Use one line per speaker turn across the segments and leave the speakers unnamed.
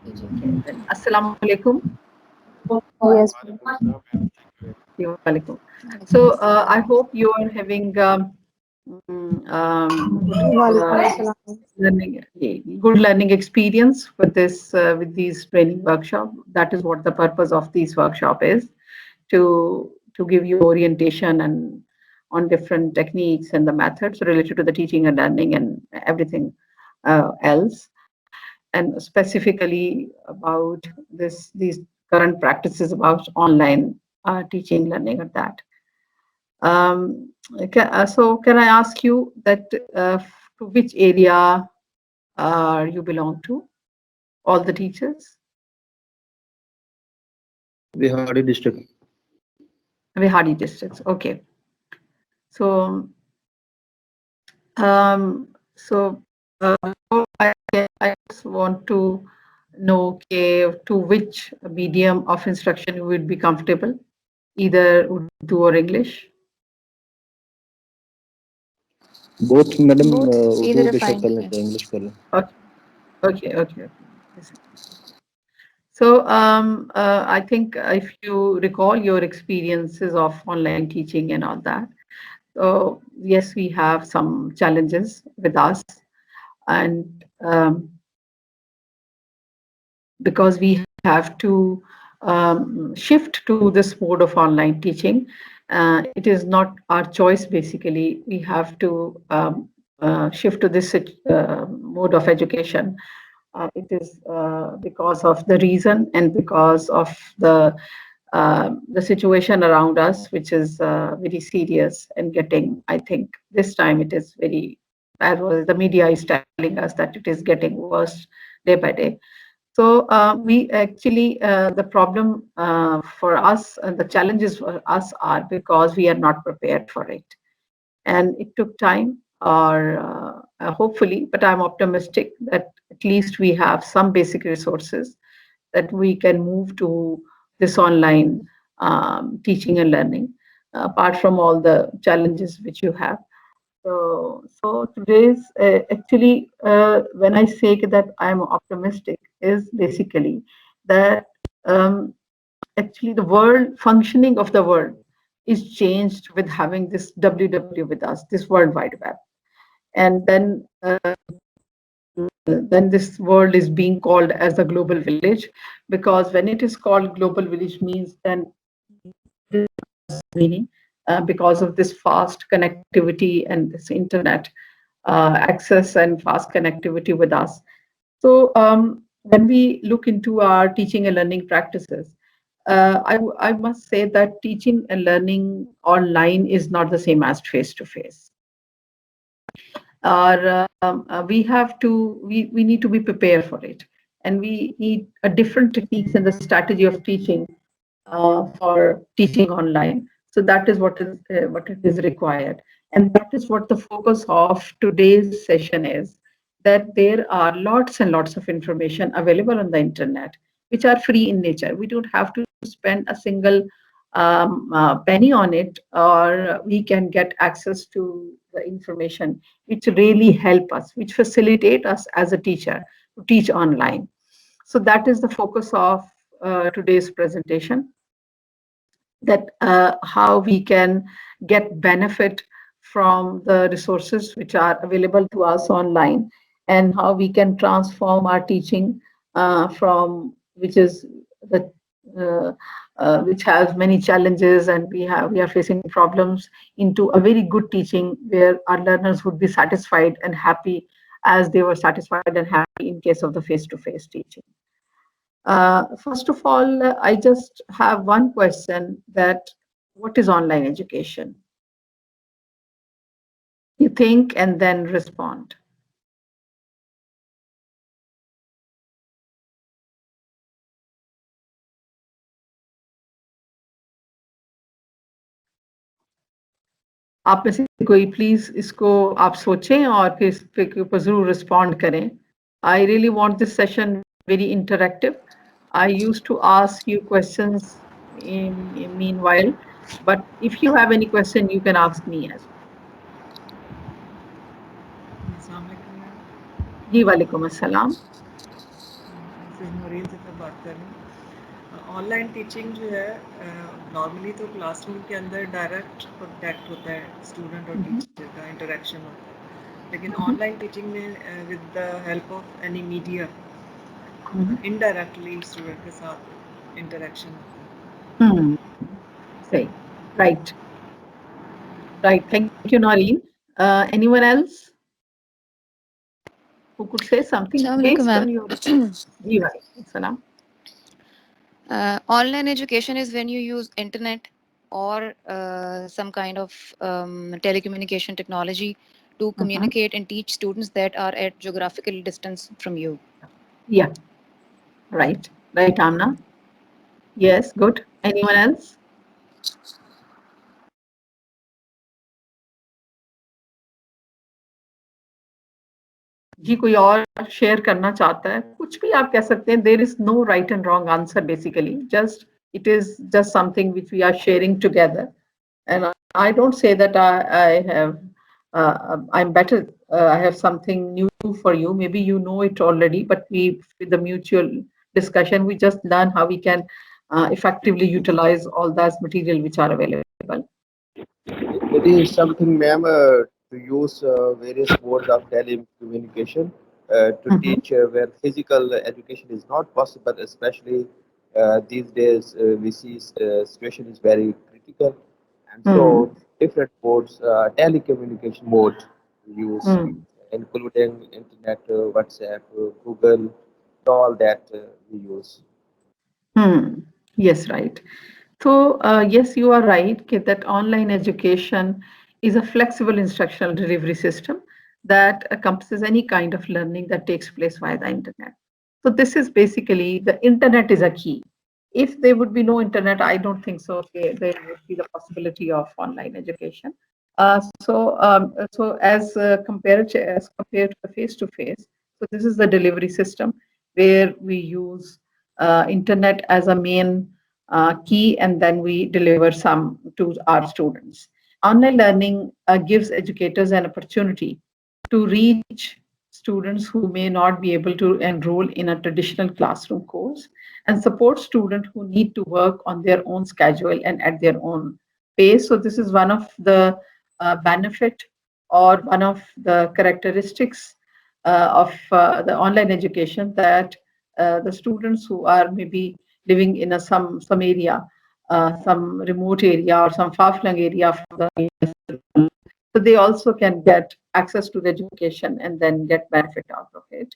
Okay, then. Assalamu alaikum.
Yes.
Walaikum. So I hope you are having good good learning experience with this with these training workshop. That is what the purpose of this workshop is, to give you orientation and on different techniques and the methods related to the teaching and learning and everything else, and specifically about these current practices about online teaching, learning, or that. So can I ask you that to which area you belong to, all the teachers?
Vehari district.
Vehari districts. Okay. So, so I just want to know, okay, to which medium of instruction you would be comfortable, either Urdu or English.
Both, madam.
Either
Urdu
are
bishop
fine.
kar English kar.
Okay. So I think if you recall your experiences of online teaching and all that, so yes, we have some challenges with us, and because we have to shift to this mode of online teaching, it is not our choice. Basically, we have to shift to this mode of education. It is because of the reason and because of the situation around us, which is very serious and getting, I think, this time it is very, as well as the media is telling us that it is getting worse day by day. So we actually, the problem for us and the challenges for us are because we are not prepared for it. And it took time, or hopefully, but I'm optimistic that at least we have some basic resources that we can move to this online teaching and learning, apart from all the challenges which you have. So today's actually, when I say that I'm optimistic, is basically that um, actually the world functioning of the world is changed with having this WW with us, this World Wide Web, and then this world is being called as a global village, because when it is called global village means then meaning because of this fast connectivity and this internet access and fast connectivity with us. So when we look into our teaching and learning practices, I must say that teaching and learning online is not the same as face to face. We need to be prepared for it, and we need a different techniques and the strategy of teaching for teaching online. So that is what it is required, and that is what the focus of today's session is. That there are lots and lots of information available on the internet, which are free in nature. We don't have to spend a single penny on it, or we can get access to the information which really help us, which facilitate us as a teacher to teach online. So that is the focus of today's presentation, that how we can get benefit from the resources which are available to us online, and how we can transform our teaching from which is the which has many challenges, and we are facing problems, into a very good teaching where our learners would be satisfied and happy as they were satisfied and happy in case of the face-to-face teaching. First of all, I just have one question, that what is online education? You think and then respond. आप में से कोई please इसको आप सोचें और फिर इस पे के ऊपर जरूर रिस्पॉन्ड करें. I really want this session very interactive. I used to ask you questions in meanwhile, but if you have any question, you can ask me as well. जी वालेकुम अस्सलाम.
नौरीन से मैं बात कर रही हूँ। ऑनलाइन टीचिंग जो है नॉर्मली तो क्लासरूम के अंदर डायरेक्ट कॉन्टैक्ट होता है स्टूडेंट और टीचर का इंटरेक्शन होता है, लेकिन ऑनलाइन टीचिंग में with the help of any media indirectly student के साथ इंटरेक्शन होता है।
Say, right. Right. Thank you, Noreen. Anyone else who could say something based on your? Ji, Salam.
Online education is when you use internet or some kind of telecommunication technology to communicate and teach students that are at geographical distance from you.
Yeah. Right. Right, Amna. Yes. Good. Anyone else? जी कोई और share करना चाहता है कुछ भी आप कह सकते हैं there is no right and wrong answer basically just it is just something which we are sharing together and I don't say that I have I'm better I have something new for you maybe you know it already but we with the mutual discussion we just learn how we can effectively utilize all those material which are available.
It is something, ma'am, to use various modes of telecommunication to teach where physical education is not possible, especially these days we see situation is very critical, and so different modes, telecommunication mode use, including internet, WhatsApp, Google, all that we use.
Yes, right. So, yes, you are right that online education is a flexible instructional delivery system that encompasses any kind of learning that takes place via the internet. So, this is basically the internet is a key. If there would be no internet, I don't think so. There would be the possibility of online education. So as compared to the face-to-face, so this is the delivery system where we use internet as a main key, and then we deliver some to our students. Online learning gives educators an opportunity to reach students who may not be able to enroll in a traditional classroom course and support students who need to work on their own schedule and at their own pace. So this is one of the benefit or one of the characteristics of the online education that the students who are maybe living in some area, some remote area or some far-flung area from the so they also can get access to the education and then get benefit out of it.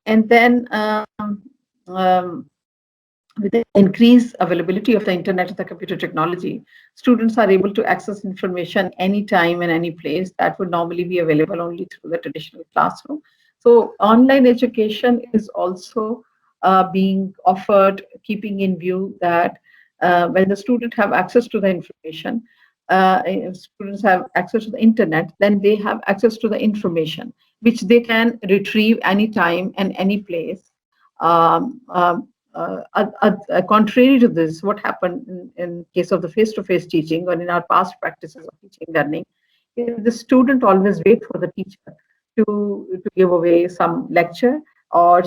And then um, with the increased availability of the internet and the computer technology, students are able to access information anytime and any place that would normally be available only through the traditional classroom. So online education is also being offered, keeping in view that when the student have access to the information, if students have access to the internet, then they have access to the information, which they can retrieve anytime and any place. Contrary to this, what happened in case of the face-to-face teaching or in our past practices of teaching learning, the student always wait for the teacher to give away some lecture or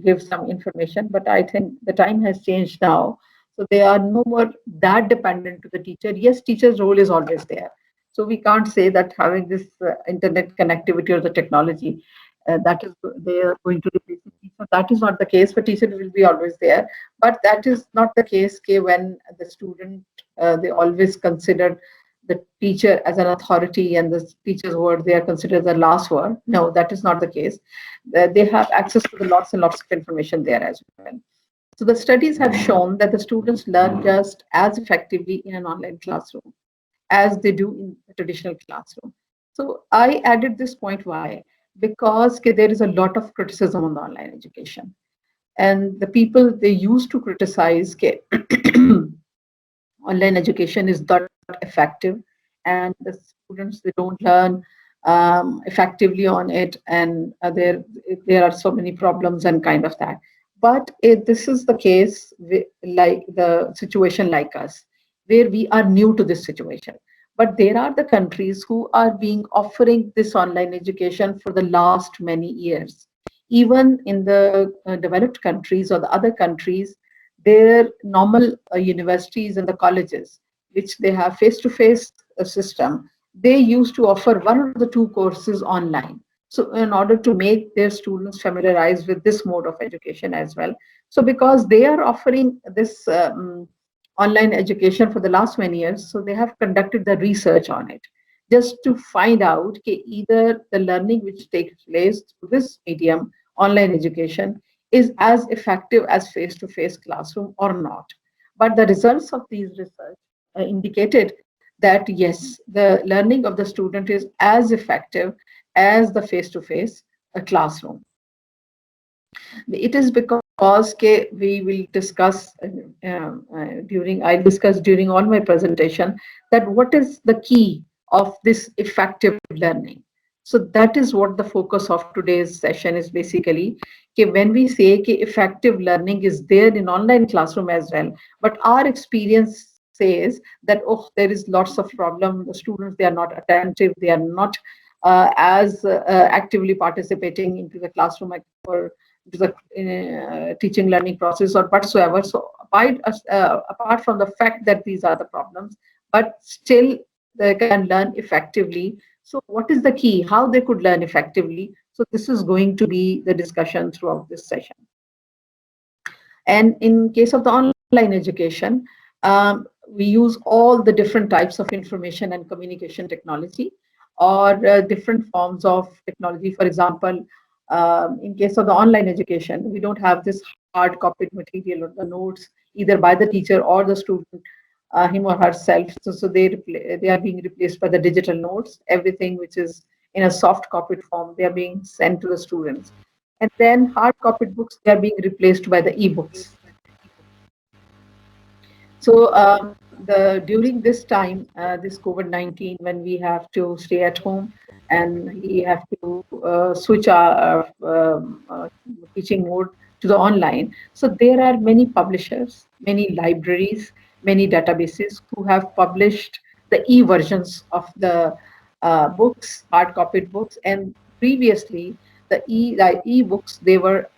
give some information. But I think the time has changed now. So they are no more that dependent to the teacher. Yes, teacher's role is always there. So we can't say that having this internet connectivity or the technology that is they are going to replace the teacher. That is not the case. But teacher will be always there. But that is not the case. When the student they always consider the teacher as an authority and the teacher's word they are considered the last word. No, that is not the case. They have access to the lots and lots of information there as well. So the studies have shown that the students learn just as effectively in an online classroom as they do in a traditional classroom. So I added this point why? Because there is a lot of criticism on the online education. And the people they used to criticize online education is not effective and the students they don't learn effectively on it and there are so many problems and kind of that but this is the case like the situation like us where we are new to this situation but there are the countries who are being offering this online education for the last many years even in the developed countries or the other countries, their normal universities and the colleges, which they have face-to-face system, they used to offer one or the two courses online. So in order to make their students familiarized with this mode of education as well. So because they are offering this online education for the last many years, so they have conducted the research on it just to find out that either the learning which takes place through this medium, online education, is as effective as face-to-face classroom or not. But the results of these research indicated that yes, the learning of the student is as effective as the face-to-face classroom. It is because we will discuss I'll discuss during all my presentation that what is the key of this effective learning. So that is what the focus of today's session is basically. When we say effective learning is there in online classroom as well, but our experience says that oh, there is lots of problem. The students, they are not attentive, they are not as actively participating into the classroom or to the teaching learning process or whatsoever. So apart from the fact that these are the problems, but still they can learn effectively. So what is the key? How they could learn effectively? So this is going to be the discussion throughout this session. And in case of the online education, we use all the different types of information and communication technology or different forms of technology. For example, in case of the online education, we don't have this hard copied material or the notes either by the teacher or the student, him or herself. So they are being replaced by the digital notes. Everything which is in a soft copied form, they are being sent to the students. And then hard copied books, they are being replaced by the ebooks. So during this time, this COVID-19, when we have to stay at home and we have to switch our teaching mode to the online, so there are many publishers, many libraries, many databases who have published the e-versions of the books, hard copied books, and previously the e-books, they were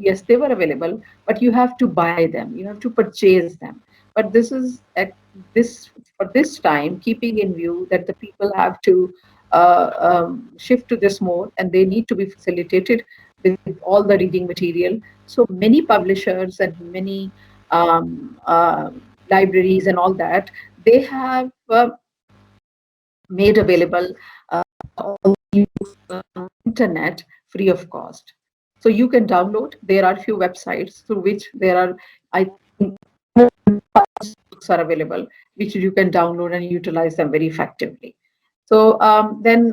yes, they were available, but you have to buy them, you have to purchase them. But this is at this for this time, keeping in view that the people have to shift to this mode and they need to be facilitated with all the reading material. So many publishers and many libraries and all that, they have made available all the internet free of cost. So you can download. There are few websites through which there are, I think, books are available, which you can download and utilize them very effectively. So then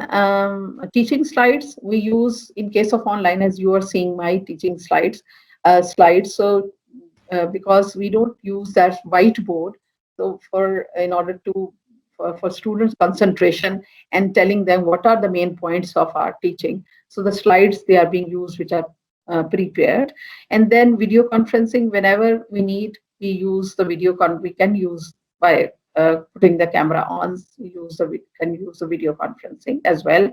teaching slides we use in case of online, as you are seeing my teaching slides. So because we don't use that whiteboard, so in order to for students concentration and telling them what are the main points of our teaching, so the slides they are being used which are prepared. And then video conferencing, whenever we need, we use the we can use by putting the camera on, we can use the video conferencing as well.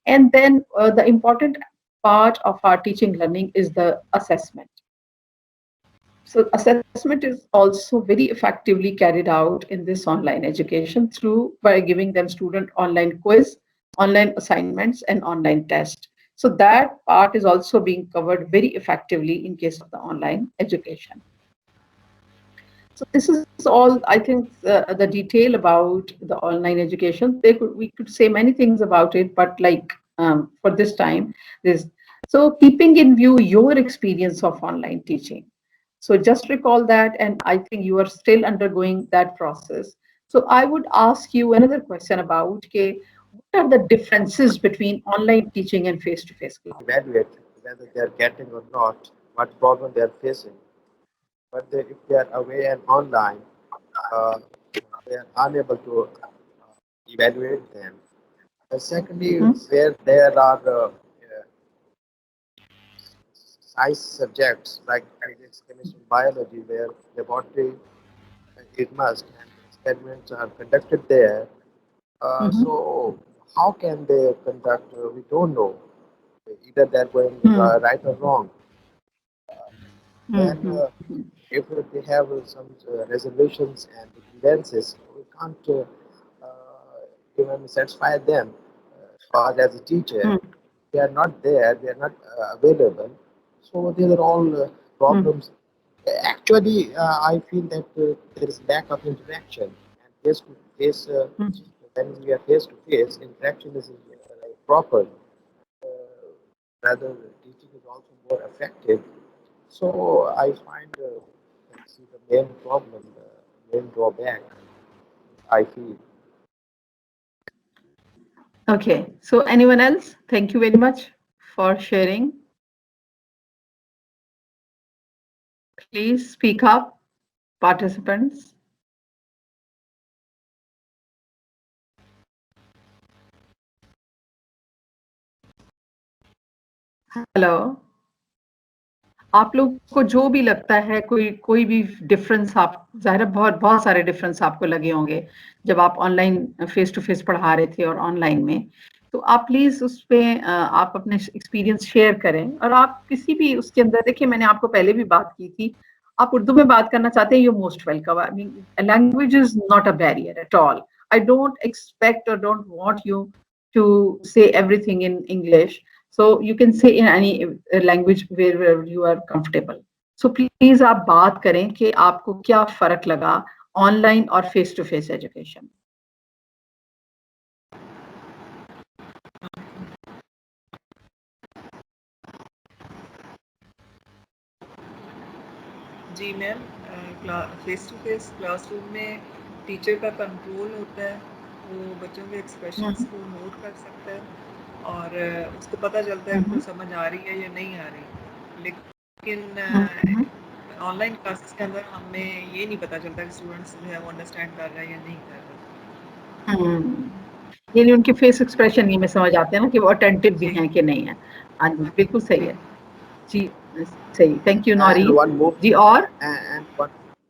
And then the important part of our teaching learning is the assessment. So assessment is also very effectively carried out in this online education through by giving them student online quiz, online assignments, and online test. So that part is also being covered very effectively in case of the online education. So this is all, I think, the detail about the online education. We could say many things about it, but like for this time, this. So keeping in view your experience of online teaching. So just recall that, and I think you are still undergoing that process. So I would ask you another question about, okay, what are the differences between online teaching and face-to-face class?
Evaluate whether they are getting or not, what problem they are facing. But if they are away and online, uh, they are unable to evaluate them. And secondly, where there are science subjects like physics, chemistry, biology, where laboratory is must and experiments are conducted there.
Mhm.
So how can they conduct? We don't know. either they're going right or wrong. Then, if they have some reservations and grievances, we can't even satisfy them. Because as a teacher, they are not there, they are not available. So these are all problems. Actually, I feel that there is lack of interaction and face to face. When we are face to face, interaction is proper. Uh, Rather, teaching is also more effective. So I find that's the main problem, the main drawback. I feel.
Okay, so anyone else? Thank you very much for sharing. Please speak up, participants. Hello आप लोग को जो भी लगता है कोई भी difference आप ज़ाहिर है बहुत बहुत सारे डिफरेंस आपको लगे होंगे जब आप ऑनलाइन फेस टू फेस पढ़ा रहे थे और ऑनलाइन में तो आप प्लीज उस पे आप अपने एक्सपीरियंस शेयर करें और आप किसी भी उसके अंदर देखिए मैंने आपको पहले भी बात की थी आप उर्दू में बात करना चाहते हैं you most welcome I mean language is not a barrier at all I don't expect और डोंट वांट यू टू से everything in English. So you can say in any language where you are comfortable. So please आप बात करें कि आपको क्या फर्क लगा ऑनलाइन और फेस टू फेस एजुकेशन.
जी ma'am, face to face classroom में टीचर का कंट्रोल होता है, वो बच्चों के एक्सप्रेशंस को नोट कर सकता है और उसको पता चलता है उनको समझ आ रही है या नहीं आ रही. लेकिन ऑनलाइन क्लासेस के अंदर हमें ये नहीं पता चलता कि स्टूडेंट्स जो है वो अंडरस्टैंड कर रहा है या नहीं कर रहा.
यानी उनके फेस एक्सप्रेशन नहीं में समझ आते हैं ना कि वो अटेंटिव भी हैं कि नहीं है. हाँ जी बिल्कुल सही है जी सही. थैंक यू नौरी जी. और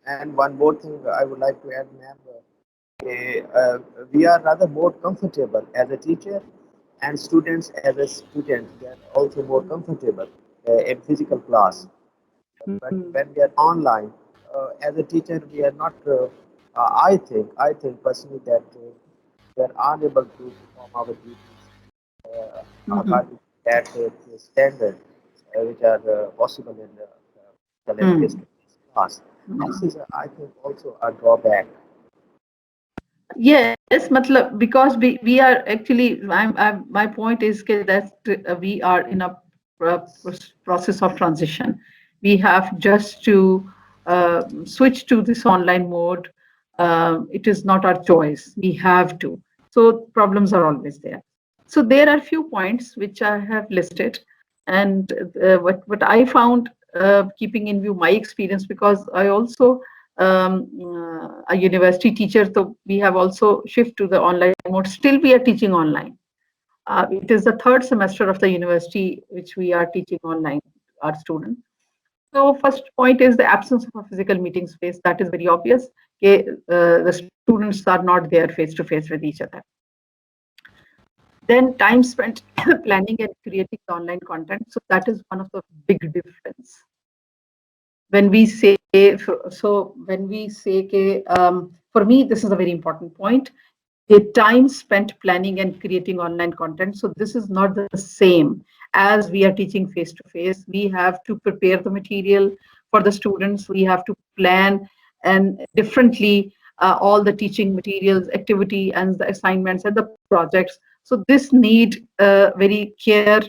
and one more thing I would like to add, ma'am. We are rather more comfortable as a teacher, and students as a student. They are also more comfortable in physical class. But when we are online, as a teacher, we are not. I think personally that we are unable to perform our duties according to that standard, which are possible in the face-to-face class. This is, I think, also a drawback.
Yes, matlab, because we are actually, my point is that we are in a process of transition. We have just to switch to this online mode. It is not our choice. We have to. So problems are always there. So there are few points which I have listed, and what I found, keeping in view my experience, because I also a university teacher, so we have also shifted to the online mode. Still, we are teaching online. It is the third semester of the university which we are teaching online our students. So first point is the absence of a physical meeting space. That is very obvious. Okay, the students are not there face to face with each other. Then time spent planning and creating the online content. So that is one of the big difference. When we say, for me, this is a very important point. The time spent planning and creating online content. So this is not the same as we are teaching face to face. We have to prepare the material for the students. We have to plan and differently all the teaching materials, activity, and the assignments and the projects. So this need very care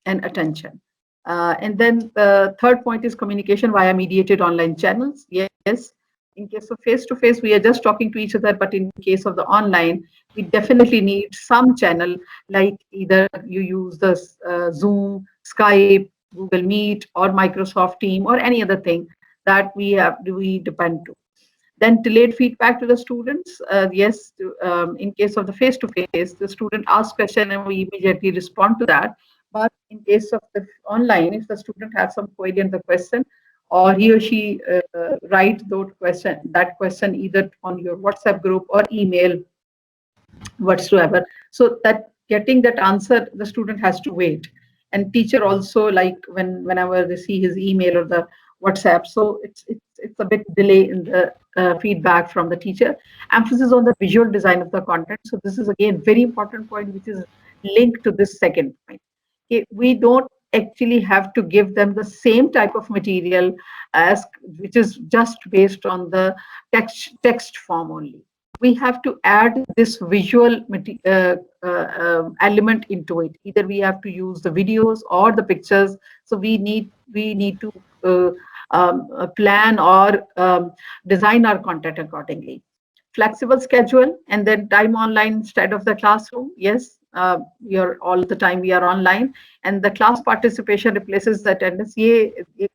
and attention. And then the third point is communication via mediated online channels. Yes, in case of face-to-face, we are just talking to each other, but in case of the online, we definitely need some channel, like either you use the Zoom, Skype, Google Meet, or Microsoft Team, or any other thing that we depend to. Then delayed feedback to the students. Yes, in case of the face-to-face, the student asks question and we immediately respond to that. But in case of the online, if the student has some query in the question, or he or she write that question either on your WhatsApp group or email whatsoever, so that getting that answer, the student has to wait. and teacher also, like whenever they see his email or the WhatsApp, so it's a bit delay in the feedback from the teacher. Emphasis on the visual design of the content. So this is again very important point, which is linked to this second point. Okay, we don't actually have to give them the same type of material as which is just based on the text form only. We have to add this visual element into it. Either we have to use the videos or the pictures. So we need to plan or design our content accordingly. Flexible schedule and then time online instead of the classroom. Yes, you're all the time we are online, and the class participation replaces the attendance.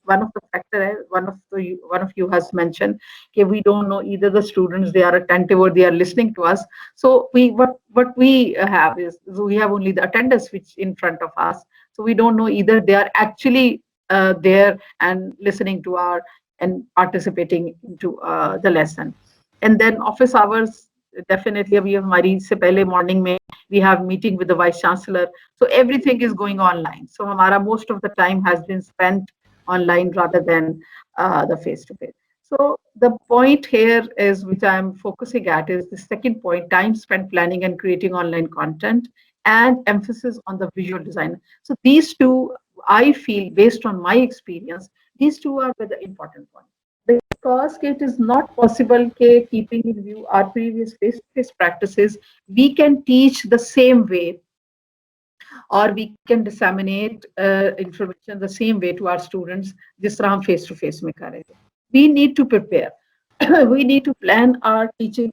One of the factor one of you has mentioned, okay, we don't know either the students they are attentive or they are listening to us. So what we have is we have only the attendance which in front of us. So we don't know either they are actually there and listening to our and participating into the lesson. And then office hours, definitely we have हमारी से पहले morning में we have meeting with the vice chancellor. So everything is going online. So हमारा most of the time has been spent online rather than the face to face. So the point here is which I'm focusing at is the second point: time spent planning and creating online content, and emphasis on the visual design. So these two, I feel, based on my experience, these two are the important points. Because it is not possible keeping in view our previous face-to-face practices, we can teach the same way or we can disseminate information the same way to our students जिस तरह हम face to face में कर रहे थे. We need to prepare. We need to plan our teaching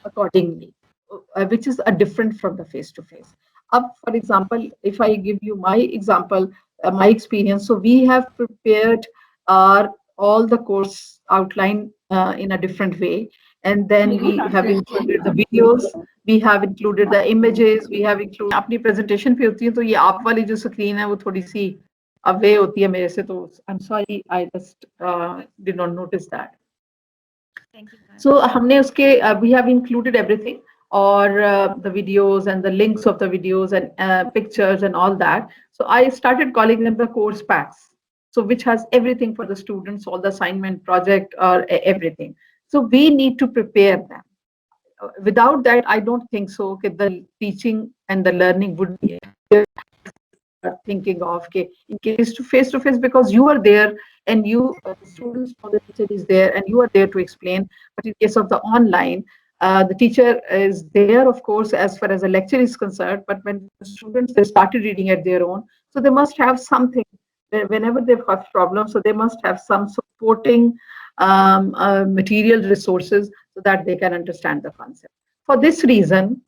accordingly, which is different from the face to face. For example, if I give you my example, my experience, so we have prepared our all the course outline in a different way, and then we have included the videos, we have included the images, we have included अपनी presentation पे होती है तो ये आप वाली जो screen है वो थोड़ी सी away होती है मेरे से तो I'm sorry I just did not notice that.
Thank you, ma'am.
So हमने उसके we have included everything or the videos and the links of the videos and pictures and all that. So I started calling them the course packs. So which has everything for the students, all the assignment, project, or everything. So we need to prepare them. Without that, I don't think so. Okay, the teaching and the learning would be thinking of okay, in case to face because you are there and you students know the teacher is there and you are there to explain. But in case of the online, the teacher is there, of course, as far as the lecture is concerned. But when the students they started reading at their own, so they must have something. Whenever they have problems, so they must have some supporting material resources so that they can understand the concept. For this reason,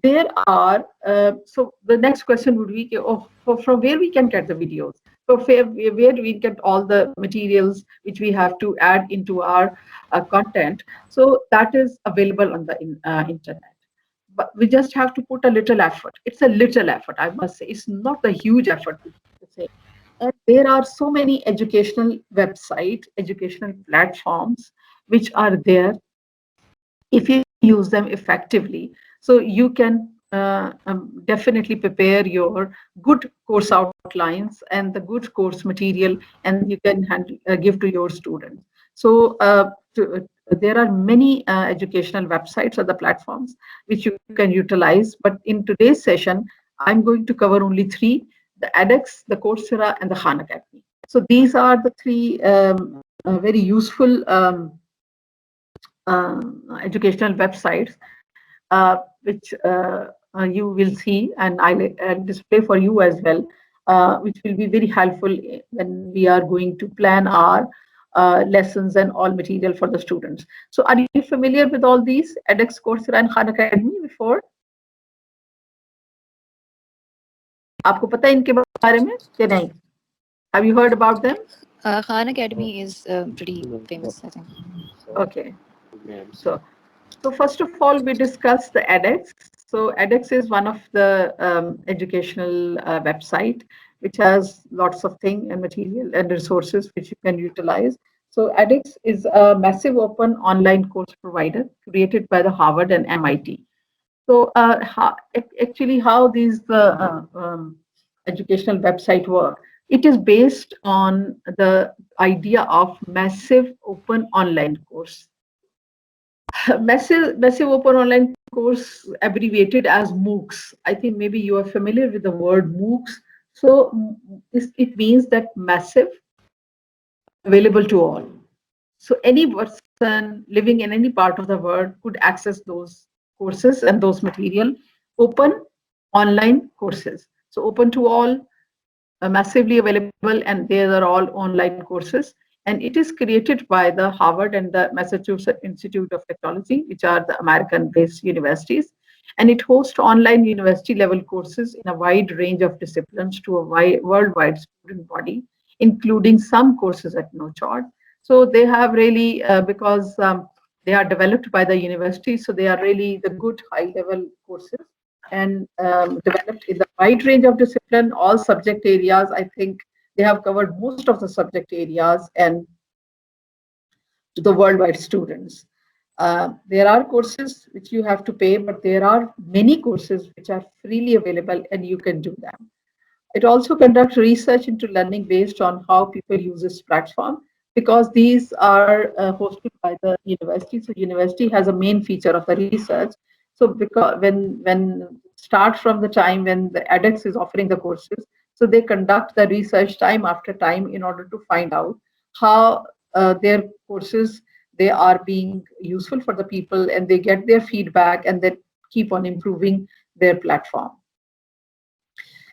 there are, so the next question would be, from where we can get the videos? So where do we get all the materials which we have to add into our content? So that is available on the internet. But we just have to put a little effort. It's a little effort, I must say. It's not a huge effort to say. And there are so many educational websites, educational platforms which are there if you use them effectively. So you can definitely prepare your good course outlines and the good course material, and you can give to your students. So there are many educational websites or the platforms which you can utilize. But in today's session, I'm going to cover only three: the edX, the Coursera, and the Khan Academy. So these are the three very useful educational websites which you will see, and I'll display for you as well, which will be very helpful when we are going to plan our lessons and all material for the students. So are you familiar with all these, edX, Coursera, and Khan Academy before? आपको पता है इनके बारे में कि नहीं? Have you heard about them?
Khan Academy is pretty famous, I think.
Okay. So first of all, we discuss the edX. So edX is one of the educational website which has lots of things and material and resources which you can utilize. So edX is a massive open online course provider created by the Harvard and MIT. So actually, how these educational website work, it is based on the idea of massive open online course. Massive open online course, abbreviated as MOOCs. I think maybe you are familiar with the word MOOCs. So it means that massive, available to all. So any person living in any part of the world could access those courses and those material, open online courses. So open to all, massively available, and these are all online courses. And it is created by the Harvard and the Massachusetts Institute of Technology, which are the American-based universities. And it hosts online university-level courses in a wide range of disciplines to a worldwide student body, including some courses at no charge. So they have really, because they are developed by the university, so they are really the good high-level courses and developed in the wide range of discipline, all subject areas. I think they have covered most of the subject areas and to the worldwide students. There are courses which you have to pay, but there are many courses which are freely available and you can do them. It also conducts research into learning based on how people use this platform, because these are hosted by the university. So university has a main feature of the research. So because when start from the time when the edX is offering the courses, so they conduct the research time after time in order to find out how their courses, they are being useful for the people, and they get their feedback and they keep on improving their platform.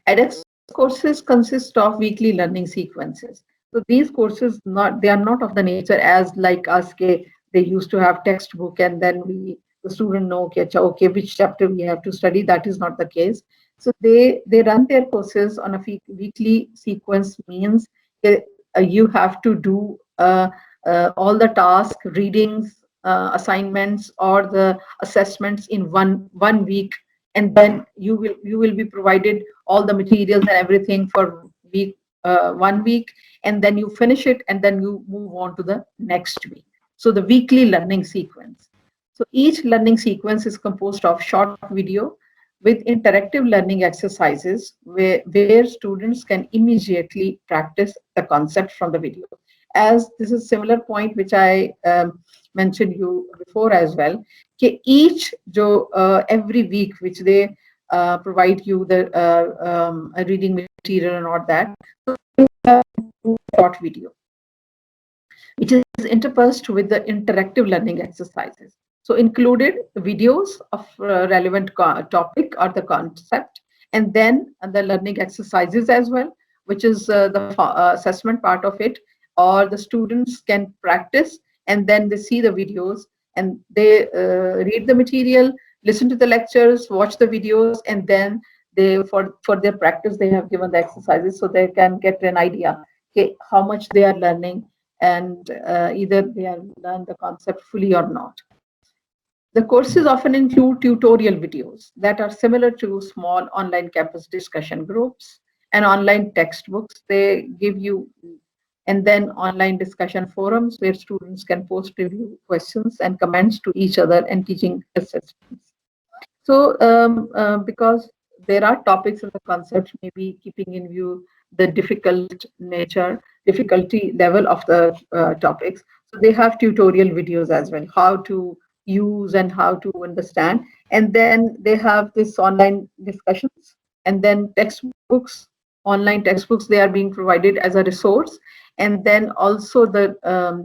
edX courses consist of weekly learning sequences. So these courses, they are not of the nature as like us, they used to have textbook and then the student know, okay, which chapter we have to study. That is not the case. So they run their courses on a weekly sequence, means you have to do all the tasks, readings, assignments, or the assessments in one week, and then you will be provided all the materials and everything for week 1 week, and then you finish it and then you move on to the next week. So the weekly learning sequence. So each learning sequence is composed of short video with interactive learning exercises where students can immediately practice the concept from the video. As this is similar point which I mentioned you before as well, each every week which they provide you the reading material and all that, so short video which is interspersed with the interactive learning exercises. So included videos of relevant topic or the concept, and then the learning exercises as well, which is the assessment part of it, or the students can practice and then they see the videos and they read the material, listen to the lectures, watch the videos, and then they for their practice they have given the exercises so they can get an idea, okay, how much they are learning, and either they have learned the concept fully or not. The courses often include tutorial videos that are similar to small online campus discussion groups and online textbooks they give you, and then online discussion forums where students can post review questions and comments to each other and teaching assessments. So because there are topics and the concepts maybe keeping in view the difficulty level of the topics. So they have tutorial videos as well, how to use and how to understand. And then they have this online discussions, and then textbooks, online textbooks, they are being provided as a resource. And then also the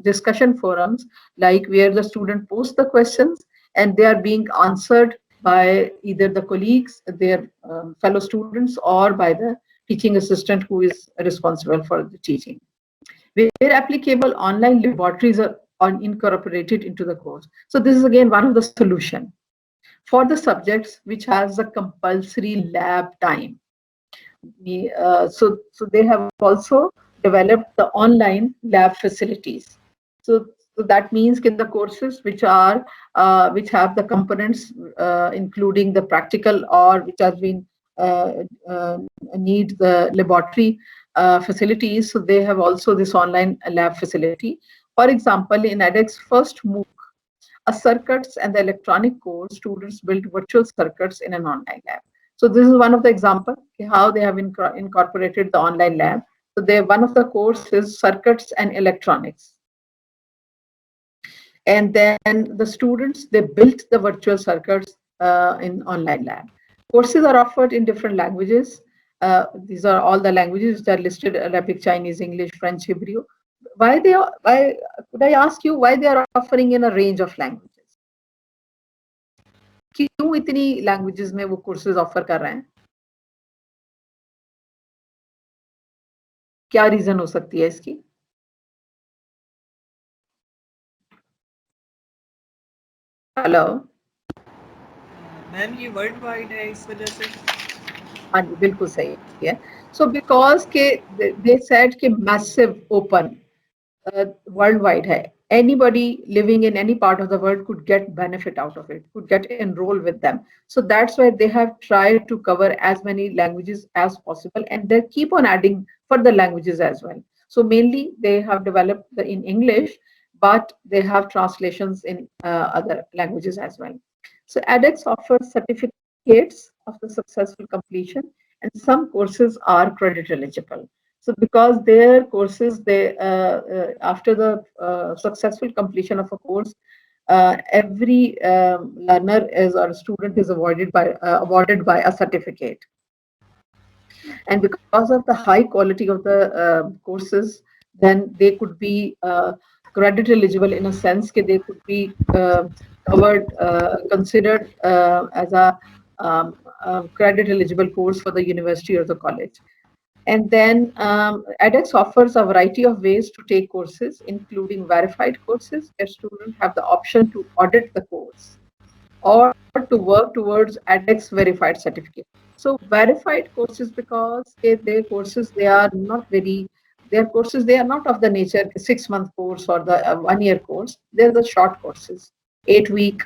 discussion forums, like where the student posts the questions and they are being answered by either the colleagues, their fellow students, or by the teaching assistant who is responsible for the teaching. Where applicable, online laboratories are incorporated into the course. So this is again one of the solution for the subjects which has a compulsory lab time. So they have also developed the online lab facilities. So that means in the courses which have the components including the practical or which has been need the laboratory facilities, so they have also this online lab facility. For example, in edX first MOOC, a circuits and the electronic course, students build virtual circuits in an online lab. So this is one of the example how they have incorporated the online lab. So they one of the course is circuits and electronics. And then the students, they built the virtual circuits in online lab. Courses are offered in different languages. These are all the languages that are listed: Arabic, Chinese, English, French, Hebrew. Why could I ask you why they are offering in a range of languages? क्यों इतनी languages में वो courses offer कर रहे हैं? क्या reason हो सकती है इसकी? हेलो
मैम ये वर्ल्ड वाइड है इस वजह से
हाँ जी बिल्कुल सही है सो बिकॉज के दे सेड कि massive open worldwide hai. Anybody living in any part of the world could get benefit out of it, could get enrolled with them. So that's why they have tried to cover as many languages as possible, and they keep on adding further languages as well. So mainly they have developed in English, but they have translations in other languages as well. So edX offers certificates of the successful completion, and some courses are credit eligible. So because their courses, they after the successful completion of a course, every learner is or student is awarded by a certificate. And because of the high quality of the courses, then they could be credit eligible in a sense that they could be covered, considered as a credit eligible course for the university or the college. And then edX offers a variety of ways to take courses, including verified courses, where students have the option to audit the course or to work towards edX verified certificate. So verified courses, because their courses, they are not very, their courses, they are not of the nature 6-month course or the 1-year course. They're the short courses, 8-week,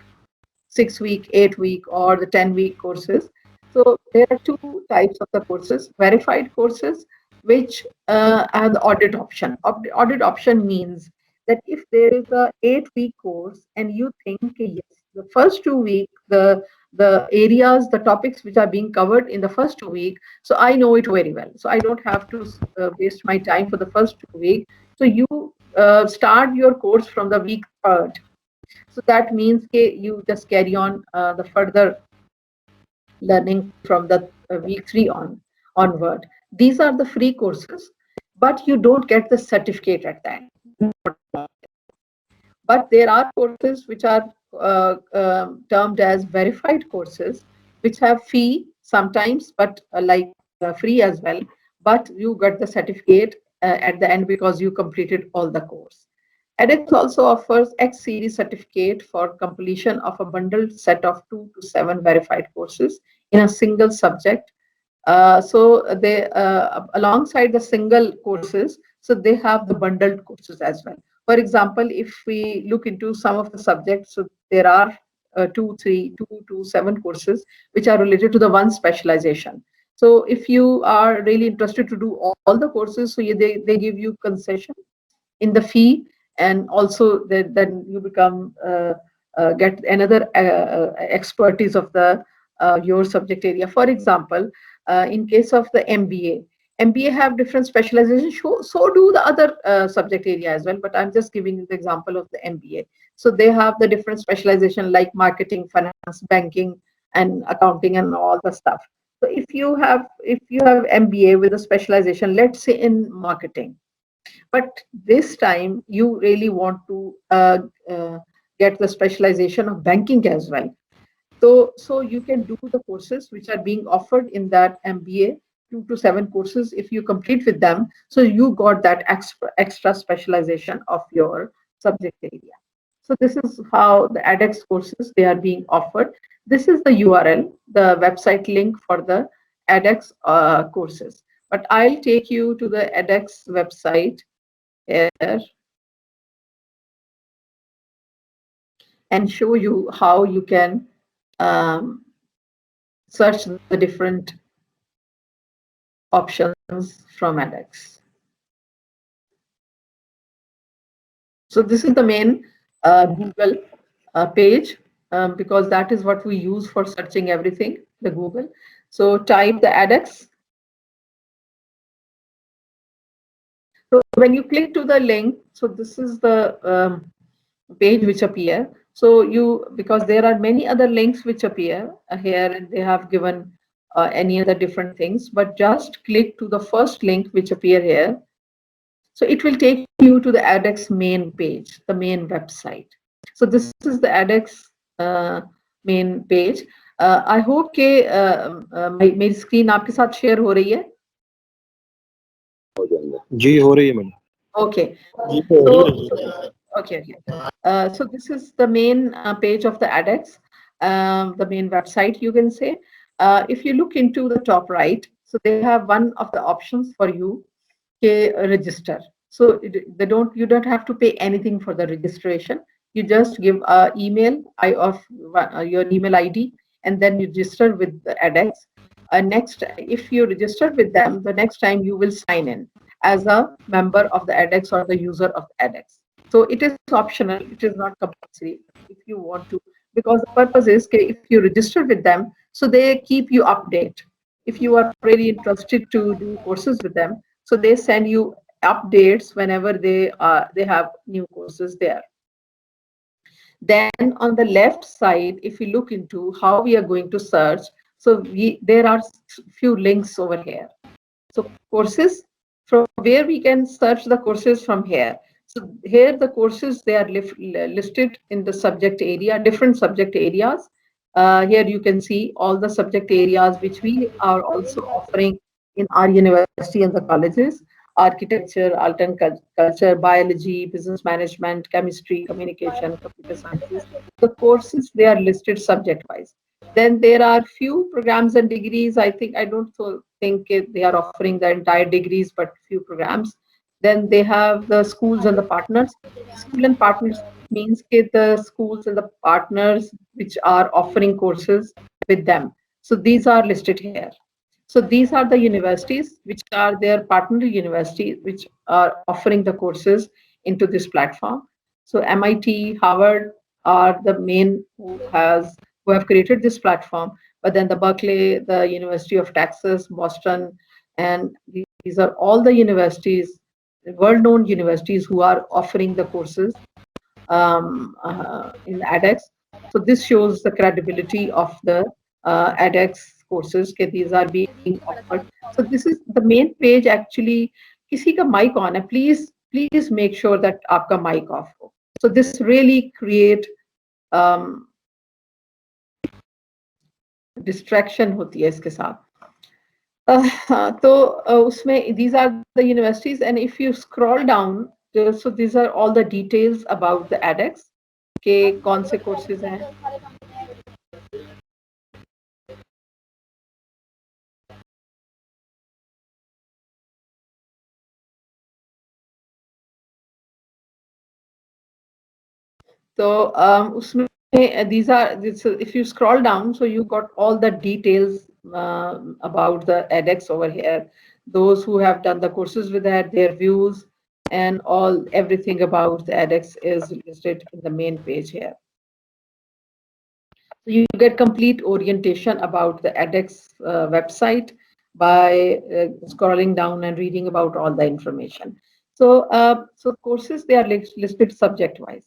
6-week, 8-week, or the 10-week courses. So there are two types of the courses: verified courses, which have the audit option. Audit option means that if there is a 8-week course and you think, yes, the first 2 weeks, the areas, the topics which are being covered in the first 2 weeks, so I know it very well. So I don't have to waste my time for the first 2 weeks. So you start your course from the week 3rd. So that means you just carry on the further learning from the week 3 onward. These are the free courses, but you don't get the certificate at that. But there are courses which are termed as verified courses, which have fee sometimes, but free as well. But you get the certificate at the end because you completed all the course. edX also offers X series certificate for completion of a bundled set of 2 to 7 verified courses in a single subject. So they, alongside the single courses, so they have the bundled courses as well. For example, if we look into some of the subjects, so there are 2 to 7 courses which are related to the one specialization. So if you are really interested to do all the courses, so they give you concession in the fee, and also then you become get another expertise of the your subject area. For example, in case of the MBA have different specializations. So do the other subject area as well. But I'm just giving you the example of the MBA. So they have the different specialization like marketing, finance, banking, and accounting, and all the stuff. So if you have MBA with a specialization, let's say in marketing, but this time you really want to get the specialization of banking as well. So you can do the courses which are being offered in that MBA, 2 to 7 courses. If you complete with them, so you got that extra specialization of your subject area. So this is how the edX courses, they are being offered. This is the URL, the website link for the edX courses. But I'll take you to the edX website here and show you how you can search the different options from edX. So this is the main Google page, because that is what we use for searching everything, the Google. So type the edX. So when you click to the link, so this is the page which appear. So because there are many other links which appear here, and they have given any other different things, but just click to the first link which appear here. So it will take you to the edX main page, the main website. So this is the edX main page. I hope के मेरी screen आपके साथ share हो रही है?
जी हो रही है madam.
Okay. Okay. So this is the main page of the edX, the main website, you can say. If you look into the top right, so they have one of the options for you, register. So you don't have to pay anything for the registration. You just give an email of your email ID, and then you register with the edX. Next, if you register with them, the next time you will sign in as a member of the edX or the user of the edX. So it is optional. It is not compulsory if you want to, because the purpose is if you register with them, so they keep you update. If you are really interested to do courses with them, so they send you updates whenever they have new courses there. Then on the left side, if you look into how we are going to search, so there are few links over here. So courses, from where we can search the courses from here. So here the courses, they are listed in the subject area, different subject areas. Here you can see all the subject areas which we are also offering in our university and the colleges: architecture, art and culture, biology, business management, chemistry, communication, computer sciences. The courses, they are listed subject wise. Then there are few programs and degrees. I don't think they are offering the entire degrees, but few programs. Then they have the schools and the partners. School and partners means the schools and the partners which are offering courses with them. So these are listed here. So these are the universities which are their partner universities which are offering the courses into this platform. So MIT, Harvard are the main who have created this platform. But then the Berkeley, the University of Texas, Boston, and these are all the universities, world-known universities who are offering the courses in edX. So this shows the credibility of the edX courses that these are being offered. So this is the main page. Actually, किसी का mic on है, please make sure that आपका mic off हो. So this really create distraction होती है इसके साथ. तो उसमें these are the universities, and if you scroll down, so these are all the details about the edX के कौन से courses हैं. So उसमें if you scroll down, so you got all the details about the edX over here. Those who have done the courses with that, their views, and everything about the edX is listed in the main page here. So you get complete orientation about the edX website by scrolling down and reading about all the information. So courses, they are listed subject wise.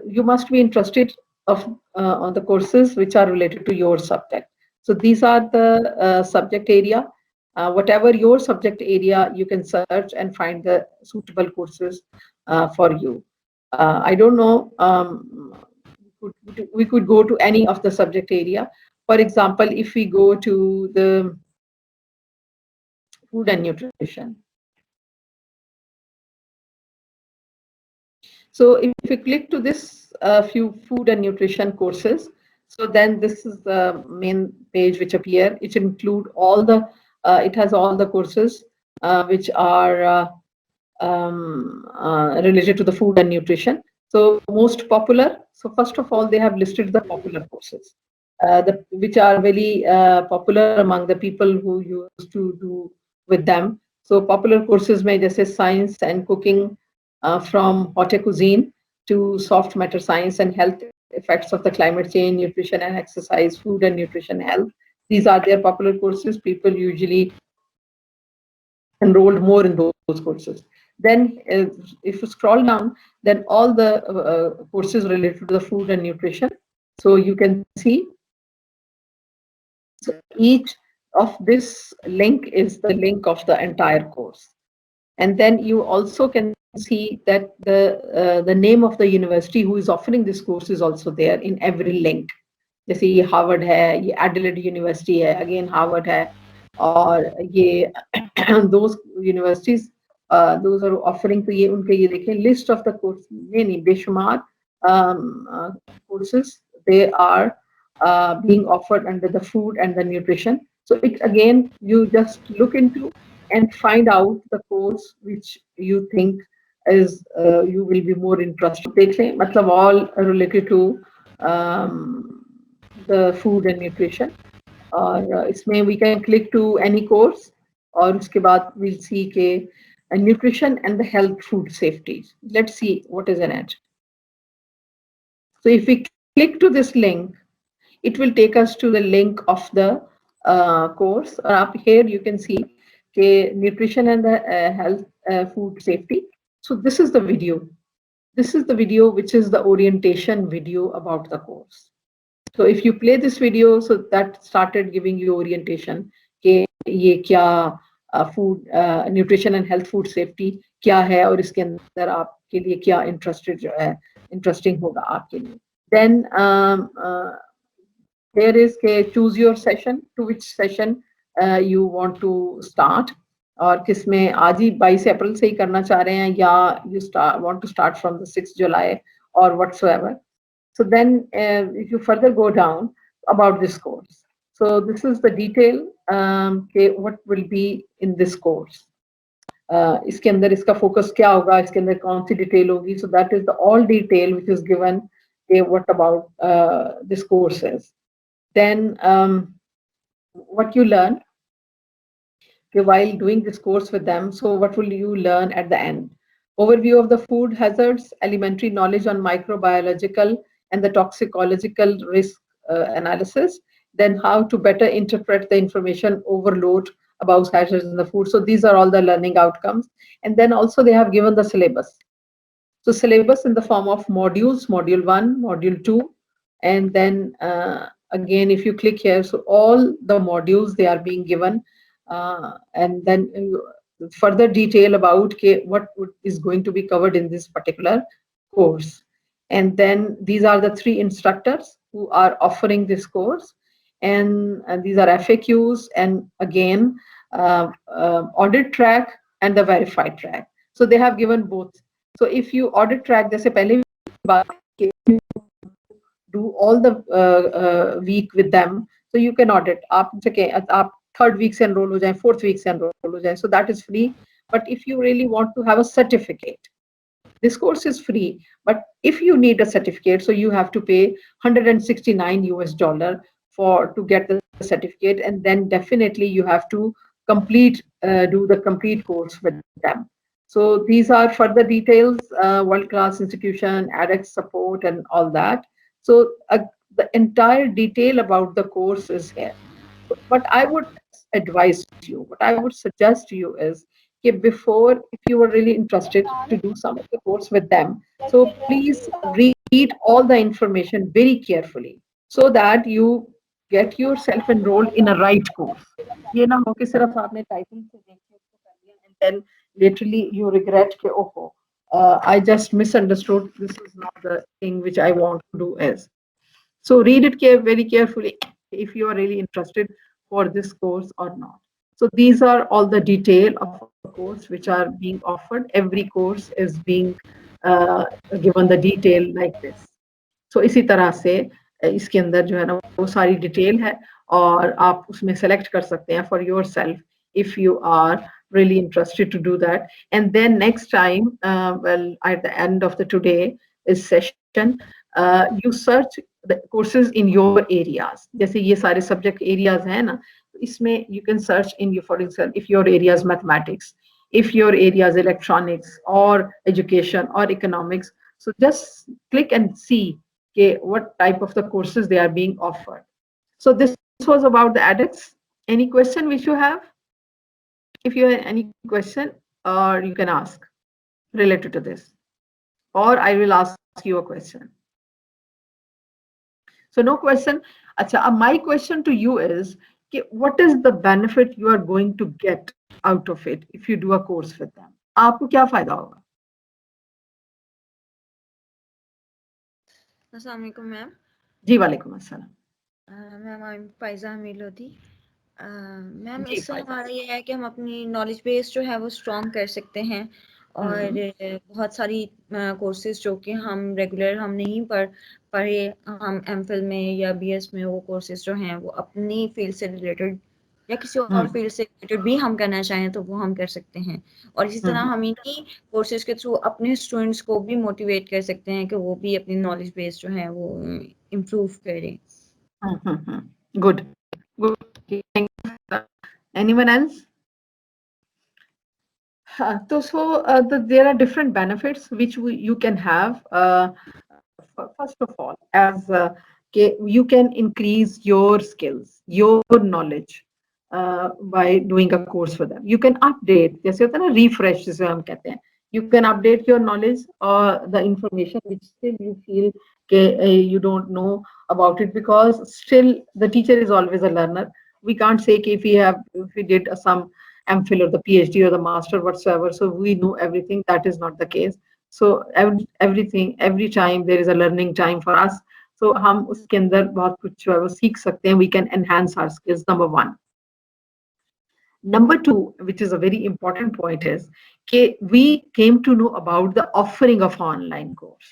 You must be interested on the courses which are related to your subject. So these are the subject area. Whatever your subject area, you can search and find the suitable courses for you. I don't know, we could go to any of the subject area. For example, if we go to the food and nutrition. So if you click to this few food and nutrition courses, so then this is the main page which appear. It include all the, it has all the courses which are related to the food and nutrition. So most popular. So first of all, they have listed the popular courses, which are very popular among the people who used to do with them. So popular courses may just say science and cooking, from haute cuisine to soft matter science and health effects of the climate change, nutrition and exercise, food and nutrition health, These are their popular courses. People usually enrolled more in those courses. Then if you scroll down, then all the courses related to the food and nutrition. So you can see, so each of this link is the link of the entire course. And then you also can see that the name of the university who is offering this course is also there in every link. जैसे ये Harvard है, ये Adelaide university है, again Harvard है, और ये those universities those are offering, तो ये उनके ये देखें लिस्ट ऑफ द कोर्स, ये नहीं बेशुमार courses they are being offered under the food and the nutrition. So it again you just look into and find out the course which you think is you will be more interested. देखें मतलब all related to the food and nutrition, और इसमें we can click to any course, और उसके बाद we'll see के nutrition and the health food safety. Let's see what is in it. So if we click to this link, it will take us to the link of the course. Up here you can see okay, nutrition and the health food safety. So this is the video. This is the video which is the orientation video about the course. So if you play this video, so that started giving you orientation कि ये क्या food nutrition and health food safety क्या है, और इसके अंदर आपके लिए क्या interesting होगा आपके लिए. Then there is choose your session, to which session you want to start, और किसमें आज ही 22 अप्रैल से ही करना चाह रहे हैं या you want to start from the 6th July or whatsoever. So then if you further go down about this course, so this is the detail what will be in this course. इसके अंदर इसका focus क्या होगा, इसके अंदर कौन सी detail होगी. So that is the all detail which is given what about this course is. Then what you learn while doing this course with them. So what will you learn at the end? Overview of the food hazards, elementary knowledge on microbiological and the toxicological risk analysis, then how to better interpret the information overload about hazards in the food. So these are all the learning outcomes. And then also they have given the syllabus. So syllabus in the form of modules, module 1, module 2, and then again, if you click here, so all the modules they are being given, and then further detail about what is going to be covered in this particular course. And then these are the 3 instructors who are offering this course, and these are FAQs, and again audit track and the verified track. So they have given both. So if you audit track, जैसे पहले you do all the week with them, so you can audit. आप 3rd week से enroll हो जाएं, 4th week से enroll हो जाएं, so that is free. But if you really want to have a certificate, this course is free. But if you need a certificate, so you have to pay $169 to get the certificate, and then definitely you have to do the complete course with them. So these are further details, world-class institution, edX support, and all that. So the entire detail about the course is here. What I would advise you, what I would suggest to you is, before, if you were really interested to do some of the course with them, so please read all the information very carefully so that you get yourself enrolled in a right course. ये ना हो कि सिर्फ आपने title से देख के उसको कर लिया and then literally you regret कि oh, I just misunderstood. This is not the thing which I want to do is. So read it very carefully if you are really interested for this course or not. So these are all the detail of a course which are being offered. Every course is being given the detail like this. So इसी तरह से इसके अंदर जो है ना वो सारी डिटेल है, और आप उसमें सेलेक्ट कर सकते हैं for yourself if you are really interested to do that. And then next time, well, at the end of the today is session, you search the courses in your areas. जैसे ये सारे subject areas हैं ना, इसमें you can search in your, for example, if your area is mathematics, if your area is electronics or education or economics. So just click and see what type of the courses they are being offered. So this was about the edX. Any question which you have? If you have any question, or you can ask related to this, or I will ask you a question. So no question. Acha, my question to you is, what is the benefit you are going to get out of it if you do a course with them? आपको क्या फायदा होगा?
अस्सलाम वालेकुम ma'am.
जी वालेकुम अस्सलाम।
Ma'am I am Faiza Hamid Lodhi. Ma'am
जी,
इससे
फायदा।
हमारा ये है कि हम अपनी नॉलेज बेस जो है वो स्ट्रॉन्ग कर सकते हैं और बहुत सारी कोर्सेज जो कि हम रेगुलर हम नहीं पढ़े, हम एमफिल में या बीएस में वो कोर्सेज जो हैं वो अपनी फील्ड से रिलेटेड या किसी और फील्ड से रिलेटेड भी हम करना चाहें तो वो हम कर सकते हैं। और इसी तरह हम इन्हीं कोर्सेज के थ्रू अपने स्टूडेंट्स को भी मोटिवेट कर सकते हैं कि वो भी अपनी नॉलेज बेस जो है वो इम्प्रूव करें।
Good. Good. Anyone else? There are different benefits which you can have. First of all, as you can increase your skills, your knowledge by doing a course for them. You can update, जैसे होता है ना refresh जिसे हम कहते हैं. You can update your knowledge or the information which still you feel you don't know about it, because still the teacher is always a learner. We can't say if we did some MPhil or the PhD or the master whatsoever, so we know everything. That is not the case. So every time there is a learning time for us. So हम उसके अंदर बहुत कुछ जो है वो सीख सकते हैं. We can enhance our skills. Number one. Number two, which is a very important point, is that we came to know about the offering of online course.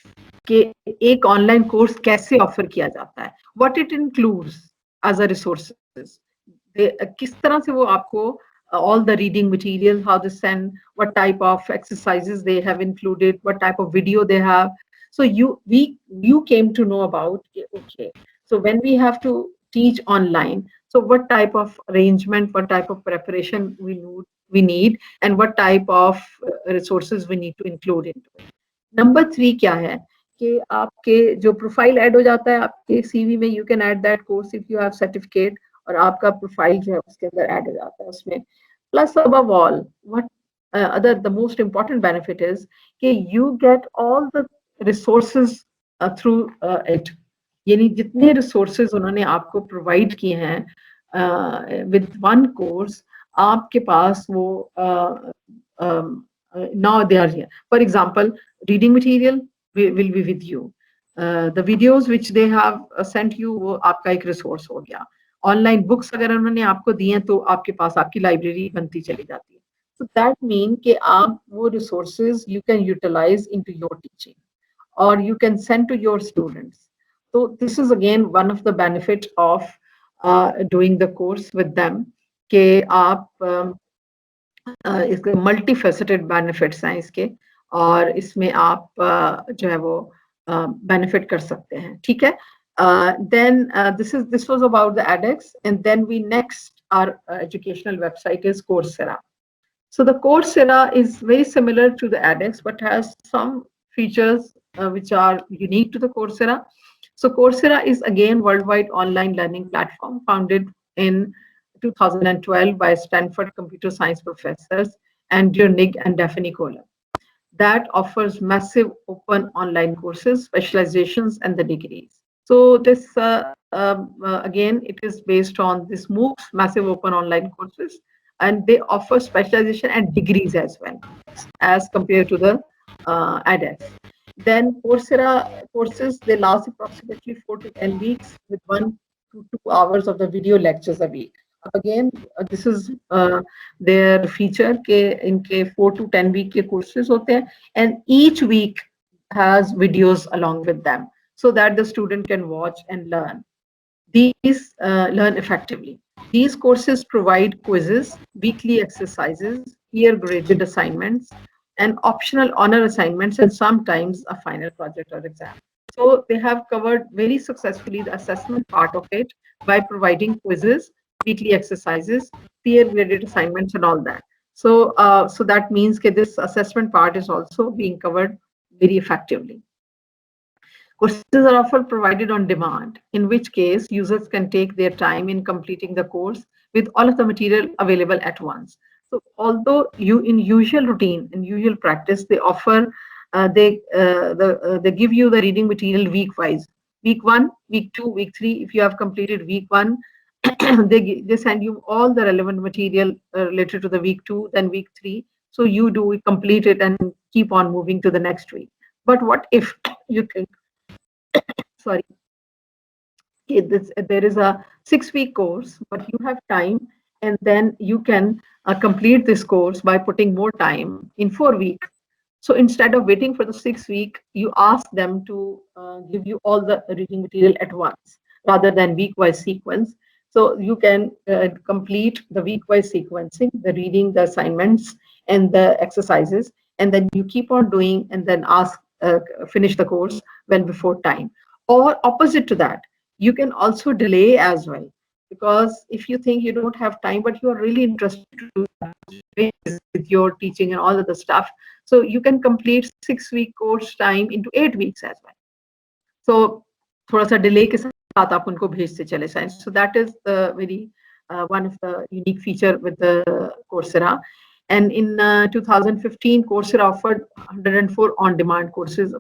कि एक online course कैसे offer किया जाता है, what it includes as a resources. किस तरह से वो आपको all the reading material, how they send, what type of exercises they have included, what type of video they have. So you came to know about, okay, so when we have to teach online, so what type of arrangement, what type of preparation we need, and what type of resources we need to include into it. Number 3 क्या है कि आपके जो profile add हो जाता है आपके CV में, you can add that course if you have certificate, और आपका प्रोफाइल जो है उसके अंदर ऐड हो जाता है उसमें. Plus above all, what the most important benefit is कि you get all the resources through it. यानी जितने resources उन्होंने आपको provide किए हैं with one course, आपके पास वो now they are here. For example, reading material will be with you. The videos which they have sent you, वो आपका एक resource हो गया. Online books अगर उन्होंने आपको दिए हैं तो आपके पास आपकी library बनती चली जाती है. So that means कि आप वो resources you can utilize into your teaching, or you can send to your students. So this is again one of the benefit of doing the course with them, कि आप इसके multi faceted benefits हैं इसके, और इसमें आप जो है वो बेनिफिट कर सकते हैं. ठीक है. Then this was about the edX, and then next our educational website is Coursera. So the Coursera is very similar to the edX, but has some features which are unique to the Coursera. So Coursera is again worldwide online learning platform founded in 2012 by Stanford computer science professors Andrew Ng and Daphne Kohler, that offers massive open online courses, specializations, and the degrees. So this again, it is based on this MOOCs, massive open online courses, and they offer specialization and degrees as well, as compared to the edX. Then Coursera courses, they last approximately 4 to 10 weeks with 1 to 2 hours of the video lectures a week. Again, this is their feature के इनके 4 to 10 week के courses होते हैं, and each week has videos along with them so that the student can watch and learn. These learn effectively. These courses provide quizzes, weekly exercises, peer graded assignments, and optional honor assignments, and sometimes a final project or exam. So they have covered very successfully the assessment part of it by providing quizzes, weekly exercises, peer graded assignments, and all that. So, so that means that this assessment part is also being covered very effectively. Courses are often provided on demand, in which case users can take their time in completing the course with all of the material available at once. So although in usual routine, in usual practice, they offer, they give you the reading material week wise. Week 1, week 2, week 3, if you have completed week 1, they send you all the relevant material related to the week 2, then week 3. So you complete it and keep on moving to the next week. But what if you think, sorry, there is a 6-week course, but you have time, and then you can complete this course by putting more time in 4 weeks. So instead of waiting for the 6 week, you ask them to give you all the reading material at once rather than week-wise sequence. So you can complete the week-wise sequencing, the reading, the assignments, and the exercises, and then you keep on doing and then finish the course well before time. Or opposite to that, you can also delay as well, because if you think you don't have time but you are really interested to do with your teaching and all of the stuff, so you can complete 6-week course time into 8 weeks as well. So थोड़ा सा delay के साथ आप उनको भेजते चले जाएं. So that is the very one of the unique feature with the Coursera. And in 2015, Coursera offered 104 on-demand courses.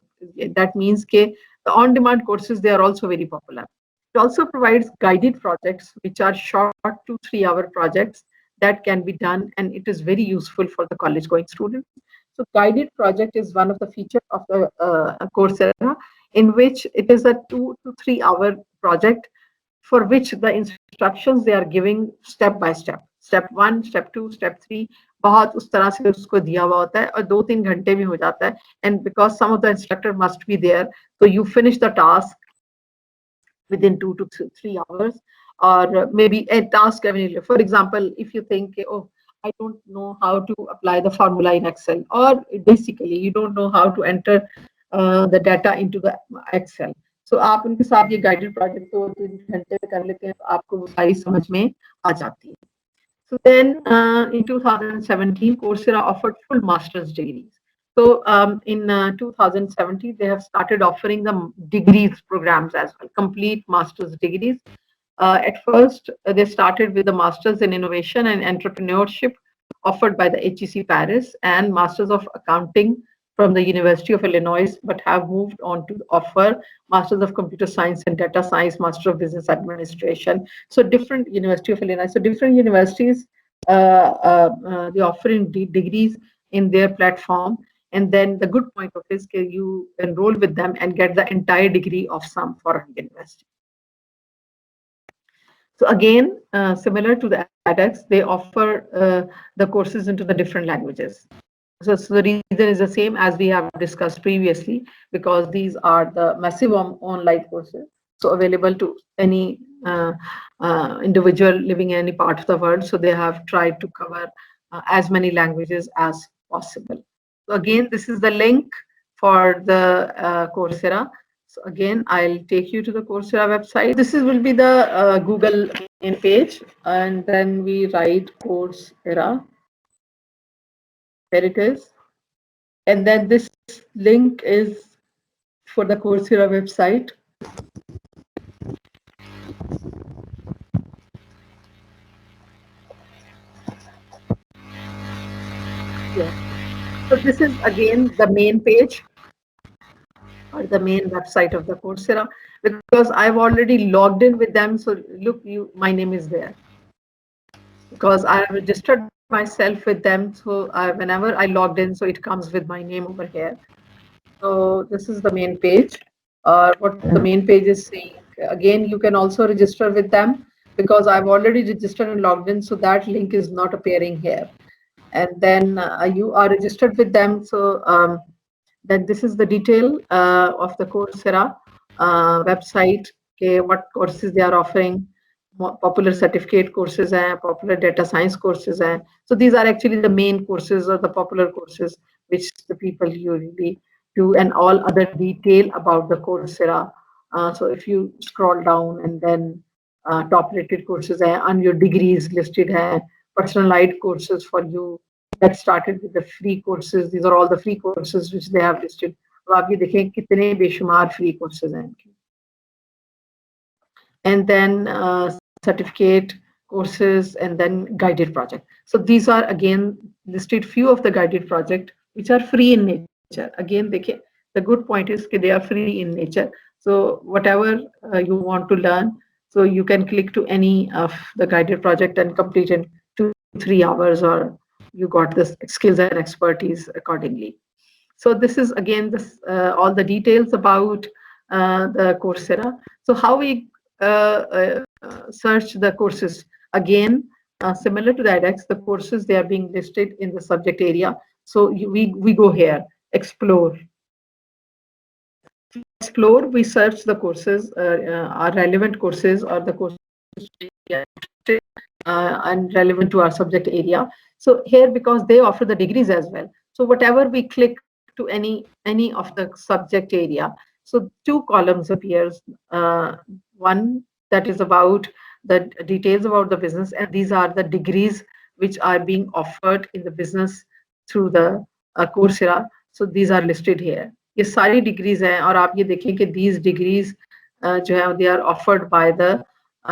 That means that the on-demand courses, they are also very popular. It also provides guided projects, which are short 2 to 3 hour projects that can be done, and it is very useful for the college-going students. So guided project is one of the features of the Coursera, in which it is a 2 to 3 hour project for which the instructions they are giving step by step. Step 1, step 2, step 3. बहुत उस तरह से उसको दिया हुआ होता है और 2-3 घंटे में हो जाता है. And because some of the instructor must be there, so you finish the task within 2 to 3 hours, or maybe a task. For example, if you think, oh, I don't know how to apply the formula in Excel, or basically you don't know how to enter the data into the Excel. So आप उनके साथ ये guided project 2-3 घंटे में कर लेते हैं, तो आपको वो सारी समझ में आ जाती है. So then in 2017, Coursera offered full master's degrees. So in 2017, they have started offering the degrees programs as well, complete master's degrees. At first, they started with the Masters in Innovation and Entrepreneurship offered by the HEC Paris and Masters of Accounting from the University of Illinois, but have moved on to offer Masters of Computer Science and Data Science, Master of Business Administration. So different University of Illinois, so different universities, they offering degrees in their platform. And then the good point of this is you enroll with them and get the entire degree of some foreign university. So again, similar to the edX, they offer the courses into the different languages. So the reason is the same as we have discussed previously, because these are the massive online courses, so available to any individual living in any part of the world. So they have tried to cover as many languages as possible. So again, this is the link for the Coursera. So again, I'll take you to the Coursera website. This will be the Google main page, and then we write Coursera. There it is. And then this link is for the Coursera website. Yeah. So this is again the main page or the main website of the Coursera, because I've already logged in with them. So look, my name is there because I have registered myself with them. So whenever I logged in, so it comes with my name over here. So this is the main page. What the main page is saying, again, you can also register with them because I've already registered and logged in. So that link is not appearing here. And then you are registered with them. So then this is the detail of the Coursera website, okay, what courses they are offering. Popular certificate courses and popular data science courses. And so these are actually the main courses or the popular courses which the people usually do, and all other detail about the Coursera. So if you scroll down and then top rated courses and your degrees listed hai, personalized courses for you. Get started with the free courses. These are all the free courses which they have listed. तो आप ये देखें कितने बेशुमार free courses हैं इनके. And then certificate courses, and then guided project. So these are again listed few of the guided project which are free in nature. Again, the good point is that they are free in nature. So whatever you want to learn, so you can click to any of the guided project and complete in 2-3 hours, or you got this skills and expertise accordingly. So this is again this all the details about the Coursera. So how we search the courses, again similar to the edX, the courses, they are being listed in the subject area. So we go here, explore. Explore, we search the courses, our relevant courses, or the courses and relevant to our subject area. So here, because they offer the degrees as well, so whatever we click to any of the subject area, so two columns appears, one that is about the details about the business, and these are the degrees which are being offered in the business through the Coursera. So these are listed here. ये सारी degrees हैं, और आप ये देखें कि these degrees जो है they are offered by the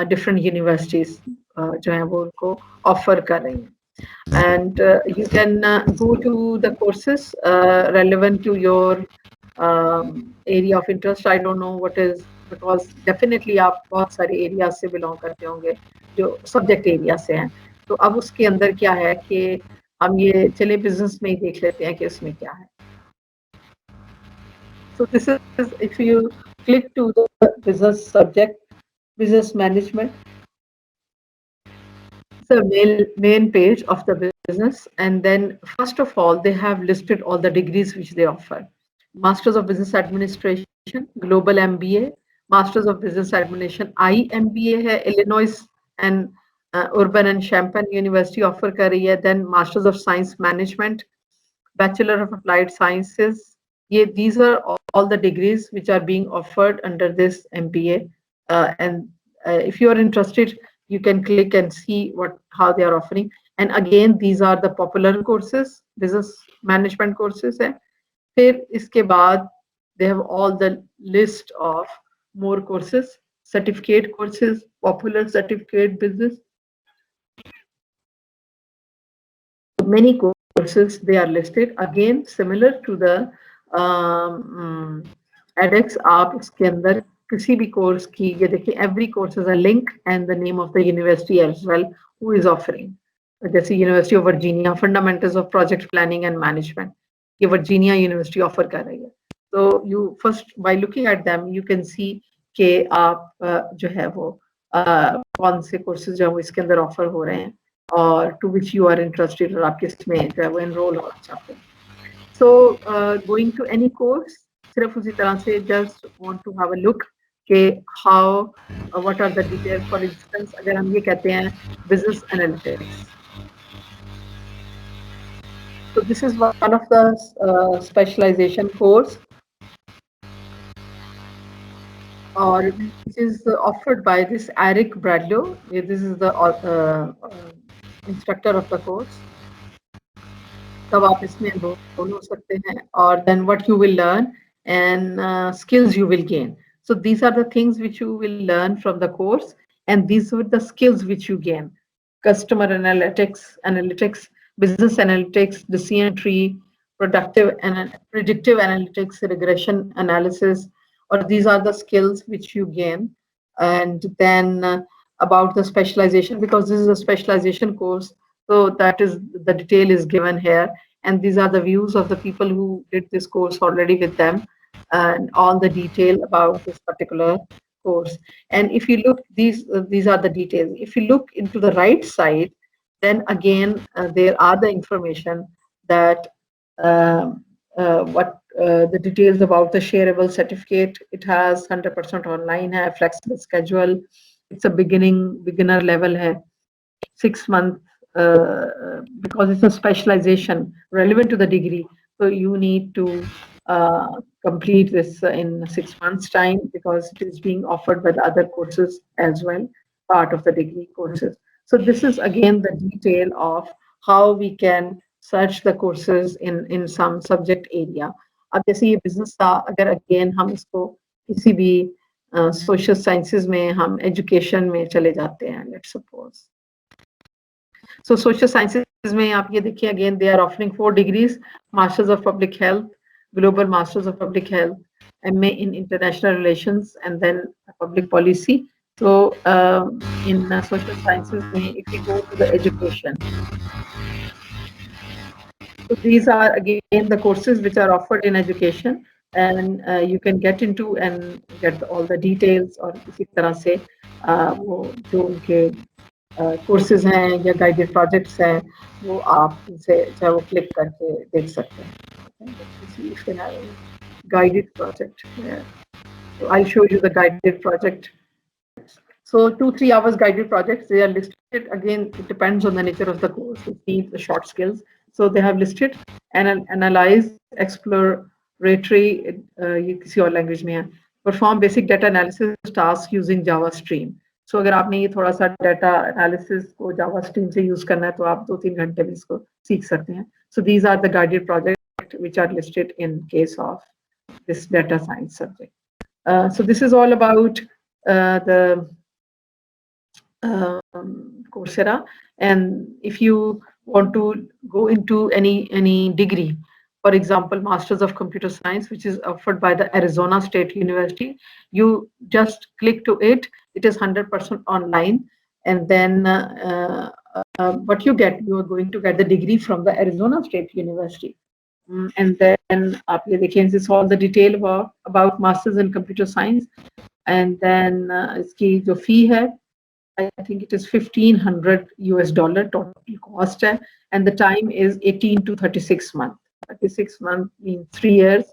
different universities जो है वो उनको offer कर रही हैं. And you can go to the courses relevant to your area of interest. I don't know what is, because definitely आप बहुत सारे areas से belong करते होंगे जो subject area से हैं. तो अब उसके अंदर क्या है कि हम ये चले business में ही देख लेते हैं कि उसमें क्या है. So this is, if you click to the business subject, business management, the main page of the business, and then first of all they have listed all the degrees which they offer. Masters of Business Administration, Global MBA, Masters of Business Administration, IMBA है, Illinois and Urban and Champaign University offer कर रही है. Then Masters of Science Management, Bachelor of Applied Sciences. These are all the degrees which are being offered under this MBA. And if you are interested, you can click and see how they are offering. And again, these are the popular courses, business management courses. फिर इसके बाद they have all the list of more courses, certificate courses, popular certificate business. Many courses they are listed, again similar to the edX. आप इसके अंदर किसी भी course की ये देखिए, every course has a link and the name of the university as well who is offering. जैसे University of Virginia, Fundamentals of Project Planning and Management, ये Virginia University offer कर रही है. So you first, by looking at them, you can see कि आप जो है वो कौन से courses जो है वो इसके अंदर offer हो रहे हैं, or to which you are interested, और आप किसमें जो है वो enroll होना चाहते हैं. So going to any course, सिर्फ उसी तरह से just want to have a look कि how what are the details. For instance, अगर हम ये कहते हैं business analytics, so this is one of the specialization course, or which is offered by this Eric Bradlow. This is the instructor of the course. तब आप इसमें enroll हो सकते हैं, और then what you will learn and skills you will gain. So these are the things which you will learn from the course, and these are the skills which you gain: customer analytics, business analytics, decision tree, predictive analytics, regression analysis, or these are the skills which you gain. And then about the specialization, because this is a specialization course, so that is the detail is given here, and these are the views of the people who did this course already with them, and all the detail about this particular course. And if you look, these are the details. If you look into the right side, then again there are the information that the details about the shareable certificate. It has 100% online, hai, flexible schedule. It's a beginner level, hai, 6 months, because it's a specialization relevant to the degree. So you need to complete this in 6 months' time, because it is being offered by the other courses as well, part of the degree courses. So this is again the detail of how we can search the courses in some subject area. अब जैसे ये business था, अगर again हम इसको किसी भी social sciences में हम एजुकेशन में चले जाते हैं, let's suppose so social sciences में आप ये देखिए again they are offering 4 degrees, masters of public health, global masters of public health, MA in international relations, and then public policy. So in social sciences, if you go to the education, so these are again the courses which are offered in education, and you can get into and get all the details, और इसी तरह से वो जो उनके courses हैं या guided projects हैं वो आप इनसे चाहे वो क्लिक करके देख सकते हैं. Guided project. Yeah. So I'll show you the guided project. So 2-3 hours guided projects, they are listed. Again, it depends on the nature of the course. It needs the short skills. So they have listed and analyze, exploratory, ये किसी और language में है. Perform basic data analysis tasks using Java Stream. So अगर आपने ये थोड़ा सा data analysis को Java Stream से use करना है तो आप 2-3 घंटे में इसको सीख सकते हैं. So these are the guided projects which are listed in case of this data science subject. So this is all about the Coursera, and if you want to go into any degree, for example, Masters of Computer Science, which is offered by the Arizona State University, you just click to it. It is 100% online, and then what you get, you are going to get the degree from the Arizona State University. And then आप ये देखिए, this is all the detail about Masters in Computer Science, and then इसकी जो fee है, I think it is $1,500 total cost है, and the time is 18 to 36 months. 36 months means 3 years.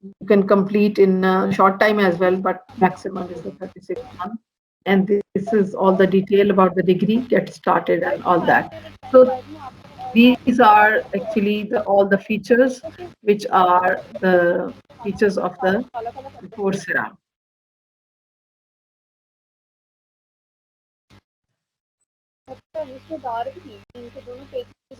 You can complete in short time as well, but maximum is the 36 months. And this is all the detail about the degree, get started and all that. So these are actually all the features which are the features of the Coursera.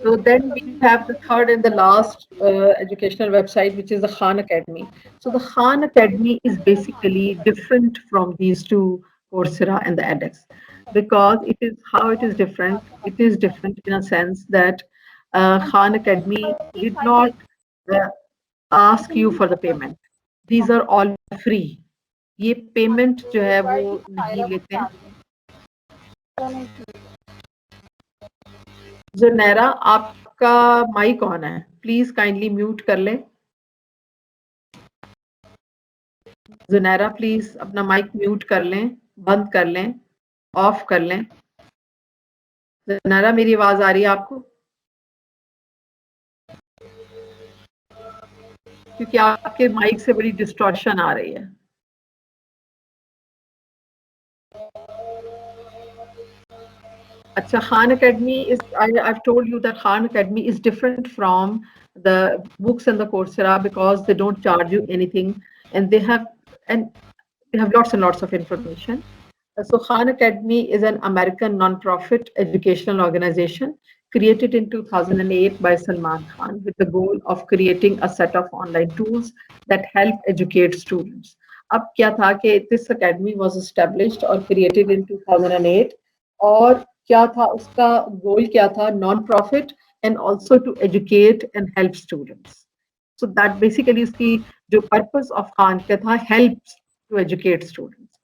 So then we have the third and the last educational website, which is the Khan Academy. So the Khan Academy is basically different from these two, Coursera and the edX, because it is how it is different. It is different in a sense that Khan Academy did not ask you for the payment. These are all free. ये payment जो है वो नहीं लेते हैं. ज़ुनैरा, आपका mic on है, please kindly mute कर लें. ज़ुनैरा प्लीज अपना माइक म्यूट कर लें, बंद कर लें, ऑफ कर लें. ज़ुनैरा, मेरी आवाज आ रही है आपको? क्योंकि आपके माइक से बड़ी डिस्टॉर्शन आ रही है. Acha, Khan Academy is, I've told you that Khan Academy is different from the books and the Coursera because they don't charge you anything, and they have lots and lots of information. So Khan Academy is an American non-profit educational organization created in 2008 by Salman Khan with the goal of creating a set of online tools that help educate students. अब क्या था कि this academy was established or created in 2008, और क्या था उसका goal, क्या था, non-profit and also to educate and help students. So that basically इसकी जो purpose of Khan क्या था, helps to educate students.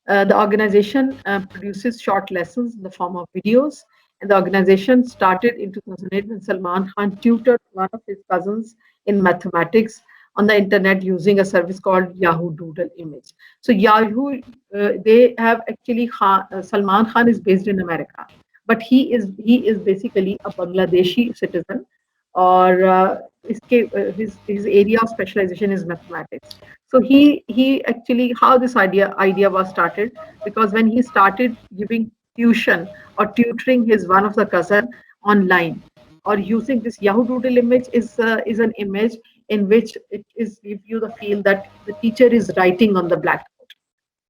The organization produces short lessons in the form of videos, and the organization started in 2008 when Salman Khan tutored one of his cousins in mathematics on the internet using a service called Yahoo Doodle Image. So Yahoo, they have actually Salman Khan is based in America, but he is basically a Bangladeshi citizen, or his area of specialization is mathematics. So he actually, how this idea was started, because when he started giving tuition or tutoring his one of the cousin online, or using this Yahoo Doodle image is an image in which it is give you the feel that the teacher is writing on the blackboard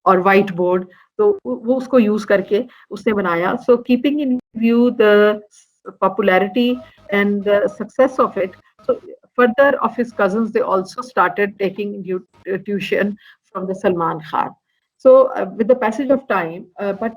or whiteboard. So वो उसको use करके उसने बनाया. So keeping in view the popularity and the success of it, so further of his cousins, they also started taking tuition from the Salman Khan. So with the passage of time, but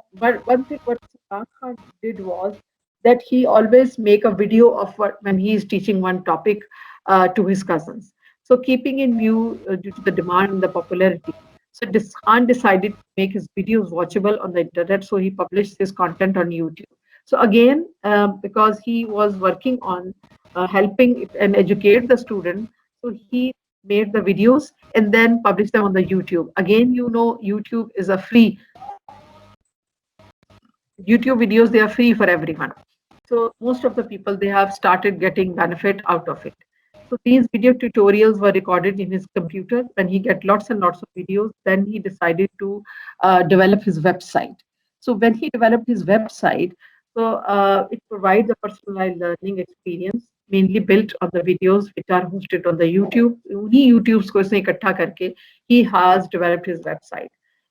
one thing what Salman Khan did was that he always make a video of what when he is teaching one topic to his cousins. So keeping in view due to the demand and the popularity, so Khan decided to make his videos watchable on the internet. So he published his content on YouTube. So again, because he was working on helping and educate the student, so he made the videos and then published them on the YouTube. Again, you know, YouTube is a free YouTube videos, they are free for everyone. So most of the people, they have started getting benefit out of it. So these video tutorials were recorded in his computer. When he get lots and lots of videos, then he decided to develop his website. So when he developed his website, so it provides a personalized learning experience mainly built on the videos which are hosted on the YouTube. He YouTube's को इसने इकट्ठा करके he has developed his website.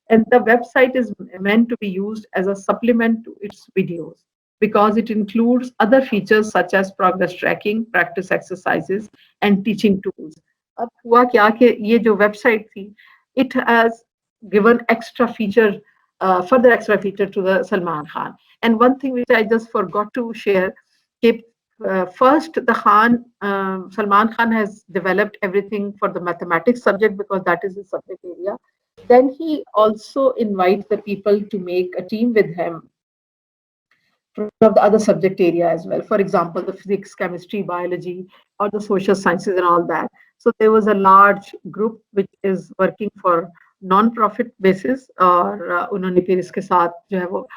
And the website is meant to be used as a supplement to its videos because it includes other features such as progress tracking, practice exercises, and teaching tools. अब हुआ क्या कि ये जो website थी, it has given extra feature, further extra feature to the Salman Khan. And one thing which I just forgot to share, first the Salman Khan has developed everything for the mathematics subject because that is his subject area. Then he also invites the people to make a team with him from the other subject area as well. For example, the physics, chemistry, biology, or the social sciences and all that. So there was a large group which is working for non-profit basis और उन्होंने फिर इसके साथ जो है वो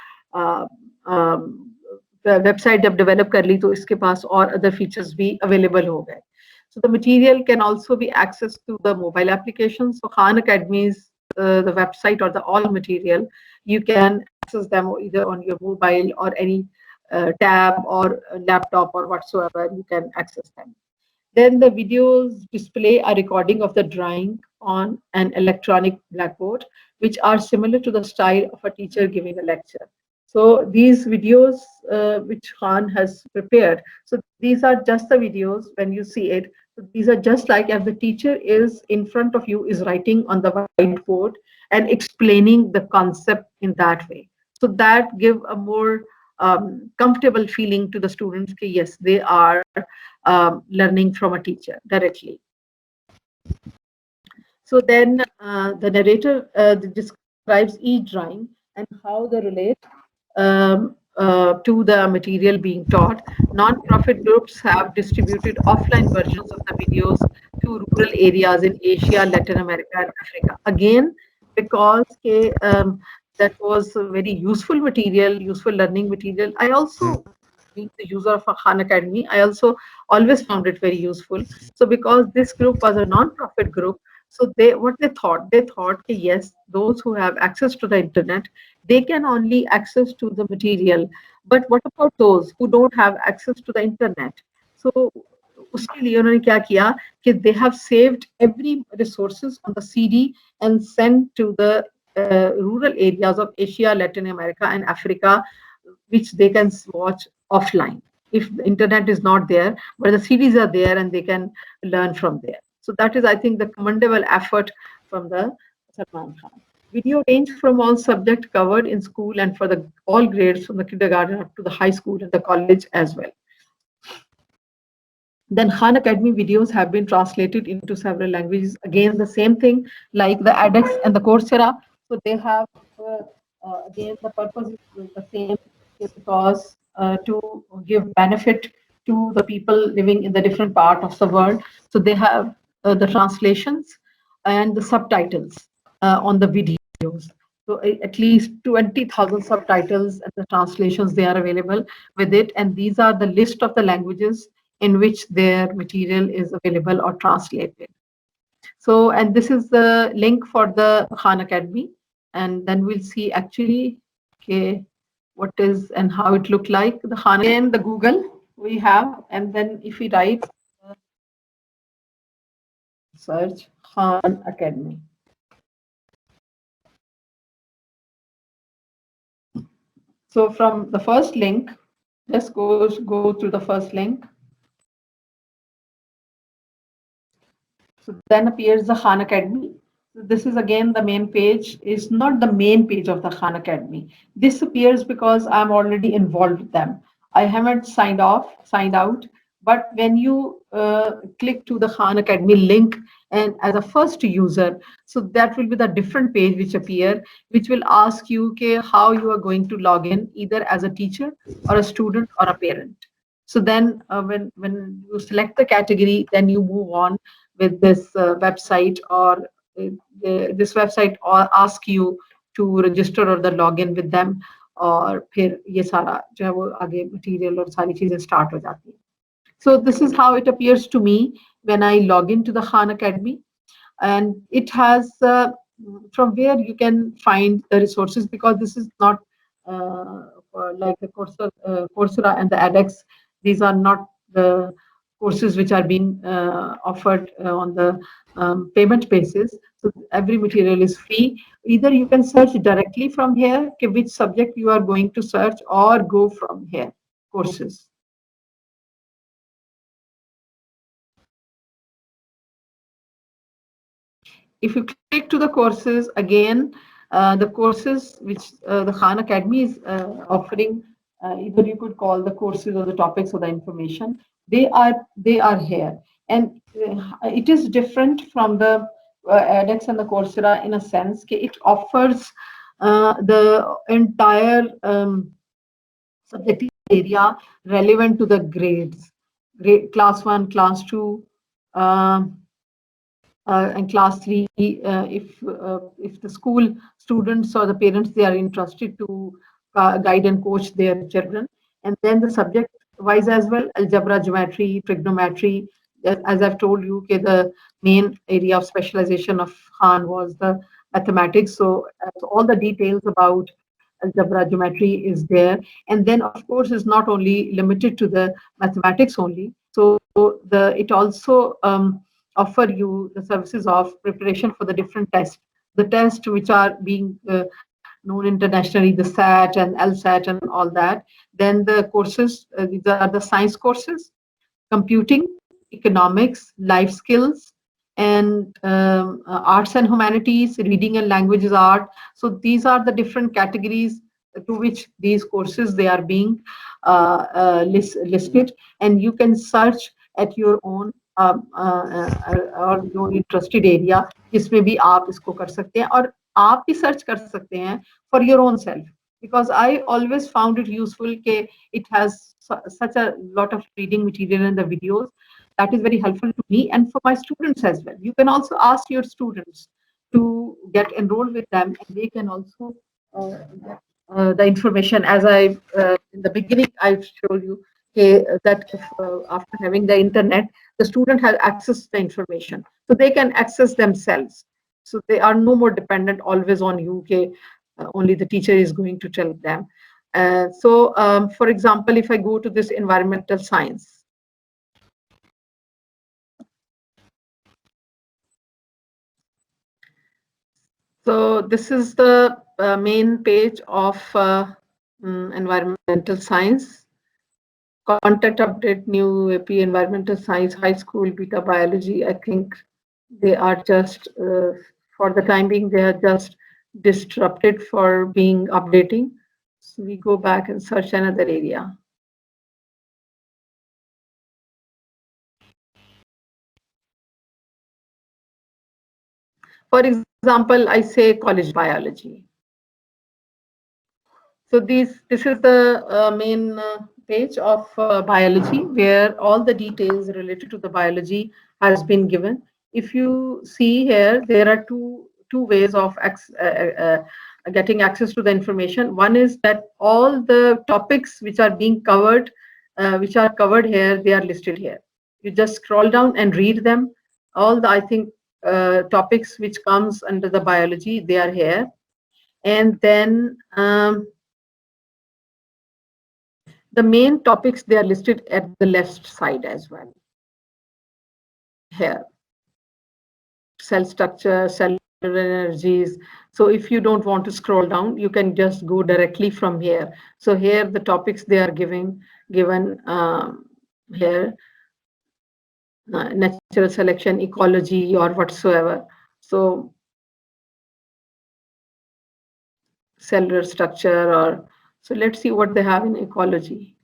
website जब develop कर ली तो इसके पास और other features भी available हो गए. So the material can also be accessed through the mobile applications. So Khan Academy's the website or the all material, you can access them either on your mobile or any tab or laptop or whatsoever, you can access them. Then the videos display a recording of the drawing on an electronic blackboard, which are similar to the style of a teacher giving a lecture. So these videos which Khan has prepared, so these are just the videos when you see it. So these are just like if the teacher is in front of you, is writing on the whiteboard and explaining the concept in that way. So that give a more comfortable feeling to the students that yes, they are learning from a teacher directly. So then the narrator describes each drawing and how they relate to the material being taught. Non-profit groups have distributed offline versions of the videos to rural areas in Asia, Latin America, and Africa. Again, because that was a very useful material, useful learning material. I also, being the user of a Khan Academy, I also always found it very useful. So because this group was a non-profit group, so they thought that yes, those who have access to the internet, they can only access to the material. But what about those who don't have access to the internet? So उसके लिए उन्होंने क्या किया कि they have saved every resources on the CD and sent to the rural areas of Asia, Latin America, and Africa, which they can watch offline if the internet is not there, but the CDs are there and they can learn from there. So that is, I think, the commendable effort from the Salman Khan. Video range from all subjects covered in school and for the all grades from the kindergarten up to the high school and the college as well. Then Khan Academy videos have been translated into several languages. Again, the same thing like the edX and the Coursera. So they have, again, the purpose is the same because to give benefit to the people living in the different part of the world. So they have the translations and the subtitles on the videos. So at least 20,000 subtitles and the translations, they are available with it. And these are the list of the languages in which their material is available or translated. So, and this is the link for the Khan Academy. And then we'll see actually okay, what is and how it looked like. The Khan and the Google we have. And then if we write search Khan Academy. So from the first link, just go through the first link. So then appears the Khan Academy. So this is again the main page, is not the main page of the Khan Academy. This appears because I'm already involved with them. I haven't signed out, but when you click to the Khan Academy link and as a first user, so that will be the different page which appear, which will ask you okay, how you are going to log in, either as a teacher or a student or a parent. So then when you select the category, then you move on with this website, or this website or ask you to register or the login with them, और फिर ये सारा जो है वो आगे material और सारी चीजें स्टार्ट हो जाती हैं. So this is how it appears to me when I log into the Khan Academy, and it has from where you can find the resources, because this is not like the Coursera and the edX. These are not the courses which are being offered on the payment basis. So every material is free. Either you can search directly from here, okay, which subject you are going to search, or go from here, courses. If you click to the courses again, the courses which the Khan Academy is offering, either you could call the courses or the topics or the information, they are here, and it is different from the edX and the Coursera in a sense that it offers the entire subject area relevant to the grades, grade class 1, class 2. And class 3, if the school students or the parents, they are interested to guide and coach their children. And then the subject wise as well, algebra, geometry, trigonometry. As I've told you, okay, the main area of specialization of Khan was the mathematics. So all the details about algebra, geometry is there. And then of course is not only limited to the mathematics only. So it also offer you the services of preparation for the different tests, the tests which are being known internationally, the SAT and LSAT and all that. Then the courses, these are the science courses, computing, economics, life skills, and arts and humanities, reading and languages art. So these are the different categories to which these courses they are being listed, and you can search at your own और जो interested area जिसमें भी आप इसको कर सकते हैं, और आप भी सर्च कर सकते हैं for your own self, because I always found it useful ke it has such a lot of reading material in the videos that is very helpful to me and for my students as well. You can also ask your students to get enrolled with them, and they can also get the information. As I in the beginning I showed you that if, after having the internet, the student has access to the information, so they can access themselves. So they are no more dependent always on you. Okay, only the teacher is going to tell them. For example, if I go to this environmental science, so this is the main page of environmental science. Contact update, new AP environmental science, high school, beta biology. I think they are just, for the time being, they are just disrupted for being updating. So we go back and search another area. For example, I say college biology. So this is the main page of biology, where all the details related to the biology has been given. If you see here, there are two ways of getting access to the information. One is that all the topics which are being covered, which are covered here, they are listed here. You just scroll down and read them. All the, I think, topics which comes under the biology, they are here. And then the main topics, they are listed at the left side as well. Here, cell structure, cellular energies. So if you don't want to scroll down, you can just go directly from here. So here the topics they are given here. natural selection, ecology, or whatsoever. So cellular structure, or so let's see what they have in ecology.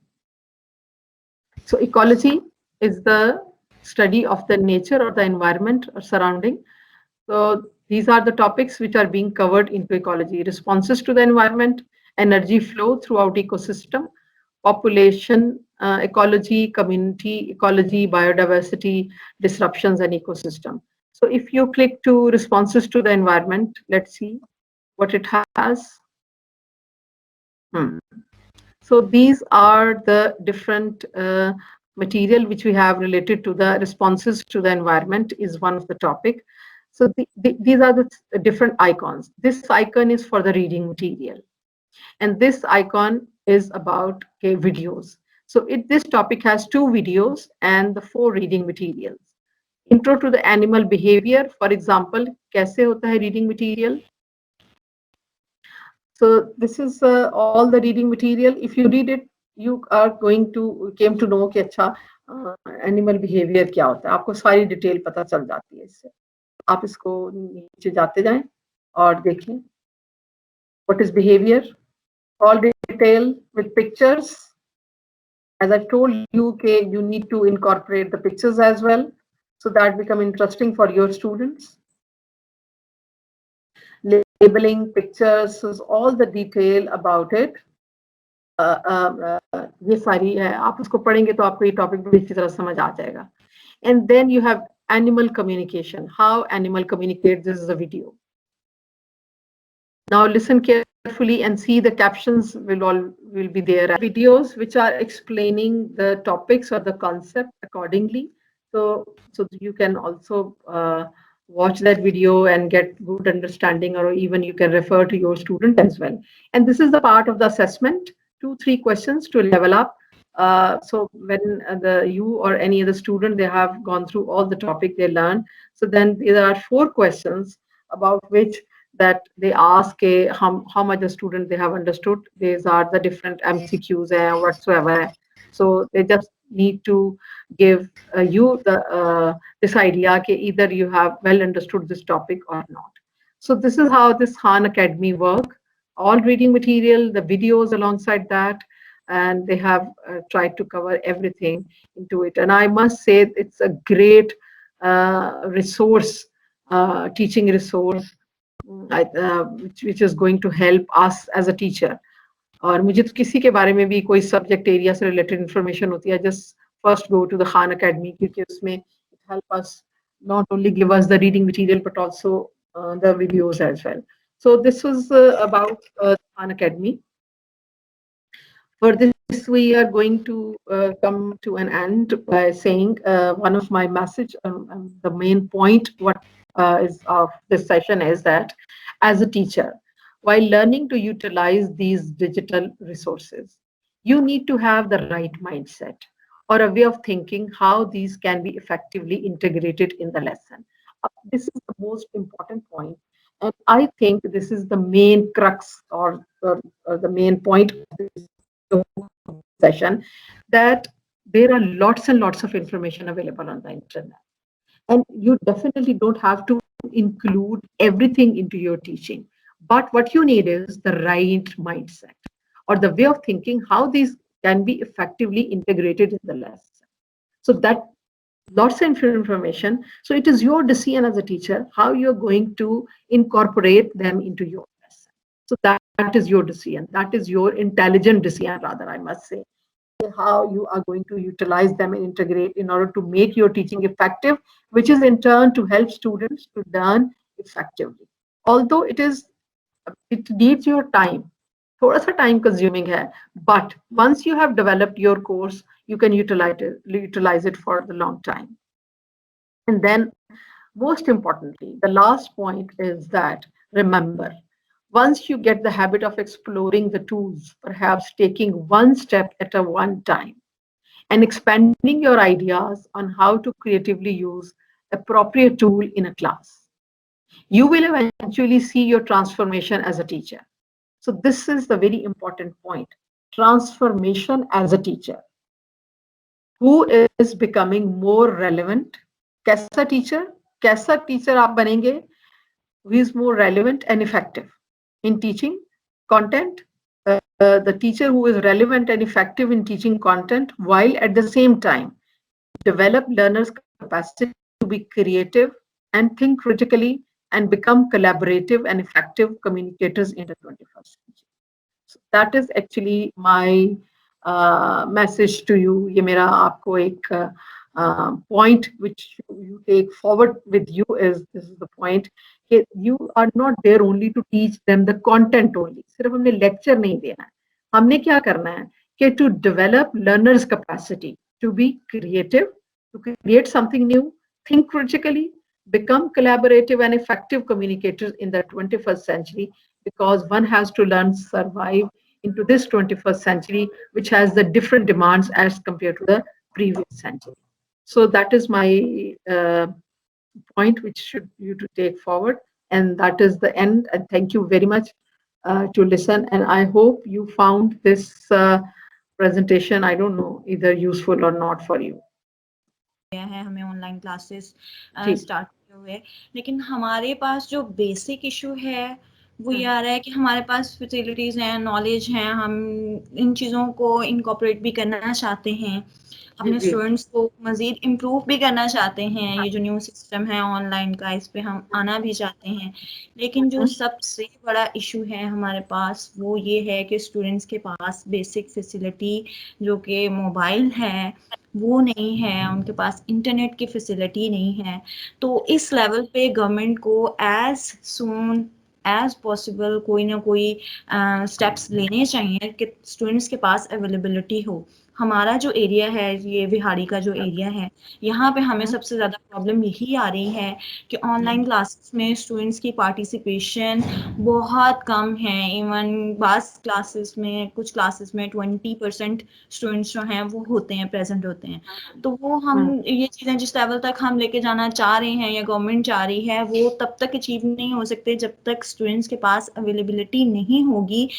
So ecology is the study of the nature or the environment or surrounding. So these are the topics which are being covered into ecology: responses to the environment, energy flow throughout ecosystem, population ecology, community ecology, biodiversity, disruptions, and ecosystem. So if you click to responses to the environment, let's see what it has. Hmm. So these are the different material which we have related to the responses to the environment is one of the topic. So these are the different icons. This icon is for the reading material, and this icon is about videos. So this topic has 2 videos and the 4 reading materials. Intro to the animal behavior, for example, कैसे होता है reading material. So this is all the reading material. If you read it, you are going to came to know कि अच्छा animal behaviour क्या होता है. आपको सारी डिटेल पता चल जाती है इससे. आप इसको नीचे जाते जाएं और देखें. What is behavior? All detail with pictures. As I've told you, okay, you need to incorporate the pictures as well, so that become interesting for your students. Labeling, pictures, is all the detail about it. ये सारी है. आप उसको पढ़ेंगे तो आपको ये topic बड़ी अच्छी तरह समझ आ जाएगा. And then you have animal communication. How animal communicates. This is a video. Now listen carefully and see the captions will be there. Videos which are explaining the topics or the concept accordingly. So you can also watch that video and get good understanding, or even you can refer to your student as well. And this is the part of the assessment, 2-3 questions to level up. So when you or any other student, they have gone through all the topic they learn. So then there are 4 questions about which that they ask how much the student they have understood. These are the different MCQs and whatsoever. So they just need to give you this idea that either you have well understood this topic or not. So this is how this Khan Academy work. All reading material, the videos alongside that, and they have tried to cover everything into it. And I must say it's a great resource, teaching resource, which is going to help us as a teacher. और मुझे तो किसी के बारे में भी कोई subject area से रिलेटेड इंफॉर्मेशन होती है, just first go to the Khan Academy, क्योंकि उसमें it help us not only give us the reading material but also the videos as well. So this was about Khan Academy. For this, we are going to come to an end by saying one of my message, the main point what is of this session is that as a teacher, while learning to utilize these digital resources, you need to have the right mindset or a way of thinking how these can be effectively integrated in the lesson. This is the most important point, and I think this is the main crux or the main point of this session, that there are lots and lots of information available on the internet, and you definitely don't have to include everything into your teaching, but what you need is the right mindset or the way of thinking how these can be effectively integrated in the lesson. So that lots of information, so it is your decision as a teacher how you're going to incorporate them into your lesson. So that is your decision, that is your intelligent decision, rather, I must say, how you are going to utilize them and integrate in order to make your teaching effective, which is in turn to help students to learn effectively. Although it needs your time, थोड़ा सा time consuming है, but once you have developed your course, you can utilize it for the long time. And then most importantly, the last point is that remember, once you get the habit of exploring the tools, perhaps taking one step at a one time, and expanding your ideas on how to creatively use appropriate tool in a class, you will eventually see your transformation as a teacher. So this is the very important point, transformation as a teacher. who is becoming more relevant. कैसा teacher आप बनेंगे who is more relevant and effective in teaching content. The teacher who is relevant and effective in teaching content while at the same time develop learners' capacity to be creative and think critically and become collaborative and effective communicators in the 21st century. So that is actually my message to you. ये मेरा आपको एक point which you take forward with you is this is the point कि you are not there only to teach them the content only. सिर्फ हमने lecture नहीं देना है. हमने क्या करना है कि to develop learners' capacity to be creative, to create something new, think critically, become collaborative and effective communicators in the 21st century, because one has to learn survive into this 21st century, which has the different demands as compared to the previous century. So that is my point which should you to take forward, and that is the end. And thank you very much to listen, and I hope you found this presentation, I don't know, either useful or not for you.
है हमें online classes start किए हुए, लेकिन हमारे पास जो basic issue है वो ये आ रहा है कि हमारे पास फैसिलिटीज़ हैं, नॉलेज हैं, हम इन चीज़ों को इनकॉर्पोरेट भी करना चाहते हैं, अपने स्टूडेंट्स को मज़ीद इम्प्रूव भी करना चाहते हैं, ये जो न्यू सिस्टम है ऑनलाइन का इस पे हम आना भी चाहते हैं, लेकिन जो सबसे बड़ा इशू है हमारे पास वो ये है कि स्टूडेंट्स के पास बेसिक फैसिलिटी जो कि मोबाइल है वो नहीं है, उनके पास इंटरनेट की फैसिलिटी नहीं है। तो इस लेवल पे गवर्नमेंट को एज सून एज पॉसिबल कोई ना कोई स्टेप्स लेने चाहिए कि स्टूडेंट्स के पास अवेलेबिलिटी हो। हमारा जो एरिया है, ये विहाड़ी का जो एरिया है, यहाँ पे हमें सबसे ज़्यादा प्रॉब्लम यही आ रही है कि ऑनलाइन क्लासेस में स्टूडेंट्स की पार्टिसिपेशन बहुत कम है। इवन बास क्लासेस में, कुछ क्लासेस में 20% स्टूडेंट्स जो हैं वो होते हैं, प्रेजेंट होते हैं। तो वो हम ये चीज़ें जिस लेवल तक हम लेके जाना चाह रहे हैं या गवर्नमेंट चाह रही है वो तब तक अचीव नहीं हो सकते जब तक स्टूडेंट्स के पास अवेलेबिलिटी नहीं होगी।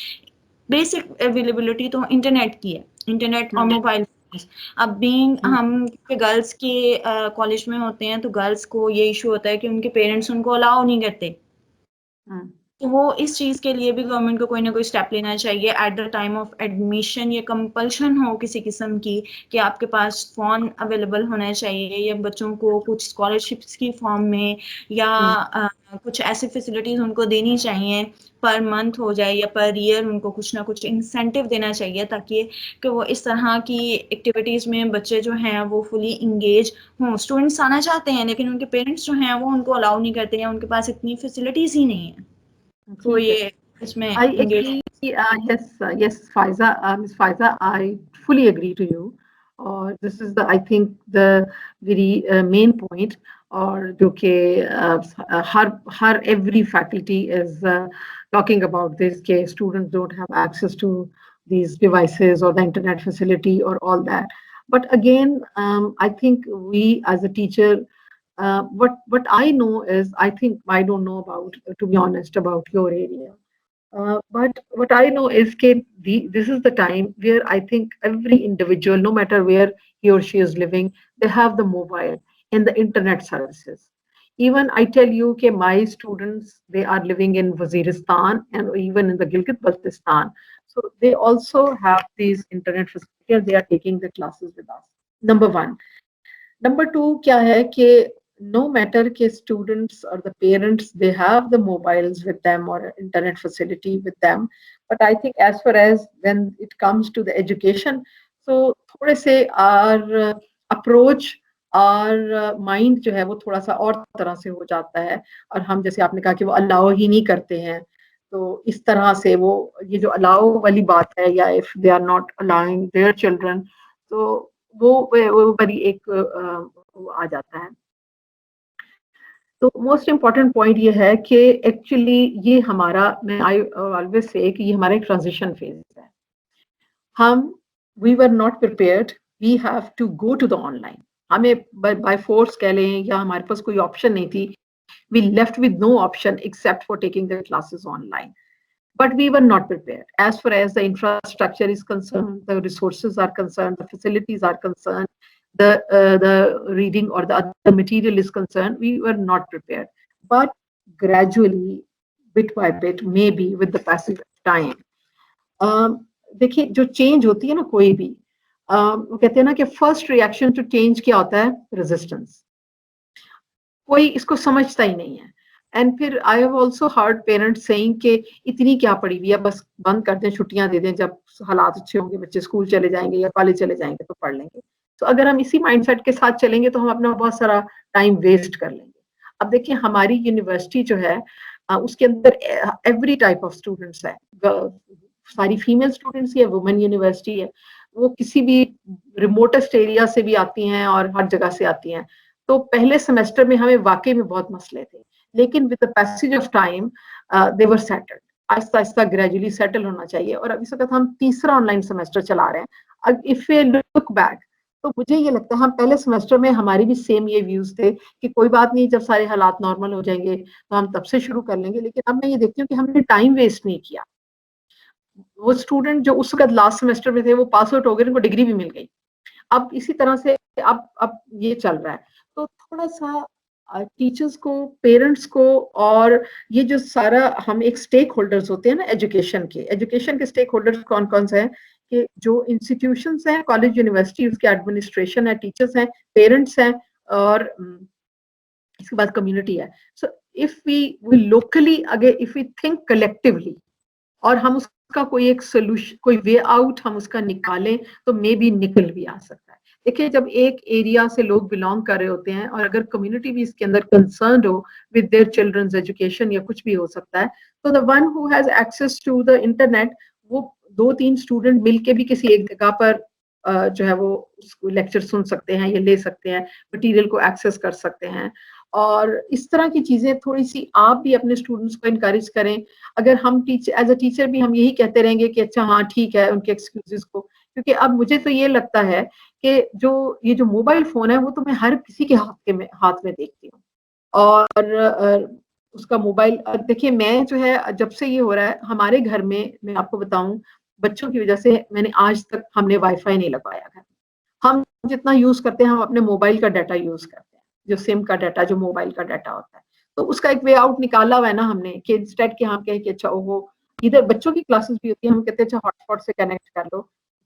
बेसिक अवेलेबिलिटी तो इंटरनेट की है, इंटरनेट और मोबाइल। अब बीइंग हम गर्ल्स के कॉलेज में होते हैं तो गर्ल्स को ये इशू होता है कि उनके पेरेंट्स उनको अलाउ नहीं करते, तो वो इस चीज़ के लिए भी गवर्नमेंट को कोई ना कोई स्टेप लेना चाहिए। At the time of admission ये कंपल्शन हो किसी किस्म की कि आपके पास फ़ोन अवेलेबल होना चाहिए, या बच्चों को कुछ स्कॉलरशिप्स की फॉर्म में या कुछ ऐसी फैसिलिटीज़ उनको देनी चाहिए, पर मंथ हो जाए या पर ईयर उनको कुछ ना कुछ इंसेंटिव देना चाहिए ताकि कि वो इस तरह की एक्टिविटीज़ में बच्चे जो हैं वो फुली इंगेज हों। स्टूडेंट्स आना चाहते हैं लेकिन उनके पेरेंट्स जो हैं वो उनको अलाउ नहीं करते हैं, उनके पास इतनी फैसिलिटीज़ ही नहीं है। तो ये इसमें
I agree. Yes, Faiza, Ms. Faiza, I fully agree to you. Or this is the, I think, the very main point. Or जो कि हर every faculty is talking about this. कि students don't have access to these devices or the internet facility or all that. But again, I think we as a teacher. What I know is, I think I don't know about, to be honest, about your area. But what I know is that this is the time where I think every individual, no matter where he or she is living, they have the mobile and the internet services. Even I tell you that my students, they are living in Waziristan and even in the Gilgit-Baltistan. So they also have these internet facilities. They are taking the classes with us. Number one. Number two, क्या है कि no matter के students or the parents, they have the mobiles with them or internet facility with them, but I think as far as when it comes to the education, so थोड़े से our approach, our mind जो है वो थोड़ा सा और तरह से हो जाता है, और हम जैसे आपने कहा कि वो allow ही नहीं करते हैं, तो इस तरह से वो ये जो allow वाली बात है, या if they are not allowing their children, तो वो बड़ी एक वो आ जाता है। तो मोस्ट इम्पॉर्टेंट पॉइंट ये है कि एक्चुअली ये हमारा, मैं आई ऑलवेज से कि ये हमारा एक ट्रांजिशन फेज है। हम we were not prepared, we have to go to the online. हमें बाय फोर्स कह लें या हमारे पास कोई ऑप्शन नहीं थी, we left with no option except for taking the classes online. but we were not prepared as far as the infrastructure is concerned, the resources are concerned, the facilities are concerned, the reading or the other material is concerned. We were not prepared, but gradually, bit by bit, maybe with the passage of time, देखिए जो change होती है ना कोई भी, वो कहते हैं ना कि फर्स्ट रिएक्शन टू चेंज क्या होता है, रेजिस्टेंस. कोई इसको समझता ही नहीं है. एंड फिर I have also heard parents saying कि इतनी क्या पड़ी हुई है, बस बंद कर दें, छुट्टियां दे दें, जब हालात अच्छे होंगे बच्चे स्कूल चले जाएंगे या कॉलेज चले जाएंगे तो पढ़ लेंगे. तो अगर हम इसी माइंडसेट के साथ चलेंगे तो हम अपना बहुत सारा टाइम वेस्ट कर लेंगे. अब देखिए हमारी यूनिवर्सिटी जो है उसके अंदर एवरी टाइप ऑफ स्टूडेंट्स है, सारी फीमेल स्टूडेंट्स ही है, वुमेन यूनिवर्सिटी है, वो किसी भी रिमोटेस्ट एरिया से भी आती हैं और हर जगह से आती हैं. तो पहले सेमेस्टर में हमें वाकई में बहुत मसले थे, लेकिन with the passage of time they were settled. Aahista Aahista gradually settle होना चाहिए. और अभी इस वक्त हम तीसरा ऑनलाइन सेमेस्टर चला रहे हैं. अब इफ वी लुक बैक तो मुझे ये लगता है हम पहले सेमेस्टर में हमारी भी सेम ये व्यूज थे कि कोई बात नहीं, जब सारे हालात नॉर्मल हो जाएंगे तो हम तब से शुरू कर लेंगे. लेकिन अब मैं ये देखती हूँ कि हमने टाइम वेस्ट नहीं किया. वो स्टूडेंट जो उस वक्त लास्ट सेमेस्टर में थे वो पास आउट हो गए, उनको डिग्री भी मिल गई. अब इसी तरह से अब ये चल रहा है. तो थोड़ा सा टीचर्स को, पेरेंट्स को, और ये जो सारा हम एक स्टेक होल्डर्स होते हैं ना एजुकेशन के स्टेक होल्डर्स कौन कौन से हैं, कि जो इंस्टीट्यूशंस हैं, कॉलेज यूनिवर्सिटी, उसके एडमिनिस्ट्रेशन है, टीचर्स हैं, पेरेंट्स हैं, और इसके बाद कम्युनिटी है. सो इफ वी लोकली, अगर इफ वी थिंक कलेक्टिवली और हम उसका कोई एक सोल्यूशन, कोई वे आउट हम उसका निकालें तो मे बी निकल भी आ सकता है. देखिए जब एक एरिया से लोग बिलोंग कर रहे होते हैं और अगर कम्युनिटी भी इसके अंदर कंसर्न्ड हो विद देयर चिल्ड्रंस एजुकेशन या कुछ भी हो सकता है, तो the one who has access to the internet, वो 2-3 स्टूडेंट मिलके भी किसी एक जगह पर जो है वो लेक्चर सुन सकते हैं या ले सकते हैं, मटेरियल को एक्सेस कर सकते हैं. और इस तरह की चीजें थोड़ी सी आप भी अपने स्टूडेंट्स को इनकरेज करें. अगर हम टीचर, एज अ टीचर भी हम यही कहते रहेंगे कि अच्छा हाँ ठीक है, उनके एक्सक्यूजेस को, क्योंकि अब मुझे तो ये लगता है कि ये जो मोबाइल फोन है वो तो मैं हर किसी के हाथ में देखती हूँ. और उसका मोबाइल, देखिए मैं जो है जब से ये हो रहा है हमारे घर में, मैं आपको बताऊं, बच्चों की वजह से मैंने आज तक हमने वाईफाई नहीं लगवाया घर. हम जितना यूज करते हैं हम अपने मोबाइल का डाटा यूज करते हैं, जो सिम का डाटा, जो मोबाइल का डाटा होता है. तो उसका एक वे आउट निकाला हुआ है ना हमने, कि इंस्टेड के हम कहे कि अच्छा वो इधर बच्चों की क्लासेस भी होती है, हम कहते हैं अच्छा हॉटस्पॉट से कनेक्ट कर लो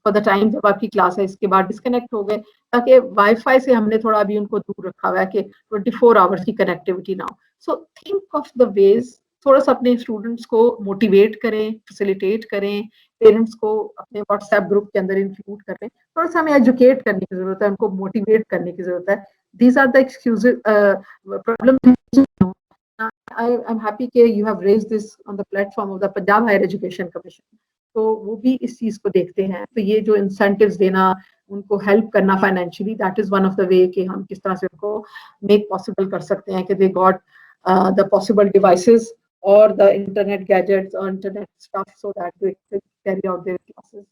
फॉर द टाइम जब आपकी क्लास है, इसके बाद डिस्कनेक्ट हो गए, ताकि वाईफाई से हमने थोड़ा अभी उनको दूर रखा हुआ है कि 24 आवर्स की कनेक्टिविटी ना हो. So think of the ways, थोड़ा सा अपने स्टूडेंट्स को मोटिवेट करें, फैसिलिटेट करें, पेरेंट्स को अपने व्हाट्सएप ग्रुप के अंदर इंक्लूड करें. थोड़ा सा हमें एजुकेट करने की जरूरत है, उनको मोटिवेट करने की जरूरत है. These are the excuses, problems. I'm happy that you have raised this on the platform of the Punjab Higher Education Commission. तो वो भी इस चीज को देखते हैं. तो ये जो इंसेंटिव्स देना, उनको हेल्प करना financially, that is one of the way कि हम किस तरह से उनको मेक पॉसिबल कर सकते हैं कि they got the possible devices और द इंटरनेट गैजेट्स और internet stuff so that they carry out there classes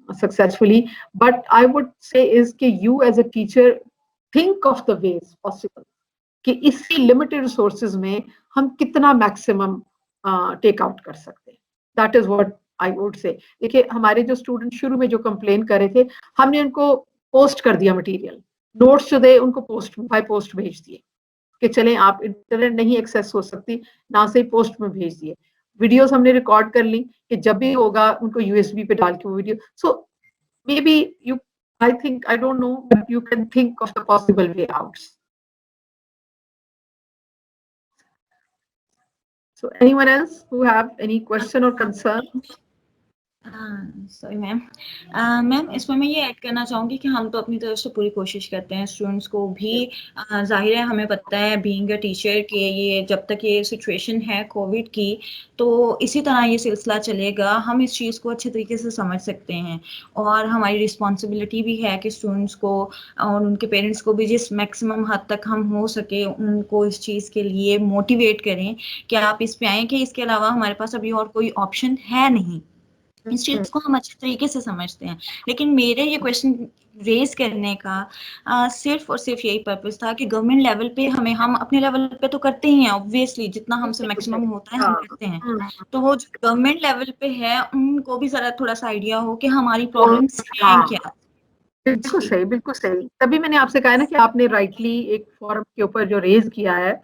successfully. But I would say is कि you as a teacher think of the ways possible कि इसी limited resources में हम कितना maximum take out कर सकते हैं. That is what I would say. देखिए हमारे जो स्टूडेंट शुरू में जो कंप्लेन कर रहे थे, हमने उनको पोस्ट कर दिया मटेरियल, नोट्स जो थे उनको पोस्ट बाय पोस्ट भेज दिए कि चलें आप इंटरनेट नहीं एक्सेस हो सकती, ना से पोस्ट में भेज दिए. वीडियोस हमने रिकॉर्ड कर ली कि जब भी होगा उनको यूएसबी पे डाल के वो video. So may B you, I think, I don't know, but you can think of the possible way outs. So anyone else who have any question or concern?
Sorry ma'am. Ma'am इसमें मैं ये add करना चाहूँगी कि हम तो अपनी तरफ से पूरी कोशिश करते हैं स्टूडेंट्स को भी. जाहिर है हमें पता है बीइंग अ टीचर कि ये जब तक ये सिचुएशन है कोविड की, तो इसी तरह ये सिलसिला चलेगा. हम इस चीज़ को अच्छे तरीके से समझ सकते हैं और हमारी रिस्पॉन्सिबिलिटी भी है कि स्टूडेंट्स को और उनके पेरेंट्स को भी जिस मैक्सिमम हद तक हम हो सके उनको इस चीज़ के लिए मोटिवेट करें कि आप इस पे आएँ, कि इसके अलावा हमारे पास अभी और कोई ऑप्शन है नहीं. इस चीज़ को हम अच्छे तरीके से समझते हैं। लेकिन मेरे ये क्वेश्चन रेज करने का सिर्फ और सिर्फ यही पर्पस था कि गवर्नमेंट लेवल पे हम अपने लेवल पे तो करते ही हैं, ऑब्वियसली जितना हमसे मैक्सिमम होता है हम करते हैं। तो वो जो गवर्नमेंट लेवल पे है उनको भी जरा थोड़ा सा आइडिया हो कि हमारी प्रॉब्लम्स हैं क्या।
बिल्कुल सही, बिल्कुल सही। तभी मैंने आपसे कहा ना कि आपने राइटली एक फोरम के ऊपर जो रेज किया है,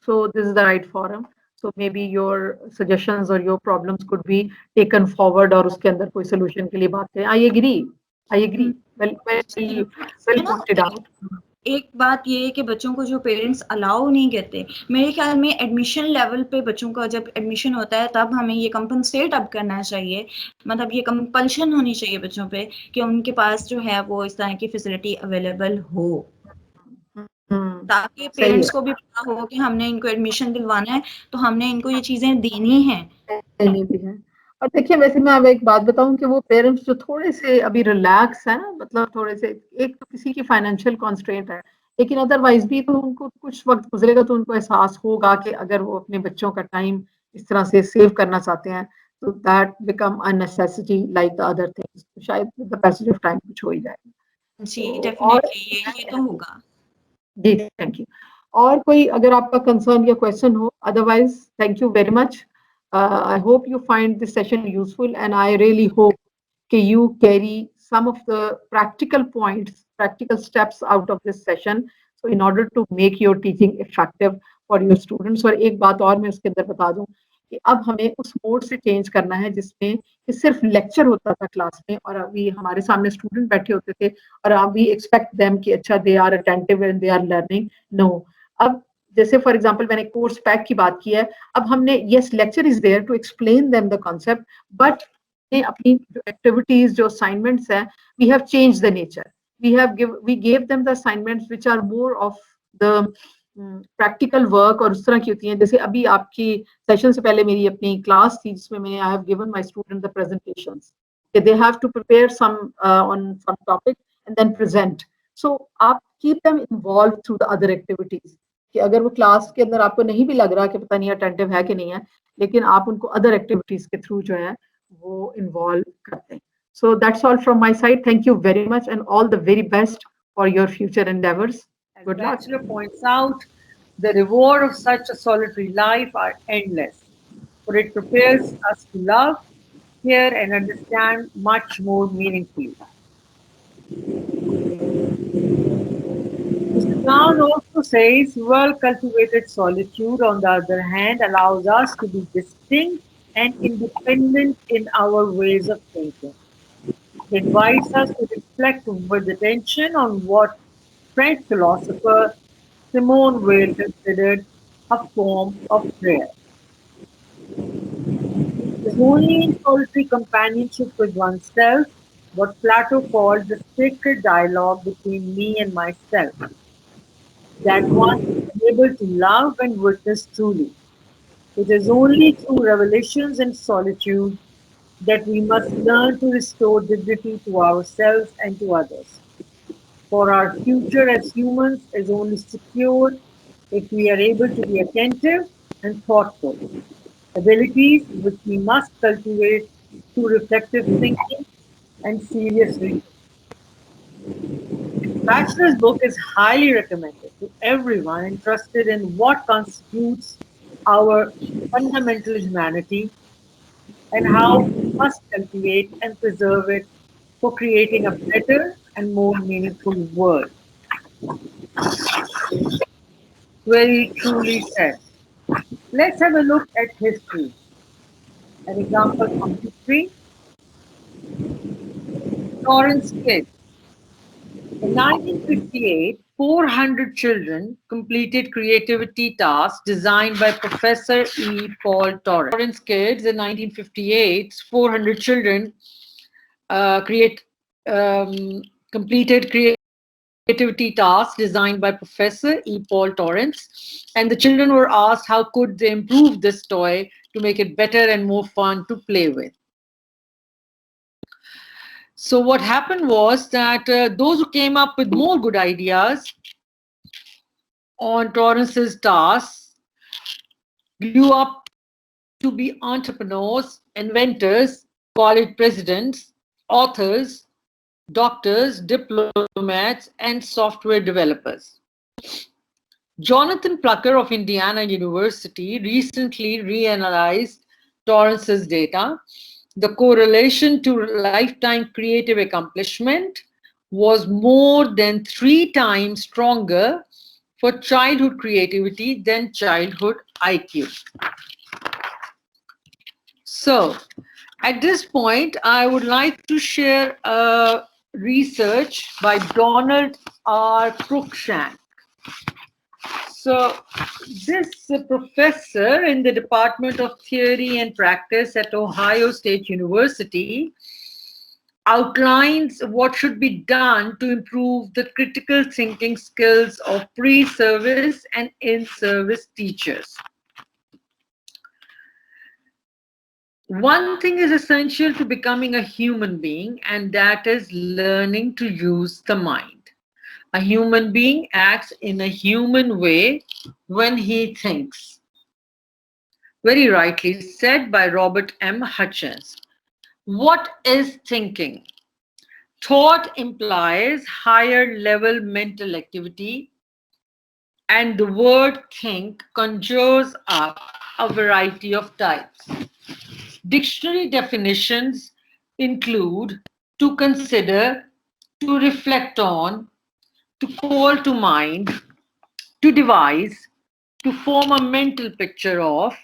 so this is the right forum. So may be your suggestions और your problems could be taken forward और उसके अंदर कोई सोल्यूशन के लिए बात करें। I agree, I agree, well well well posted out.
एक बात ये है कि बच्चों को जो पेरेंट्स अलाउ नहीं करते, मेरे ख्याल में एडमिशन लेवल पे बच्चों का जब एडमिशन होता है तब हमें ये कंपनसेट अब करना चाहिए, मतलब ये कंपल्शन होनी चाहिए बच्चों पे कि उनके पास जो है वो इस तरह की फैसिलिटी अवेलेबल हो, ताकि
सही
पेरेंट्स
है,
को भी पता हो कि हमने इनको एडमिशन दिलवाना है तो हमने इनको ये चीजें देनी है।
नहीं भी है। और देखिए, वैसे मैं अब एक बात बताऊं कि वो पेरेंट्स जो थोड़े से अभी रिलैक्स है ना, मतलब थोड़े से, एक तो किसी की फाइनेंशियल कॉन्स्ट्रेंट है, लेकिन अदरवाइज भी तो उनको कुछ वक्त गुजरेगा तो उनको एहसास होगा कि अगर वो अपने बच्चों का टाइम इस तरह से सेव करना चाहते हैं तो that become a necessity like the other things. तो शायद with the passage of time कुछ हो ही जाएगा।
जी
तो और
डेफिनेटली ये तो होगा।
जी, थैंक यू। और कोई अगर आपका कंसर्न या क्वेश्चन हो, otherwise thank you very much. I hope you find this session useful, and I really hope that you carry some of the practical points, practical steps out of this session. So, in order to make your teaching effective for your students, और एक बात और मैं उसके अंदर बता दूं कि अब हमें उस मोड से चेंज करना है जिसमें कि सिर्फ लेक्चर होता था क्लास में और अभी हमारे सामने स्टूडेंट बैठे होते थे और अब वी एक्सपेक्ट देम कि अच्छा they are attentive and they are learning. No, अब जैसे फॉर एग्जांपल मैंने कोर्स पैक की बात की है, अब हमने yes lecture is there to explain them the concept, but अपनी जो एक्टिविटीज जो असाइनमेंट्स हैं, we have change the nature, we gave them the assignments which are more of the practical work और उस तरह की होती हैं। जैसे अभी आपकी सेशन से पहले मेरी अपनी क्लास थी जिसमें मैंने I have given my student the presentations, they have to prepare some on some topic and then present. So आप keep them involved through the other activities, कि अगर वो क्लास के अंदर आपको नहीं भी लग रहा कि पता नहीं अटेंटिव है कि नहीं है, लेकिन आप उनको अदर एक्टिविटीज के थ्रू जो है वो इन्वॉल्व करते हैं। So that's all from my side. Thank you very much and all the very best for your future endeavors.
As
Good luck.
Bachelor points out, the reward of such a solitary life are endless, for it prepares us to love, care, and understand much more meaningfully. Mr. Brown also says, well-cultivated solitude, on the other hand, allows us to be distinct and independent in our ways of thinking. It invites us to reflect with attention on what French philosopher Simone Weil considered a form of prayer. It is only in solitary companionship with oneself, what Plato called the sacred dialogue between me and myself, that one is able to love and witness truly. It is only through revelations and solitude that we must learn to restore dignity to ourselves and to others. For our future as humans is only secure if we are able to be attentive and thoughtful, abilities which we must cultivate through reflective thinking and serious reading. Bachelor's book is highly recommended to everyone interested in what constitutes our fundamental humanity and how we must cultivate and preserve it for creating a better and more meaningful world. Very truly said. Let's have a look at history. An example from history, Torrance Kids. In 1958, 400 children completed creativity tasks designed by Professor E. Paul Torrance. Torrance Kids in 1958, 400 children completed creativity tasks designed by Professor E. Paul Torrance, and the children were asked how could they improve this toy to make it better and more fun to play with. So what happened was that those who came up with more good ideas on Torrance's tasks grew up to be entrepreneurs, inventors,
college presidents, authors, doctors, diplomats, and software developers. Jonathan Plucker of Indiana University recently reanalyzed Torrance's data. The correlation to lifetime creative accomplishment was more than 3 times stronger for childhood creativity than childhood IQ. So, at this point, I would like to share a research by Donald R. Cruikshank. So, this professor in the Department of Theory and Practice at Ohio State University outlines what should be done to improve the critical thinking skills of pre-service and in-service teachers. One thing is essential to becoming a human being, and that is learning to use the mind. A human being acts in a human way when he thinks. Very rightly said by Robert M. Hutchins. What is thinking? Thought implies higher level mental activity, and the word think conjures up a variety of types. Dictionary definitions include to consider, to reflect on, to call to mind, to devise, to form a mental picture of,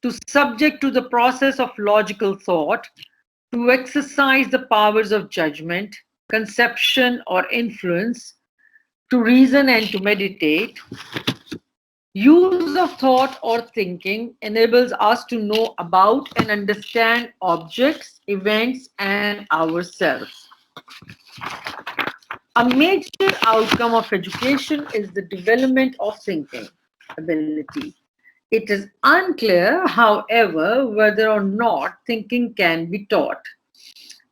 to subject to the process of logical thought, to exercise the powers of judgment, conception, or influence, to reason and to meditate. Use of thought or thinking enables us to know about and understand objects, events, and ourselves. A major outcome of education is the development of thinking ability. It is unclear, however, whether or not thinking can be taught.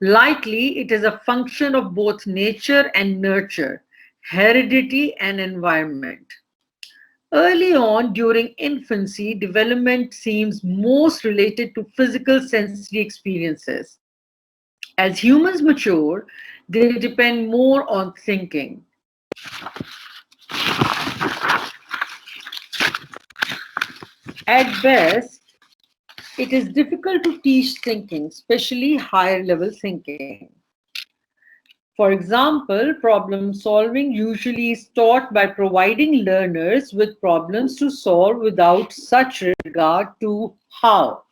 Likely, it is a function of both nature and nurture, heredity and environment. Early on, during infancy, development seems most related to physical sensory experiences. As humans mature, they depend more on thinking. At best, it is difficult to teach thinking, especially higher level thinking. For example, problem solving usually is taught by providing learners with problems to solve without such regard to how.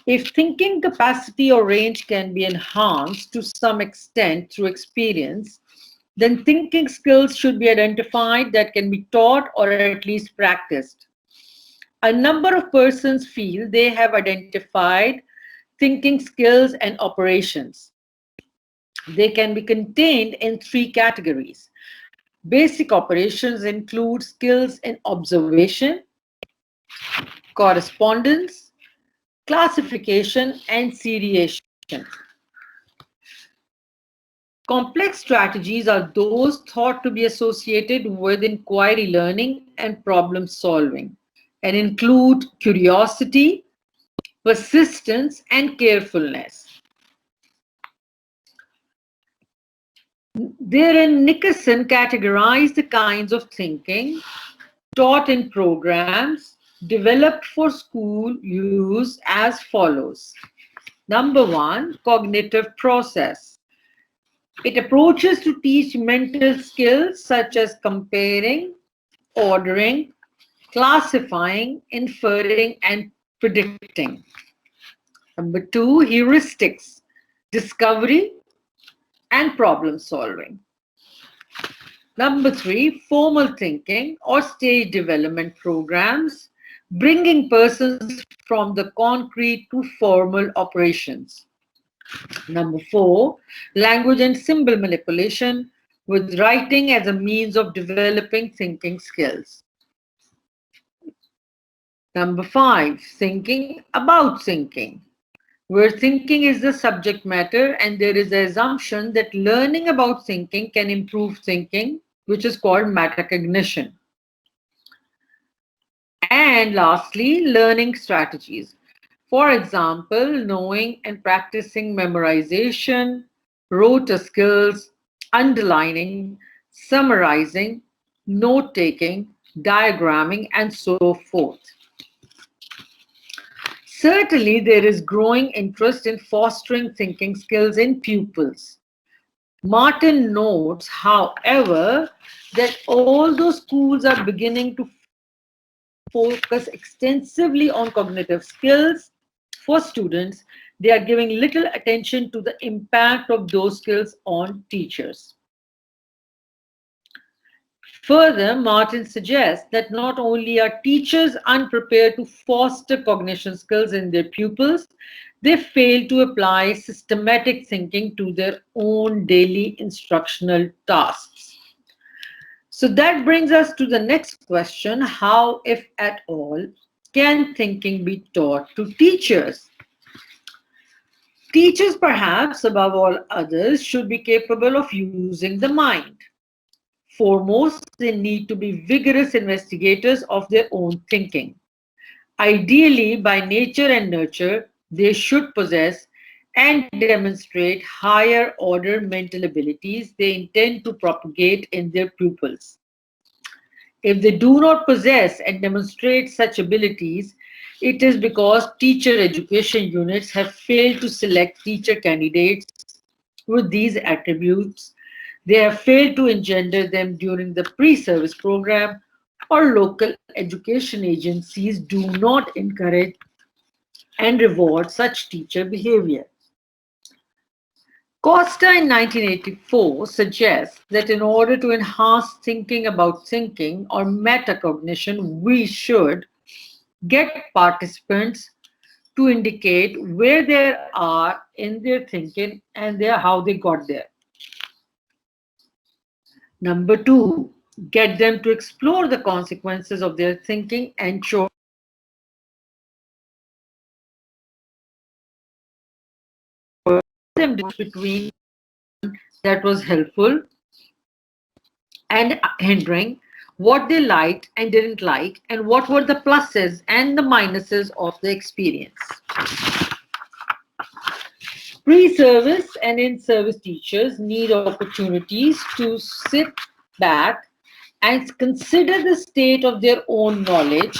If thinking capacity or range can be enhanced to some extent through experience, then thinking skills should be identified that can be taught or at least practiced. A number of persons feel they have identified thinking skills and operations. They can be contained in 3 categories. Basic operations include skills in observation, correspondence, classification, and seriation. Complex strategies are those thought to be associated with inquiry learning and problem solving, and include curiosity, persistence, and carefulness. Therein, Nickerson categorized the kinds of thinking taught in programs developed for school use as follows. Number 1, cognitive process. It approaches to teach mental skills such as comparing, ordering, classifying, inferring, and predicting. Number 2, heuristics, discovery, and problem solving. Number 3, formal thinking or stage development programs, bringing persons from the concrete to formal operations. Number 4, language and symbol manipulation, with writing as a means of developing thinking skills. Number 5, thinking about thinking, where thinking is the subject matter and there is the assumption that learning about thinking can improve thinking, which is called metacognition. And lastly, learning strategies, For example, knowing and practicing memorization, rote skills, underlining, summarizing, note taking, diagramming, and so forth. Certainly, there is growing interest in fostering thinking skills in pupils. Martin notes, however, that although schools are beginning to focus extensively on cognitive skills for students, they are giving little attention to the impact of those skills on teachers. Further, Martin suggests that not only are teachers unprepared to foster cognition skills in their pupils, they fail to apply systematic thinking to their own daily instructional tasks. So that brings us to the next question: how, if at all, can thinking be taught to teachers? Teachers, perhaps above all others, should be capable of using the mind. Foremost, they need to be vigorous investigators of their own thinking. Ideally, by nature and nurture, they should possess and demonstrate higher order mental abilities they intend to propagate in their pupils. If they do not possess and demonstrate such abilities, it is because teacher education units have failed to select teacher candidates with these attributes. They have failed to engender them during the pre-service program, or local education agencies do not encourage and reward such teacher behavior. Costa in 1984 suggests that in order to enhance thinking about thinking or metacognition, we should get participants to indicate where they are in their thinking and how they got there. Number two, get them to explore the consequences of their thinking and show them between that was helpful and hindering, what they liked and didn't like, and what were the pluses and the minuses of the experience. Pre-service and in-service teachers need opportunities to sit back and consider the state of their own knowledge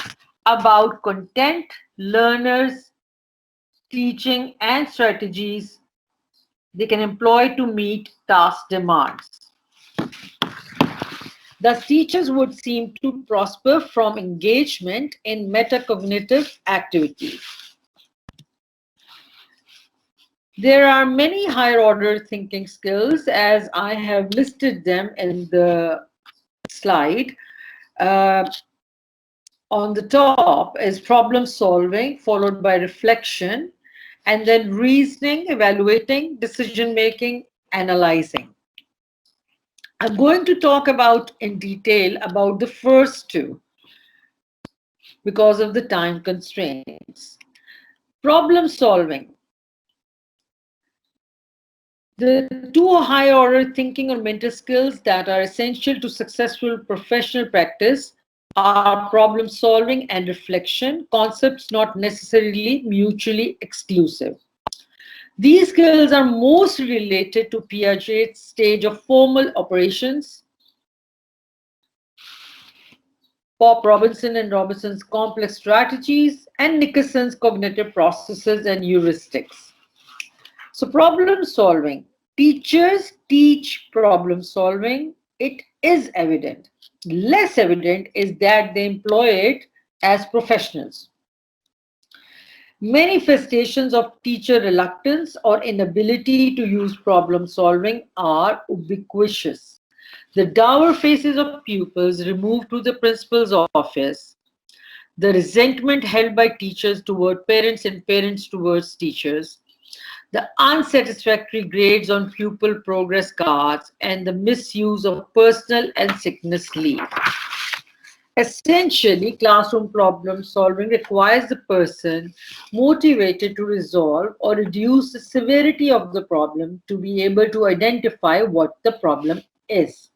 about content, learners, teaching, and strategies they can employ to meet task demands. Thus, teachers would seem to prosper from engagement in metacognitive activities. There are many higher order thinking skills, as I have listed them in the slide. On the top is problem solving, followed by reflection, and then reasoning, evaluating, decision making, analyzing. I'm going to talk about in detail about the first two because of the time constraints. Problem solving. The two high order thinking or mental skills that are essential to successful professional practice are problem solving and reflection, concepts not necessarily mutually exclusive. These skills are most related to Piaget's stage of formal operations, Pop Robinson and Robinson's complex strategies, and Nickerson's cognitive processes and heuristics. So problem solving. Teachers teach problem solving. It is evident. Less evident is that they employ it as professionals. Manifestations of teacher reluctance or inability to use problem solving are ubiquitous. The dour faces of pupils removed to the principal's office, the resentment held by teachers toward parents and parents towards teachers, the unsatisfactory grades on pupil progress cards, and the misuse of personal and sickness leave. Essentially, classroom problem solving requires the person motivated to resolve or reduce the severity of the problem to be able to identify what the problem is,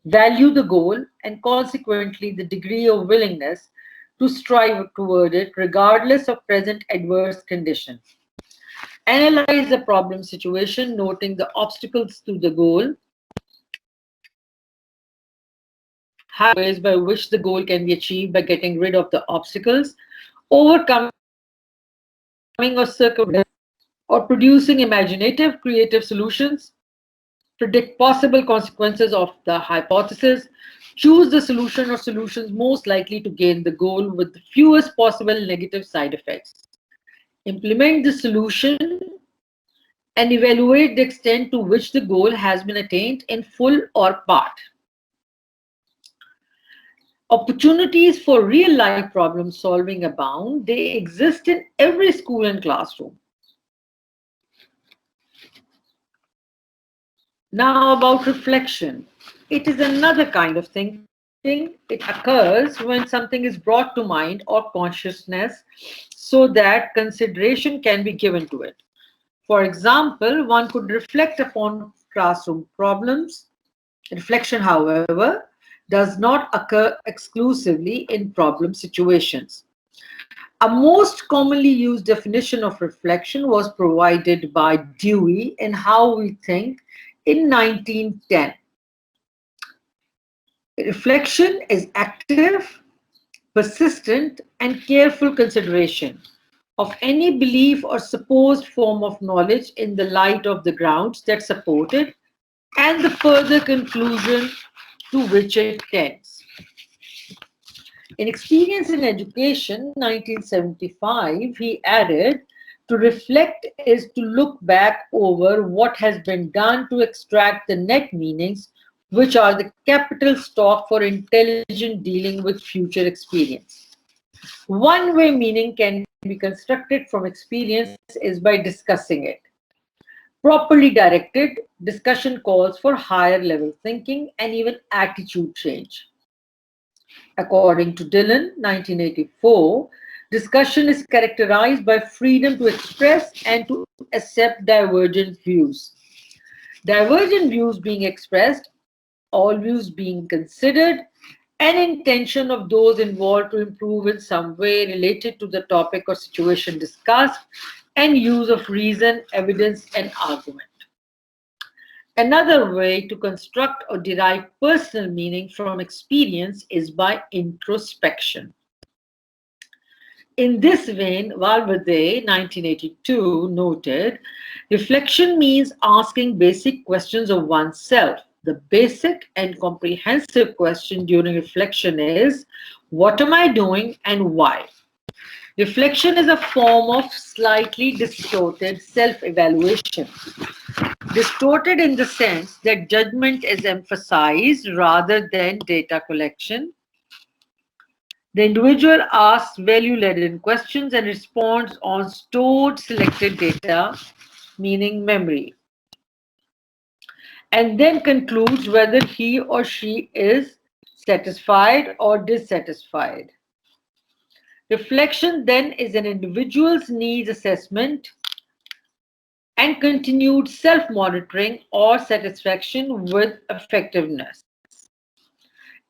value the goal, and consequently the degree of willingness to strive toward it regardless of present adverse conditions. Analyze the problem situation, noting the obstacles to the goal, have ways by which the goal can be achieved by getting rid of the obstacles, overcoming or circumventing, or producing imaginative, creative solutions, predict possible consequences of the hypothesis, choose the solution or solutions most likely to gain the goal with the fewest possible negative side effects, implement the solution, and evaluate the extent to which the goal has been attained in full or part. Opportunities for real-life problem solving abound. They exist in every school and classroom. Now about reflection. It is another kind of thinking. It occurs when something is brought to mind or consciousness so that consideration can be given to it. For example, one could reflect upon classroom problems. Reflection, however, does not occur exclusively in problem situations. A most commonly used definition of reflection was provided by Dewey in How We Think in 1910. Reflection is active, persistent, and careful consideration of any belief or supposed form of knowledge in the light of the grounds that support it and the further conclusion to which it tends. In Experience in Education, 1975, he added, to reflect is to look back over what has been done to extract the net meanings, which are the capital stock for intelligent dealing with future experience. One way meaning can be constructed from experience is by discussing it. Properly directed, discussion calls for higher level thinking and even attitude change. According to Dillon, 1984, discussion is characterized by freedom to express and to accept divergent views. Divergent views being expressed, all views being considered, and intention of those involved to improve in some way related to the topic or situation discussed, and use of reason, evidence, and argument. Another way to construct or derive personal meaning from experience is by introspection. In this vein, Valverde, 1982, noted, reflection means asking basic questions of oneself. The basic and comprehensive question during reflection is, what am I doing and why? Reflection is a form of slightly distorted self-evaluation. Distorted in the sense that judgment is emphasized rather than data collection. The individual asks value-laden questions and responds on stored selected data, meaning memory, and then concludes whether he or she is satisfied or dissatisfied. Reflection then is an individual's needs assessment and continued self-monitoring or satisfaction with effectiveness.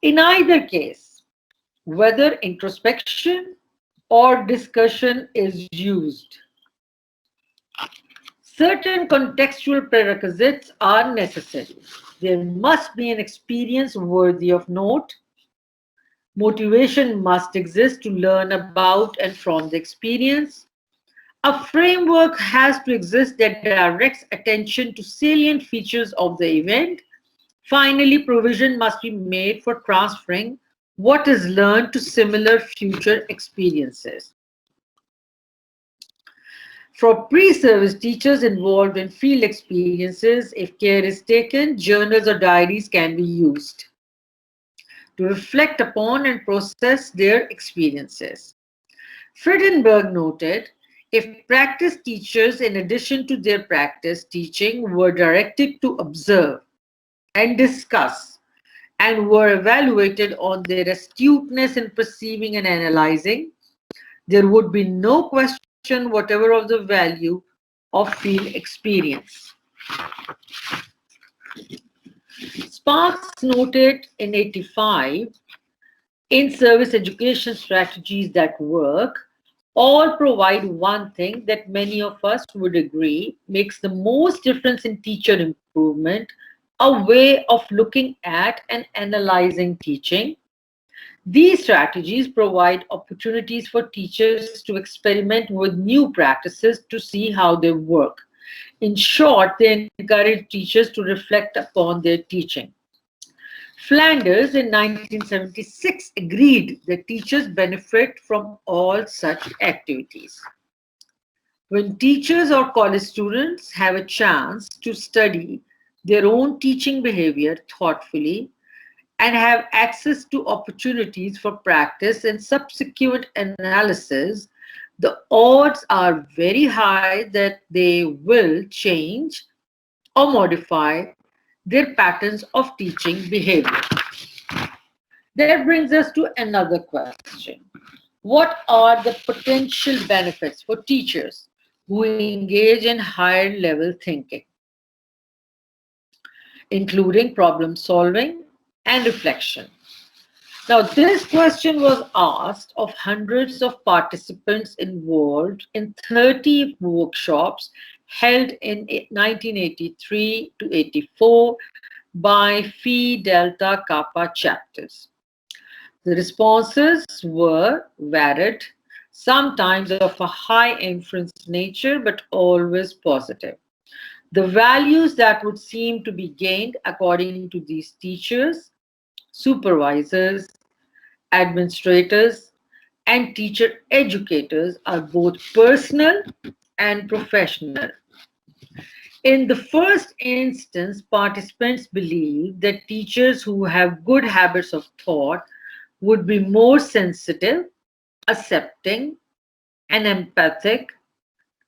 In either case, whether introspection or discussion is used, certain contextual prerequisites are necessary. There must be an experience worthy of note. Motivation must exist to learn about and from the experience. A framework has to exist that directs attention to salient features of the event. Finally, provision must be made for transferring what is learned to similar future experiences. For pre-service teachers involved in field experiences, if care is taken, journals or diaries can be used to reflect upon and process their experiences. Friedenberg noted, if practice teachers, in addition to their practice teaching, were directed to observe and discuss and were evaluated on their astuteness in perceiving and analyzing, there would be no question whatever of the value of field experience. Sparks noted in 85, In-service education strategies that work all provide one thing that many of us would agree makes the most difference in teacher improvement: a way of looking at and analyzing teaching. These strategies provide opportunities for teachers to experiment with new practices to see how they work. In short, they encourage teachers to reflect upon their teaching. Flanders in 1976 agreed that teachers benefit from all such activities. When teachers or college students have a chance to study their own teaching behavior thoughtfully and have access to opportunities for practice and subsequent analysis, the odds are very high that they will change or modify their patterns of teaching behavior. That brings us to another question. What are the potential benefits for teachers who engage in higher level thinking, including problem solving and reflection? Now, this question was asked of hundreds of participants involved in 30 workshops held in 1983 to 84 by Phi Delta Kappa chapters. The responses were varied, sometimes of a high inference nature, but always positive. The values that would seem to be gained according to these teachers, supervisors, administrators, and teacher educators are both personal and professional. In the first instance, participants believe that teachers who have good habits of thought would be more sensitive, accepting, and empathic,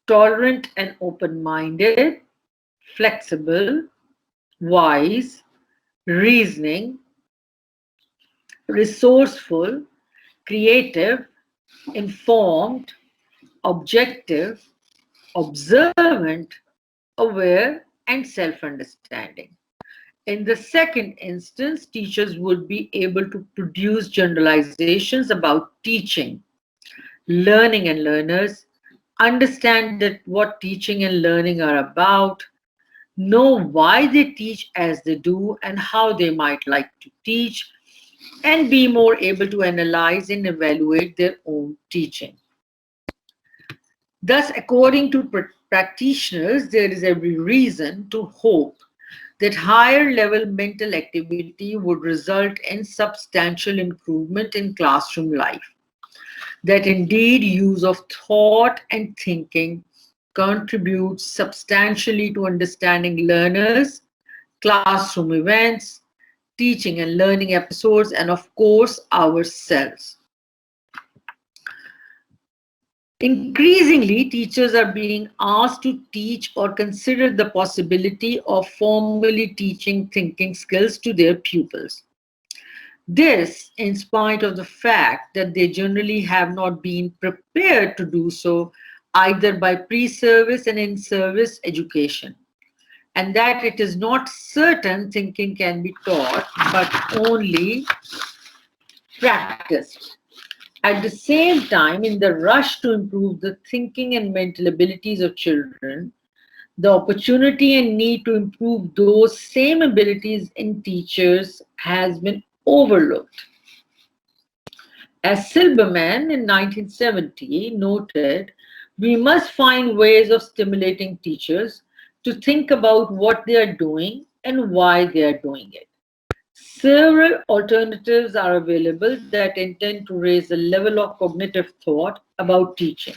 tolerant and open-minded, flexible, wise, reasoning, resourceful, creative, informed, objective, observant, aware, and self-understanding. In the second instance, teachers would be able to produce generalizations about teaching, learning, and learners, understand that what teaching and learning are about, know why they teach as they do and how they might like to teach, and be more able to analyze and evaluate their own teaching. Thus, according to practitioners, there is every reason to hope that higher level mental activity would result in substantial improvement in classroom life. That indeed use of thought and thinking contributes substantially to understanding learners, classroom events, teaching and learning episodes, and of course, ourselves. Increasingly, teachers are being asked to teach or consider the possibility of formally teaching thinking skills to their pupils. This, in spite of the fact that they generally have not been prepared to do so either by pre-service and in-service education, and that it is not certain thinking can be taught but only practiced. At the same time, in the rush to improve the thinking and mental abilities of children, the opportunity and need to improve those same abilities in teachers has been overlooked. As Silberman in 1970 noted, we must find ways of stimulating teachers to think about what they are doing and why they are doing it. Several alternatives are available that intend to raise the level of cognitive thought about teaching.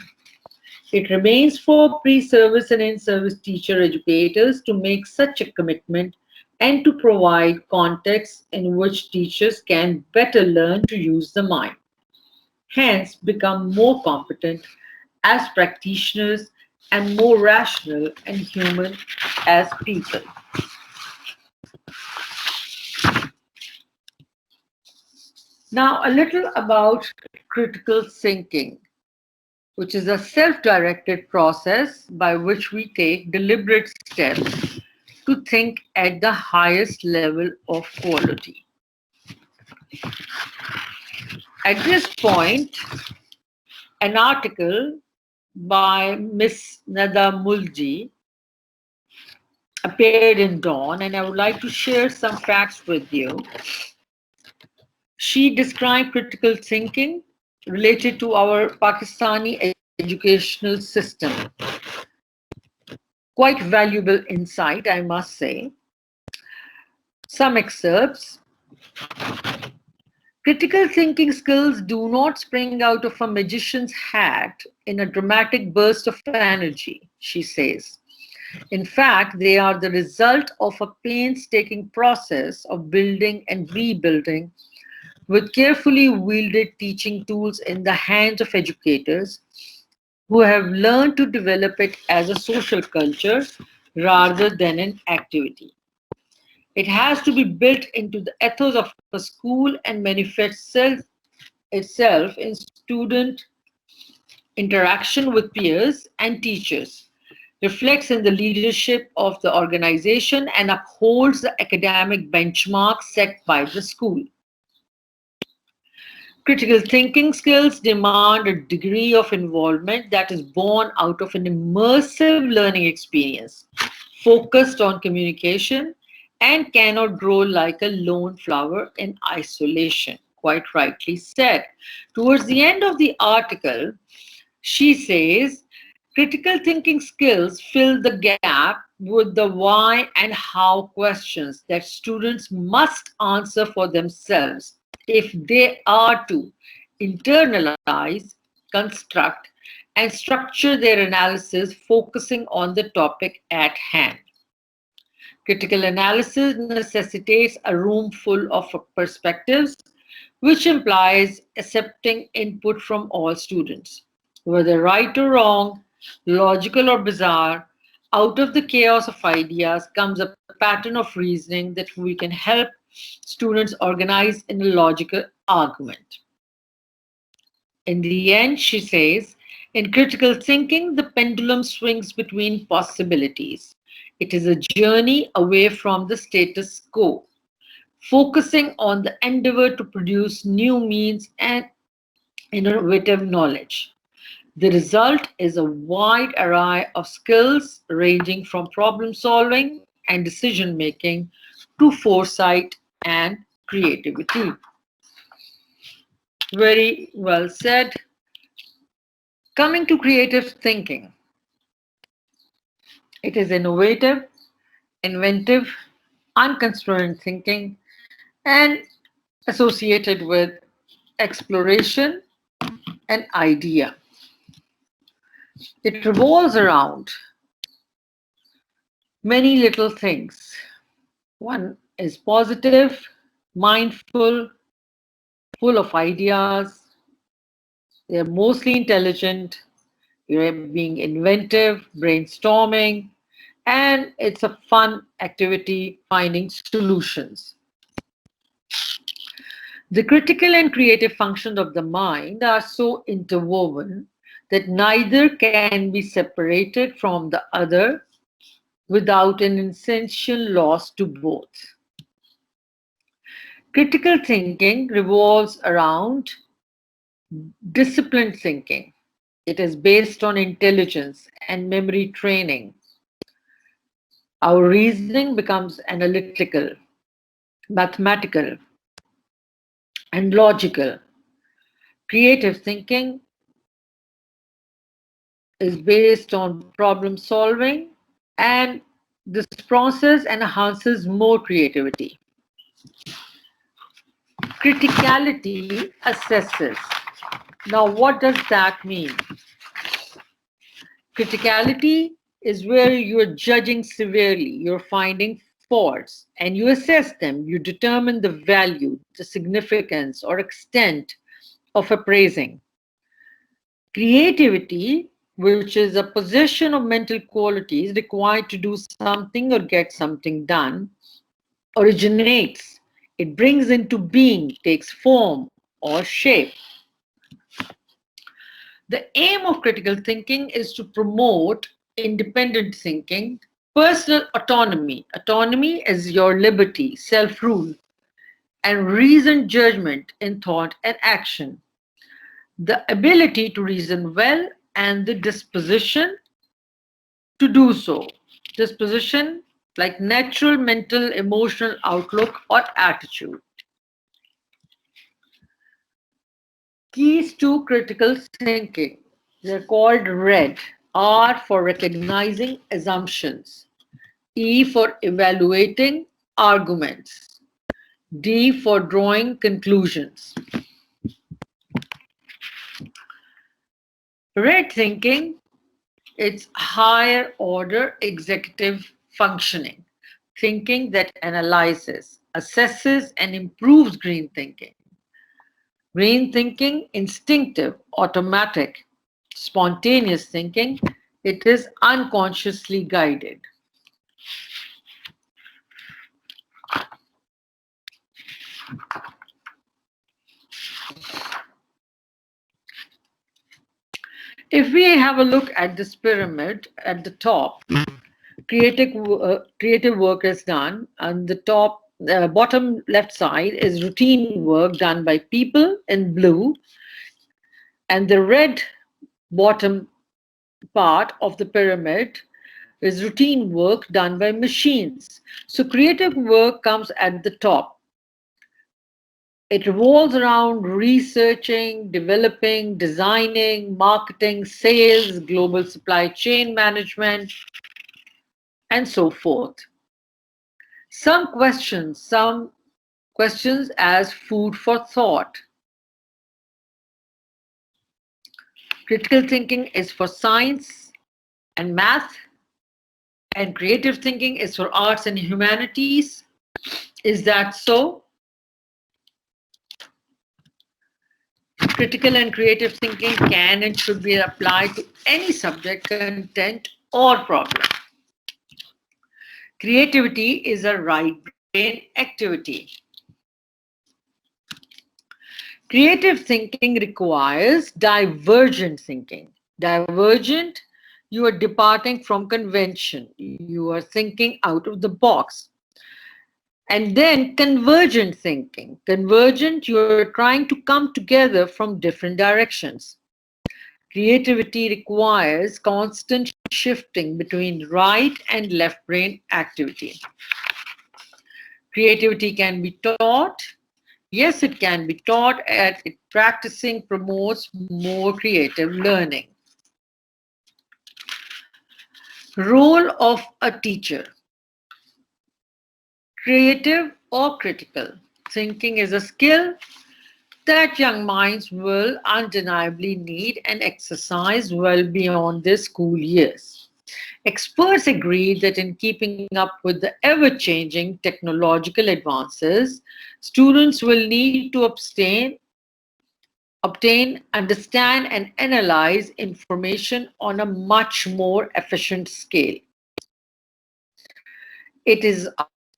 It remains for pre-service and in-service teacher educators to make such a commitment and to provide contexts in which teachers can better learn to use the mind, hence become more competent as practitioners and more rational and human as people. Now, a little about critical thinking, which is a self-directed process by which we take deliberate steps to think at the highest level of quality. At this point, an article by Miss Nada Mulji appeared in Dawn, and I would like to share some facts with you. She described critical thinking related to our Pakistani educational system. Quite valuable insight, I must say. Some excerpts. Critical thinking skills do not spring out of a magician's hat in a dramatic burst of energy, she says. In fact, they are the result of a painstaking process of building and rebuilding with carefully wielded teaching tools in the hands of educators who have learned to develop it as a social culture rather than an activity. It has to be built into the ethos of a school and manifests itself in student interaction with peers and teachers, reflects in the leadership of the organization, and upholds the academic benchmarks set by the school. Critical thinking skills demand a degree of involvement that is born out of an immersive learning experience, focused on communication, and cannot grow like a lone flower in isolation. Quite rightly said. Towards the end of the article, she says critical thinking skills fill the gap with the why and how questions that students must answer for themselves if they are to internalize, construct, and structure their analysis focusing on the topic at hand. Critical analysis necessitates a room full of perspectives, which implies accepting input from all students. Whether right or wrong, logical or bizarre, out of the chaos of ideas comes a pattern of reasoning that we can help students organize in a logical argument. In the end, she says, in critical thinking, the pendulum swings between possibilities. It is a journey away from the status quo, focusing on the endeavor to produce new means and innovative knowledge. The result is a wide array of skills ranging from problem solving and decision making to foresight and creativity. Very well said. Coming to creative thinking, it is innovative, inventive, unconstrained thinking, and associated with exploration and idea. It revolves around many little things. One is positive, mindful, full of ideas. They're mostly intelligent. You're being inventive, brainstorming, and it's a fun activity finding solutions. The critical and creative functions of the mind are so interwoven that neither can be separated from the other without an essential loss to both. Critical thinking revolves around disciplined thinking. It is based on intelligence and memory training. Our reasoning becomes analytical, mathematical, and logical. Creative thinking is based on problem solving, and this process enhances more creativity. Criticality assesses. Now, what does that mean? Criticality is where you're judging severely, you're finding faults, and you assess them. You determine the value, the significance, or extent of appraising. Creativity, which is a possession of mental qualities required to do something or get something done, originates. It brings into being, takes form or shape. The aim of critical thinking is to promote independent thinking, personal autonomy. Autonomy is your liberty, self-rule, and reasoned judgment in thought and action, the ability to reason well, and the disposition to do so. Disposition like natural mental emotional outlook or attitude. Keys to critical thinking. They're called RED. R for recognizing assumptions. E for evaluating arguments. D for drawing conclusions. Red thinking, it's higher order executive functioning, thinking that analyzes, assesses, and improves green thinking. Green thinking, instinctive, automatic, spontaneous thinking, it is unconsciously guided. If we have a look at this pyramid at the top, creative work is done, and the bottom left side is routine work done by people in blue, and the red bottom part of the pyramid is routine work done by machines. So creative work comes at the top. It revolves around researching, developing, designing, marketing, sales, global supply chain management, and so forth. Some questions as food for thought. Critical thinking is for science and math, and creative thinking is for arts and humanities. Is that so? Critical and creative thinking can and should be applied to any subject, content, or problem. Creativity is a right brain activity. Creative thinking requires divergent thinking. Divergent, you are departing from convention. You are thinking out of the box. And then convergent thinking. Convergent, you are trying to come together from different directions. Creativity requires constant shifting between right and left brain activity. Creativity can be taught. Yes, it can be taught, and practicing promotes more creative learning. Role of a teacher. Creative or critical thinking is a skill that young minds will undeniably need and exercise well beyond their school years. Experts agree that in keeping up with the ever-changing technological advances, students will need to obtain, understand, and analyze information on a much more efficient scale. It is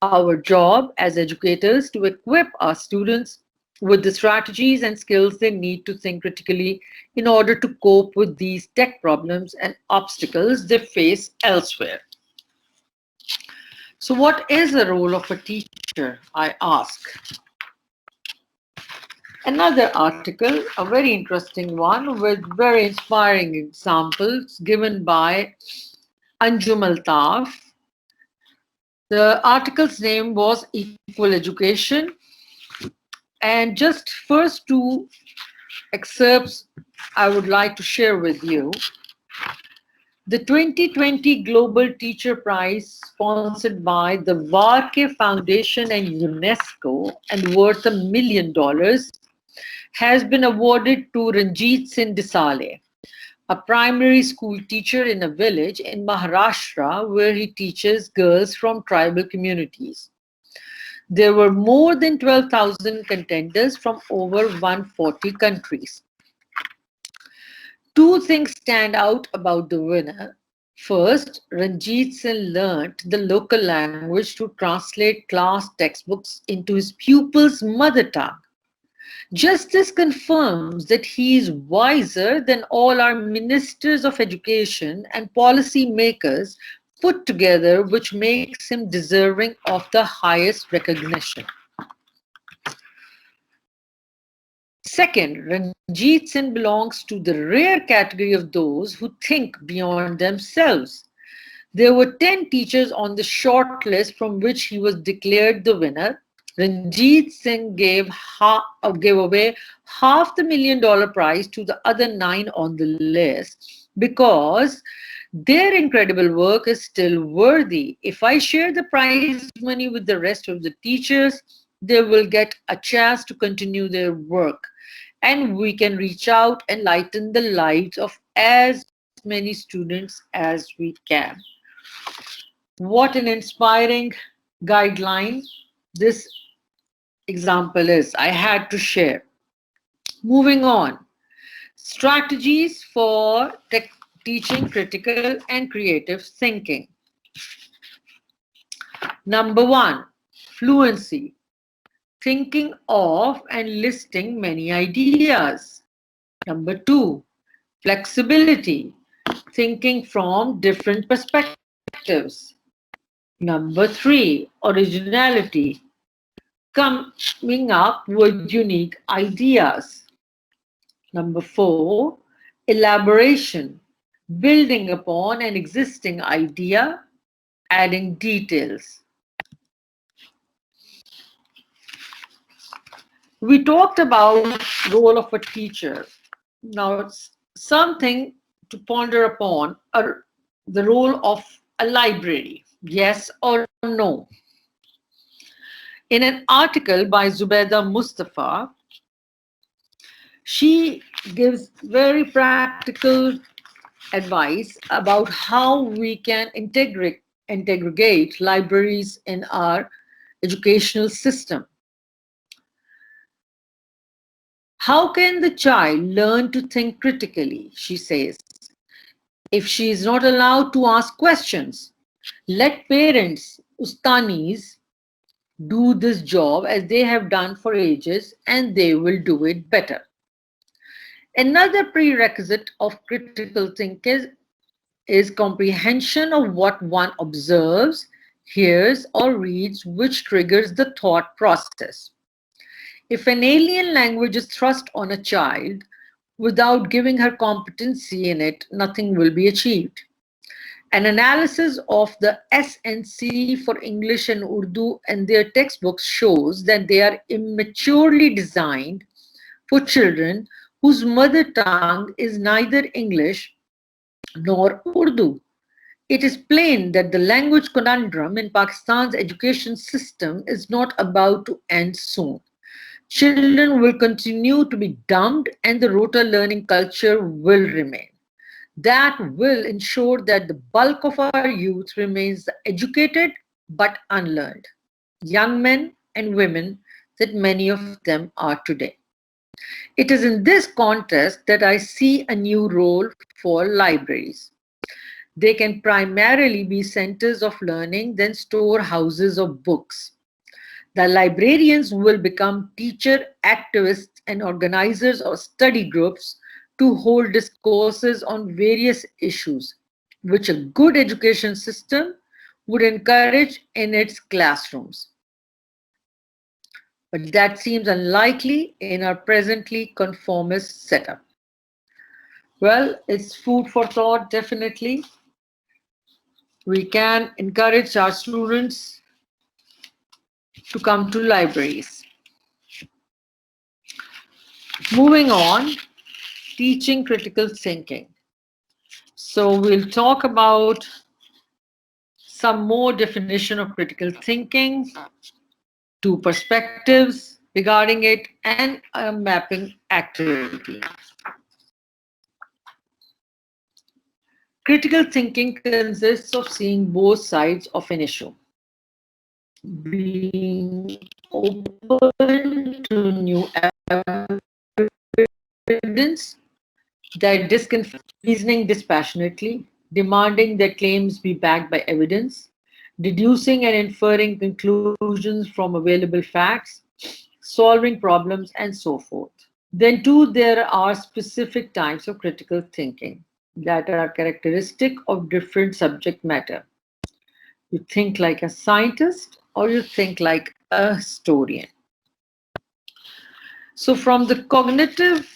our job as educators to equip our students with the strategies and skills they need to think critically in order to cope with these tech problems and obstacles they face elsewhere. So what is the role of a teacher, I ask? Another article, a very interesting one with very inspiring examples given by Anjum Altaf. The article's name was Equal Education. And just first two excerpts I would like to share with you. The 2020 Global Teacher Prize, sponsored by the Varke Foundation and UNESCO and worth $1 million, has been awarded to Ranjit Singh Disale, a primary school teacher in a village in Maharashtra where he teaches girls from tribal communities. There were more than 12,000 contenders from over 140 countries. Two things stand out about the winner. First, Ranjit Singh learnt the local language to translate class textbooks into his pupils' mother tongue. Just this confirms that he is wiser than all our ministers of education and policy makers put together, which makes him deserving of the highest recognition. Second, Ranjit Singh belongs to the rare category of those who think beyond themselves. There were 10 teachers on the short list from which he was declared the winner. Ranjit Singh gave away half the $1 million prize to the other 9 on the list because their incredible work is still worthy. If I share the prize money with the rest of the teachers, they will get a chance to continue their work, and we can reach out and lighten the lives of as many students as we can. What an inspiring guideline this example is. I had to share. Moving on. Strategies for teaching critical and creative thinking. Number 1, fluency. Thinking of and listing many ideas. Number 2, flexibility. Thinking from different perspectives. Number 3, originality. Coming up with unique ideas. Number 4, elaboration. Building upon an existing idea, adding details. We talked about role of a teacher. Now it's something to ponder upon the role of a library. Yes or no? In an article by Zubaida Mustafa, she gives very practical advice about how we can integrate libraries in our educational system. How can the child learn to think critically, she says, if she is not allowed to ask questions? Let parents, ustanis, do this job as they have done for ages, and they will do it better. Another prerequisite of critical thinking is comprehension of what one observes, hears, or reads, which triggers the thought process. If an alien language is thrust on a child without giving her competency in it, nothing will be achieved. An analysis of the SNC for English and Urdu and their textbooks shows that they are immaturely designed for children whose mother tongue is neither English nor Urdu. It is plain that the language conundrum in Pakistan's education system is not about to end soon. Children will continue to be dumbed and the rote learning culture will remain. That will ensure that the bulk of our youth remains educated but unlearned, young men and women that many of them are today. It is in this context that I see a new role for libraries. They can primarily be centers of learning, then storehouses of books. The librarians will become teacher activists and organizers of study groups to hold discourses on various issues, which a good education system would encourage in its classrooms. But that seems unlikely in our presently conformist setup. Well, it's food for thought, definitely. We can encourage our students to come to libraries. Moving on, teaching critical thinking. So we'll talk about some more definition of critical thinking, two perspectives regarding it, and a mapping activity. Critical thinking consists of seeing both sides of an issue, being open to new evidence that disconfirms, reasoning dispassionately, demanding that claims be backed by evidence, deducing and inferring conclusions from available facts, solving problems, and so forth. Then, too, there are specific types of critical thinking that are characteristic of different subject matter. You think like a scientist or you think like a historian. So from the cognitive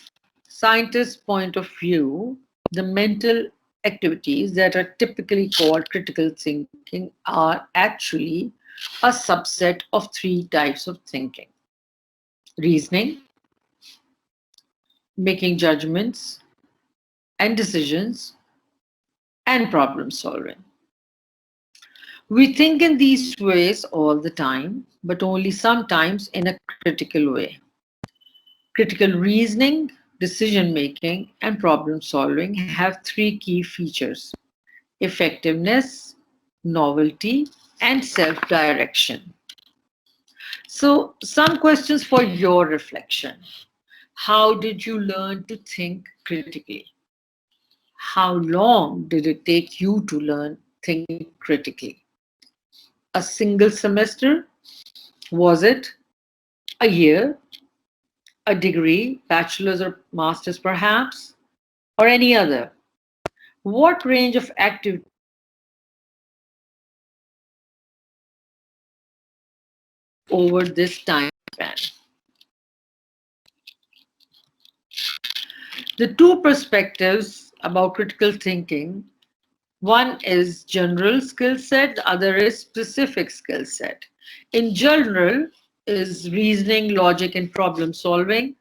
scientist point of view, the mental activities that are typically called critical thinking are actually a subset of three types of thinking: reasoning, making judgments and decisions, and problem solving. We think in these ways all the time, but only sometimes in a critical way. Critical reasoning, decision making, and problem solving have three key features: effectiveness, novelty, and self direction. So, some questions for your reflection. How did you learn to think critically? How long did it take you to learn think critically? A single semester? Was it a year, a degree, bachelor's or master's perhaps, or any other? What range of activity over this time span? The two perspectives about critical thinking, one is general skill set, the other is specific skill set. In general is reasoning, logic, and problem solving,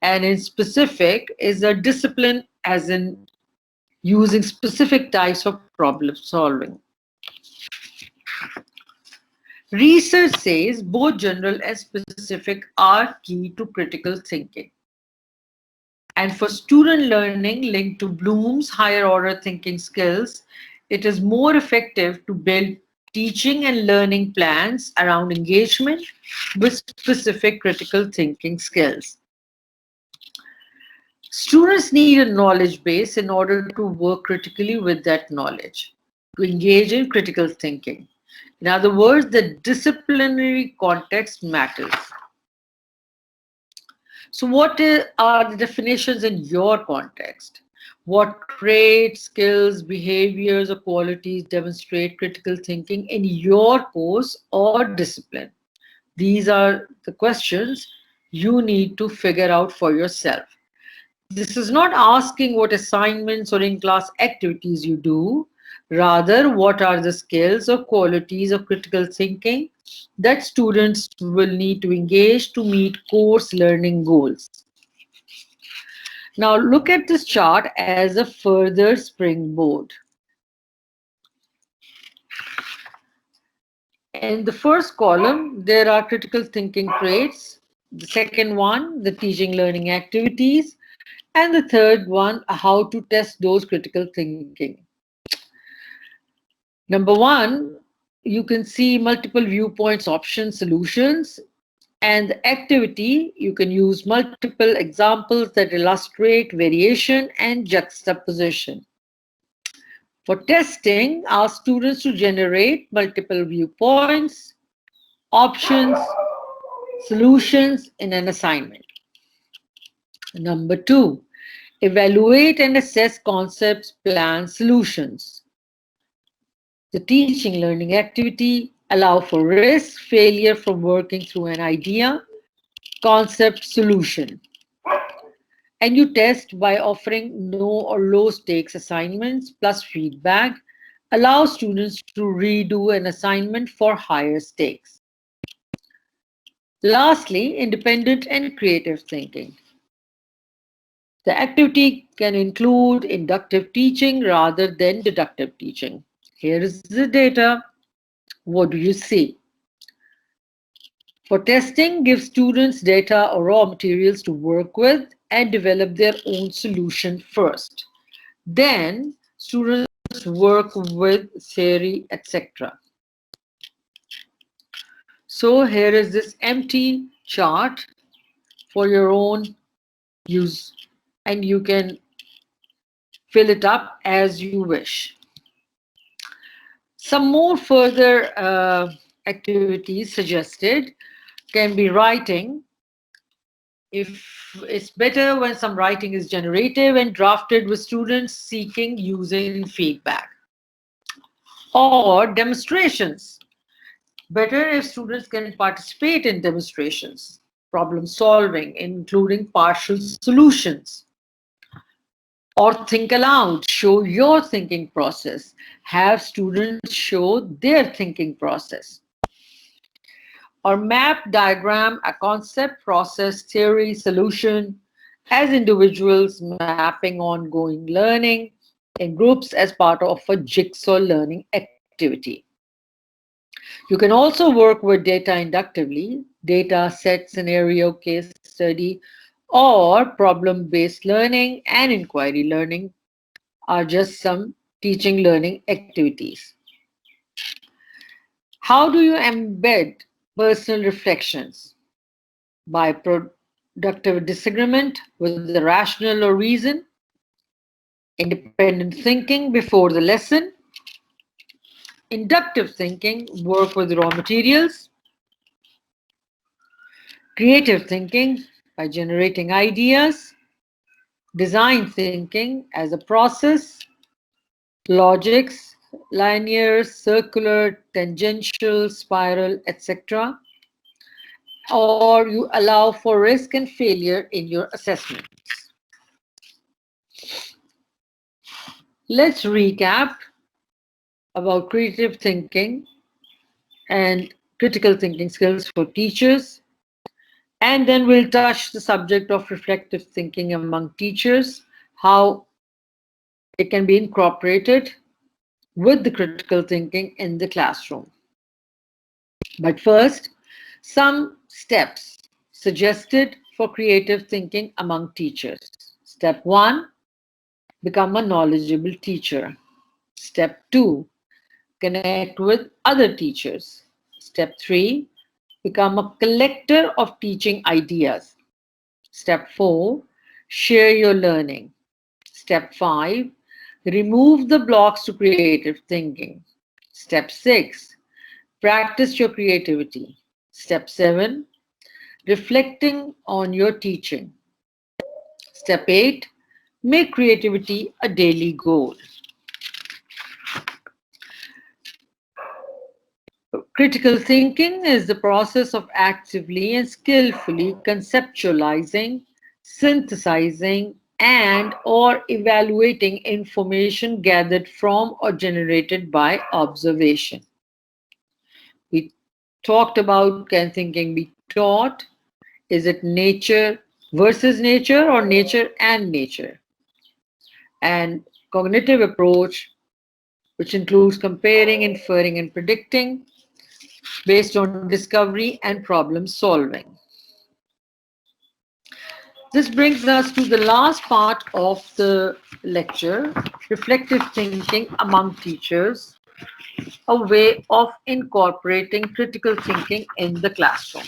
and in specific is a discipline, as in using specific types of problem solving. Research says both general and specific are key to critical thinking. And for student learning linked to Bloom's higher order thinking skills, it is more effective to build teaching and learning plans around engagement with specific critical thinking skills. Students need a knowledge base in order to work critically with that knowledge, to engage in critical thinking. In other words, the disciplinary context matters. So what are the definitions in your context? What traits, skills, behaviors, or qualities demonstrate critical thinking in your course or discipline? These are the questions you need to figure out for yourself. This is not asking what assignments or in-class activities you do. Rather, what are the skills or qualities of critical thinking that students will need to engage to meet course learning goals. Now, look at this chart as a further springboard. In the first column, there are critical thinking traits. The second one, the teaching learning activities. And the third one, how to test those critical thinking. Number one, you can see multiple viewpoints, options, solutions. And the activity, you can use multiple examples that illustrate variation and juxtaposition. For testing, ask students to generate multiple viewpoints, options, solutions in an assignment. Number two, evaluate and assess concepts, plans, solutions. The teaching learning activity, allow for risk, failure from working through an idea, concept, solution. And you test by offering no or low stakes assignments plus feedback. Allow students to redo an assignment for higher stakes. Lastly, independent and creative thinking. The activity can include inductive teaching rather than deductive teaching. Here is the data. What do you see? For testing, give students data or raw materials to work with and develop their own solution first. Then, students work with theory, etc. So here is this empty chart for your own use, and you can fill it up as you wish. Some more further activities suggested can be writing. If it's better when some writing is generative and drafted with students seeking using feedback. Or demonstrations. Better if students can participate in demonstrations. problem solving, including partial solutions. Or think aloud, show your thinking process. Have students show their thinking process. Or map, diagram a concept, process, theory, solution as individuals mapping ongoing learning, in groups as part of a jigsaw learning activity. You can also work with data inductively, data set, scenario, case study, or problem-based learning and inquiry learning are just some teaching learning activities. How do you embed personal reflections? By productive disagreement with the rational or reason, independent thinking before the lesson, inductive thinking, work with raw materials, creative thinking by generating ideas, design thinking as a process, logics, linear, circular, tangential, spiral, etc. Or you allow for risk and failure in your assessment. Let's recap about creative thinking and critical thinking skills for teachers. And then we'll touch the subject of reflective thinking among teachers, how it can be incorporated with the critical thinking in the classroom. But first, some steps suggested for creative thinking among teachers. Step 1, become a knowledgeable teacher. Step 2, connect with other teachers. Step 3, become a collector of teaching ideas. Step 4, share your learning. Step 5, remove the blocks to creative thinking. Step 6, practice your creativity. Step 7, reflecting on your teaching. Step 8, make creativity a daily goal. Critical thinking is the process of actively and skillfully conceptualizing, synthesizing, and or evaluating information gathered from or generated by observation. We talked about, can thinking be taught? Is it nature versus nature or nature and nature? And cognitive approach, which includes comparing, inferring, and predicting based on discovery and problem solving. This brings us to the last part of the lecture, reflective thinking among teachers, a way of incorporating critical thinking in the classroom.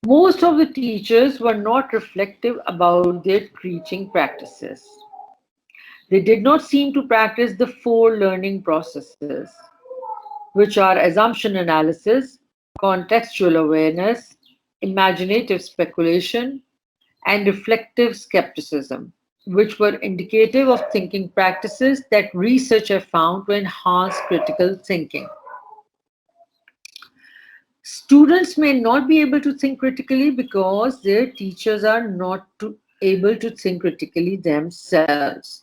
Most of the teachers were not reflective about their teaching practices. They did not seem to practice the 4 learning processes, which are assumption analysis, contextual awareness, imaginative speculation, and reflective skepticism, which were indicative of thinking practices that research have found to enhance critical thinking. Students may not be able to think critically because their teachers are not able to think critically themselves.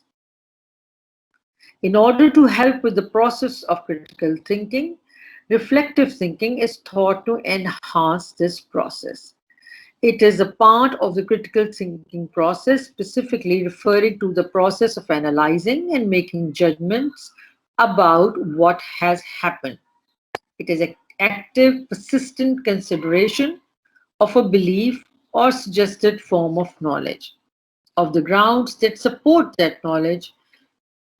In order to help with the process of critical thinking, reflective thinking is thought to enhance this process. It is a part of the critical thinking process, specifically referring to the process of analyzing and making judgments about what has happened. It is an active, persistent consideration of a belief or suggested form of knowledge, of the grounds that support that knowledge,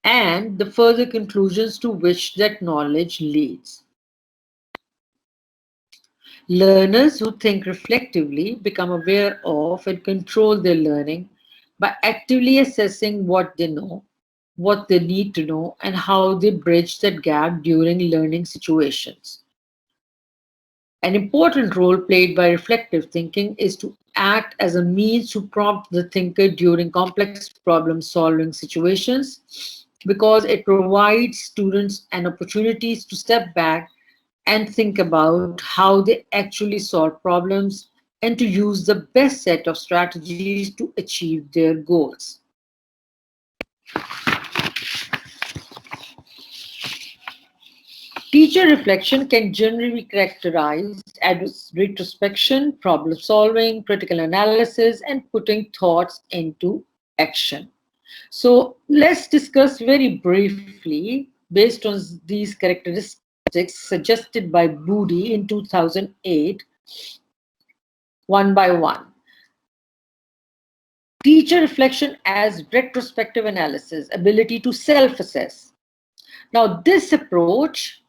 and the further conclusions to which that knowledge leads. Learners who think reflectively become aware of and control their learning by actively assessing what they know, what they need to know, and how they bridge that gap during learning situations. An important role played by reflective thinking is to act as a means to prompt the thinker during complex problem-solving situations because it provides students an opportunity to step back and think about how they actually solve problems and to use the best set of strategies to achieve their goals. Teacher reflection can generally be characterized as retrospection, problem solving, critical analysis, and putting thoughts into action. So let's discuss very briefly, based on these characteristics suggested by Boody in 2008, one by one. Teacher reflection as retrospective analysis, ability to self-assess. Now, this approach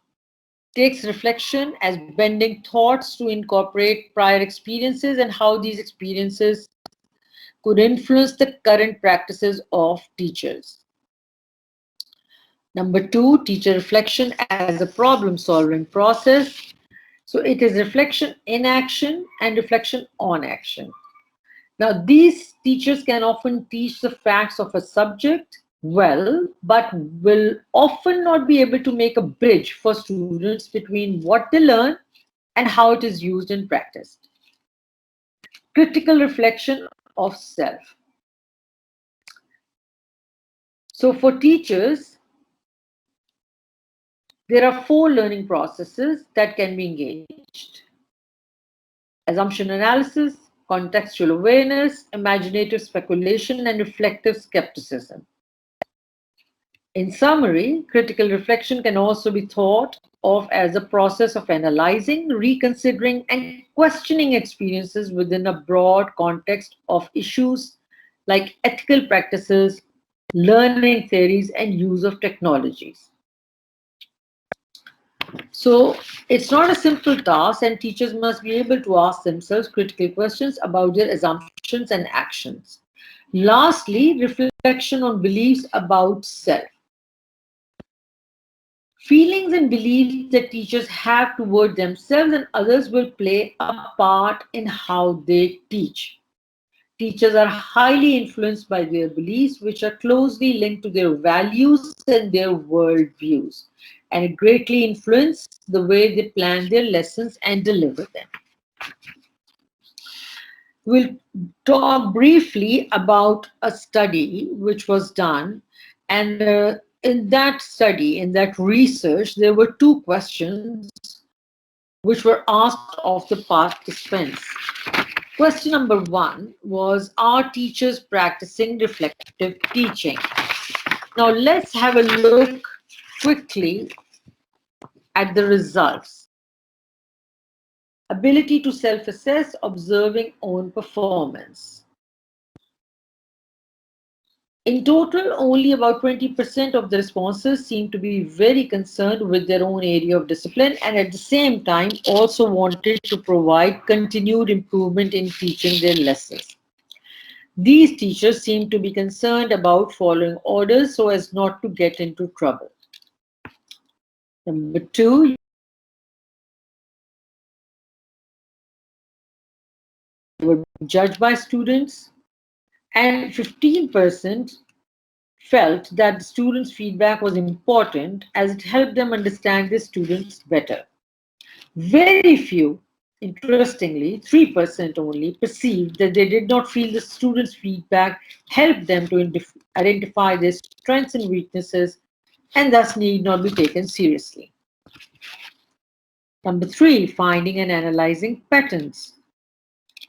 takes reflection as bending thoughts to incorporate prior experiences and how these experiences could influence the current practices of teachers. Number two, teacher reflection as a problem-solving process. So it is reflection in action and reflection on action. Now, these teachers can often teach the facts of a subject well, but will often not be able to make a bridge for students between what they learn and how it is used in practice. Critical reflection of self. So for teachers, there are 4 learning processes that can be engaged: assumption analysis, contextual awareness, imaginative speculation, and reflective skepticism. In summary, critical reflection can also be thought of as a process of analyzing, reconsidering, and questioning experiences within a broad context of issues like ethical practices, learning theories, and use of technologies. So it's not a simple task, and teachers must be able to ask themselves critical questions about their assumptions and actions. Lastly, reflection on beliefs about self. Feelings and beliefs that teachers have toward themselves and others will play a part in how they teach. Teachers are highly influenced by their beliefs, which are closely linked to their values and their worldviews, and it greatly influences the way they plan their lessons and deliver them. We'll talk briefly about a study which was done, and in that study, in that research, there were 2 questions which were asked of the participants. Question number 1 was, are teachers practicing reflective teaching? Now let's have a look quickly at the results. Ability to self-assess, observing own performance. In total, only about 20% of the responses seem to be very concerned with their own area of discipline and at the same time also wanted to provide continued improvement in teaching their lessons. These teachers seem to be concerned about following orders so as not to get into trouble. Number 2, they were judged by students, and 15% felt that the students' feedback was important as it helped them understand the students better. Very few, interestingly, 3% only, perceived that they did not feel the students' feedback helped them to identify their strengths and weaknesses and thus need not be taken seriously. Number 3, finding and analyzing patterns.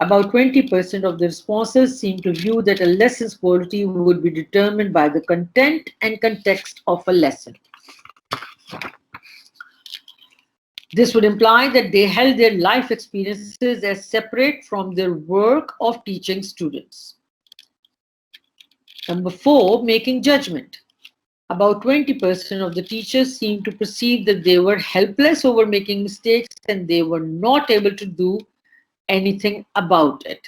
About 20% of the responses seem to view that a lesson's quality would be determined by the content and context of a lesson. This would imply that they held their life experiences as separate from their work of teaching students. Number 4, making judgment. About 20% of the teachers seem to perceive that they were helpless over making mistakes and they were not able to do anything about it.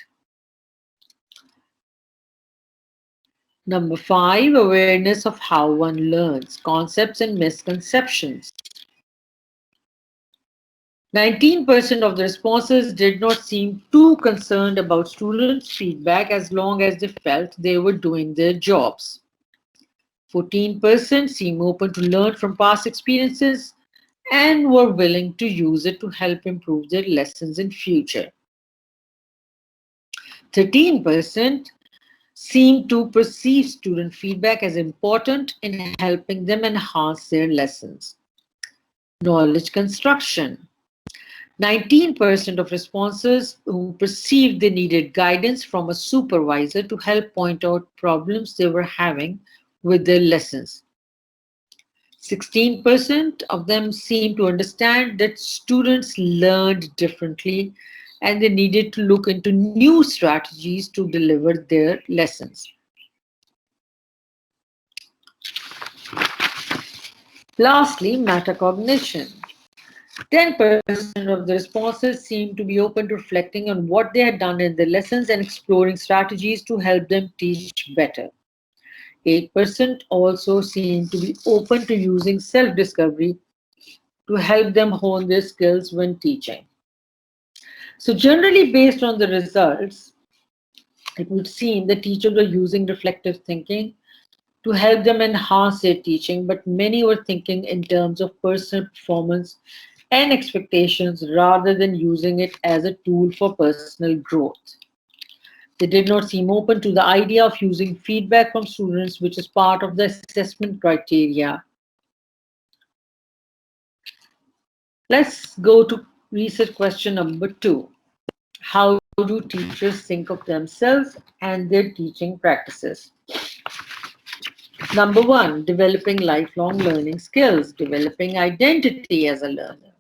Number 5, awareness of how one learns, concepts and misconceptions. 19% of the responses did not seem too concerned about students' feedback as long as they felt they were doing their jobs. 14% seem open to learn from past experiences and were willing to use it to help improve their lessons in future. 13% seem to perceive student feedback as important in helping them enhance their lessons. Knowledge construction. 19% of responses who perceived they needed guidance from a supervisor to help point out problems they were having with their lessons. 16% of them seemed to understand that students learned differently and they needed to look into new strategies to deliver their lessons. Lastly, metacognition. 10% of the responses seemed to be open to reflecting on what they had done in their lessons and exploring strategies to help them teach better. 8% also seemed to be open to using self-discovery to help them hone their skills when teaching. So generally based on the results, it would seem that teachers were using reflective thinking to help them enhance their teaching, but many were thinking in terms of personal performance and expectations rather than using it as a tool for personal growth. They did not seem open to the idea of using feedback from students, which is part of the assessment criteria. Let's go to research question number 2. How do teachers think of themselves and their teaching practices? Number 1, developing lifelong learning skills, developing identity as a learner.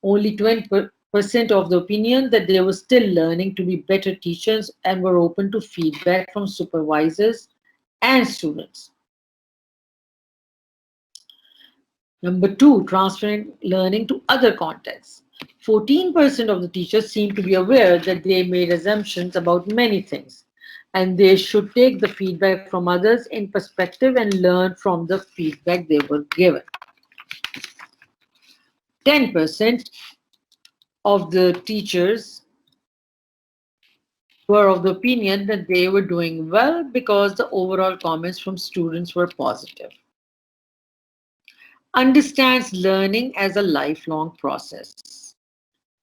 Only 20% of the opinion that they were still learning to be better teachers and were open to feedback from supervisors and students. Number 2, transferring learning to other contexts. 14% of the teachers seem to be aware that they made assumptions about many things, and they should take the feedback from others in perspective and learn from the feedback they were given. 10% of the teachers were of the opinion that they were doing well because the overall comments from students were positive. Understands learning as a lifelong process.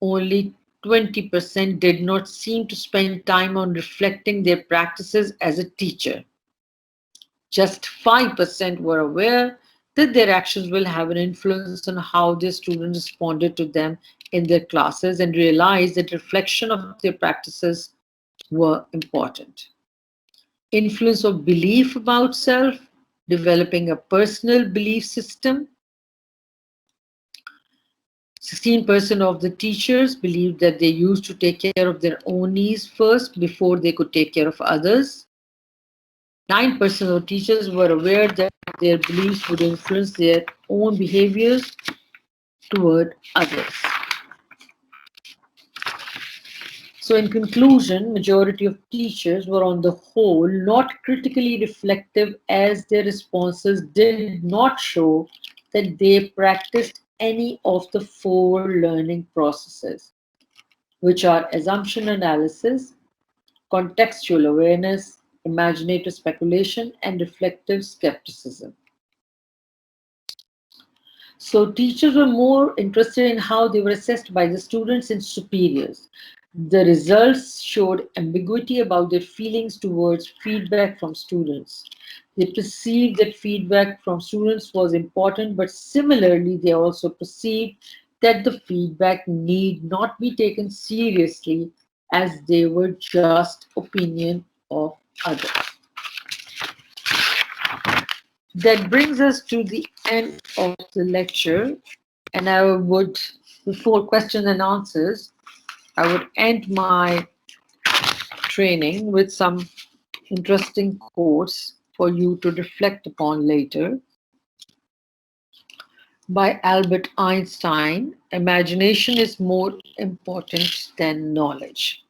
Only 20% did not seem to spend time on reflecting their practices as a teacher. Just 5% were aware that their actions will have an influence on how their students responded to them in their classes and realized that reflection of their practices were important. Influence of belief about self, developing a personal belief system. 16% of the teachers believed that they used to take care of their own needs first before they could take care of others. 9% of teachers were aware that their beliefs would influence their own behaviors toward others. So in conclusion, majority of teachers were on the whole not critically reflective as their responses did not show that they practiced any of the 4 learning processes, which are assumption analysis, contextual awareness, imaginative speculation, and reflective skepticism. So teachers were more interested in how they were assessed by the students and superiors. The results showed ambiguity about their feelings towards feedback from students. They perceived that feedback from students was important, but similarly, they also perceived that the feedback need not be taken seriously as they were just opinion of others. That brings us to the end of the lecture, and I would, before questions and answers, I would end my training with some interesting quotes for you to reflect upon later. By Albert Einstein, imagination is more important than knowledge.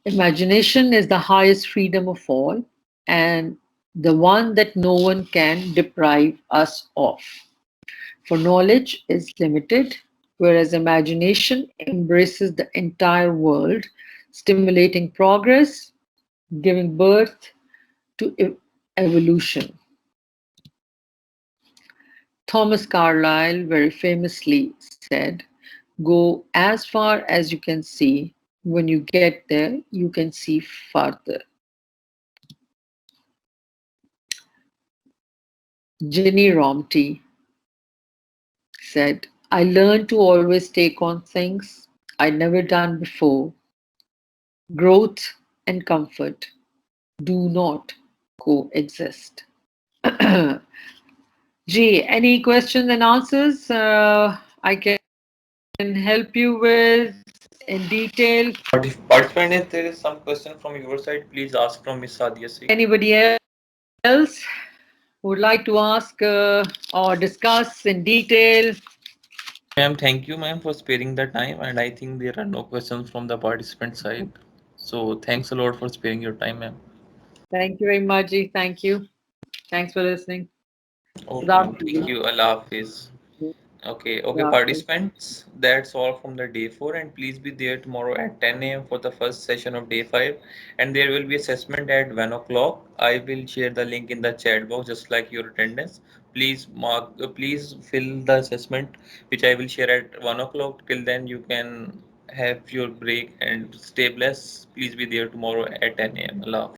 Imagination is the highest freedom of all, and the one that no one can deprive us of. For knowledge is limited, whereas imagination embraces the entire world, stimulating progress, giving birth to evolution. Thomas Carlyle very famously said, "Go as far as you can see. When you get there, you can see farther." Ginny Romty said, "I learned to always take on things I'd never done before. Growth and comfort do not coexist." G, any questions and answers I can help you with in detail?
Participant, if there is some question from your side, please ask from Miss Sadia Sheikh.
Anybody else would like to ask or discuss in detail?
Ma'am, thank you, ma'am, for sparing the time, and I think there are no questions from the participant side. So thanks a lot for sparing your time, ma'am.
Thank you very much, G. Thank you. Thanks for listening.
Okay,
Love
ma'am. Thank
you.
you. Allah Hafiz. Okay,
Love you.
participants, that's all from the day 4, and please be there tomorrow at 10 a.m. for the first session of day 5, and there will be assessment at 1 o'clock. I will share the link in the chat box just like your attendance. Please fill the assessment which I will share at 1 o'clock. Till then, you can have your break and stay blessed. Please be there tomorrow at 10 a.m. Allah.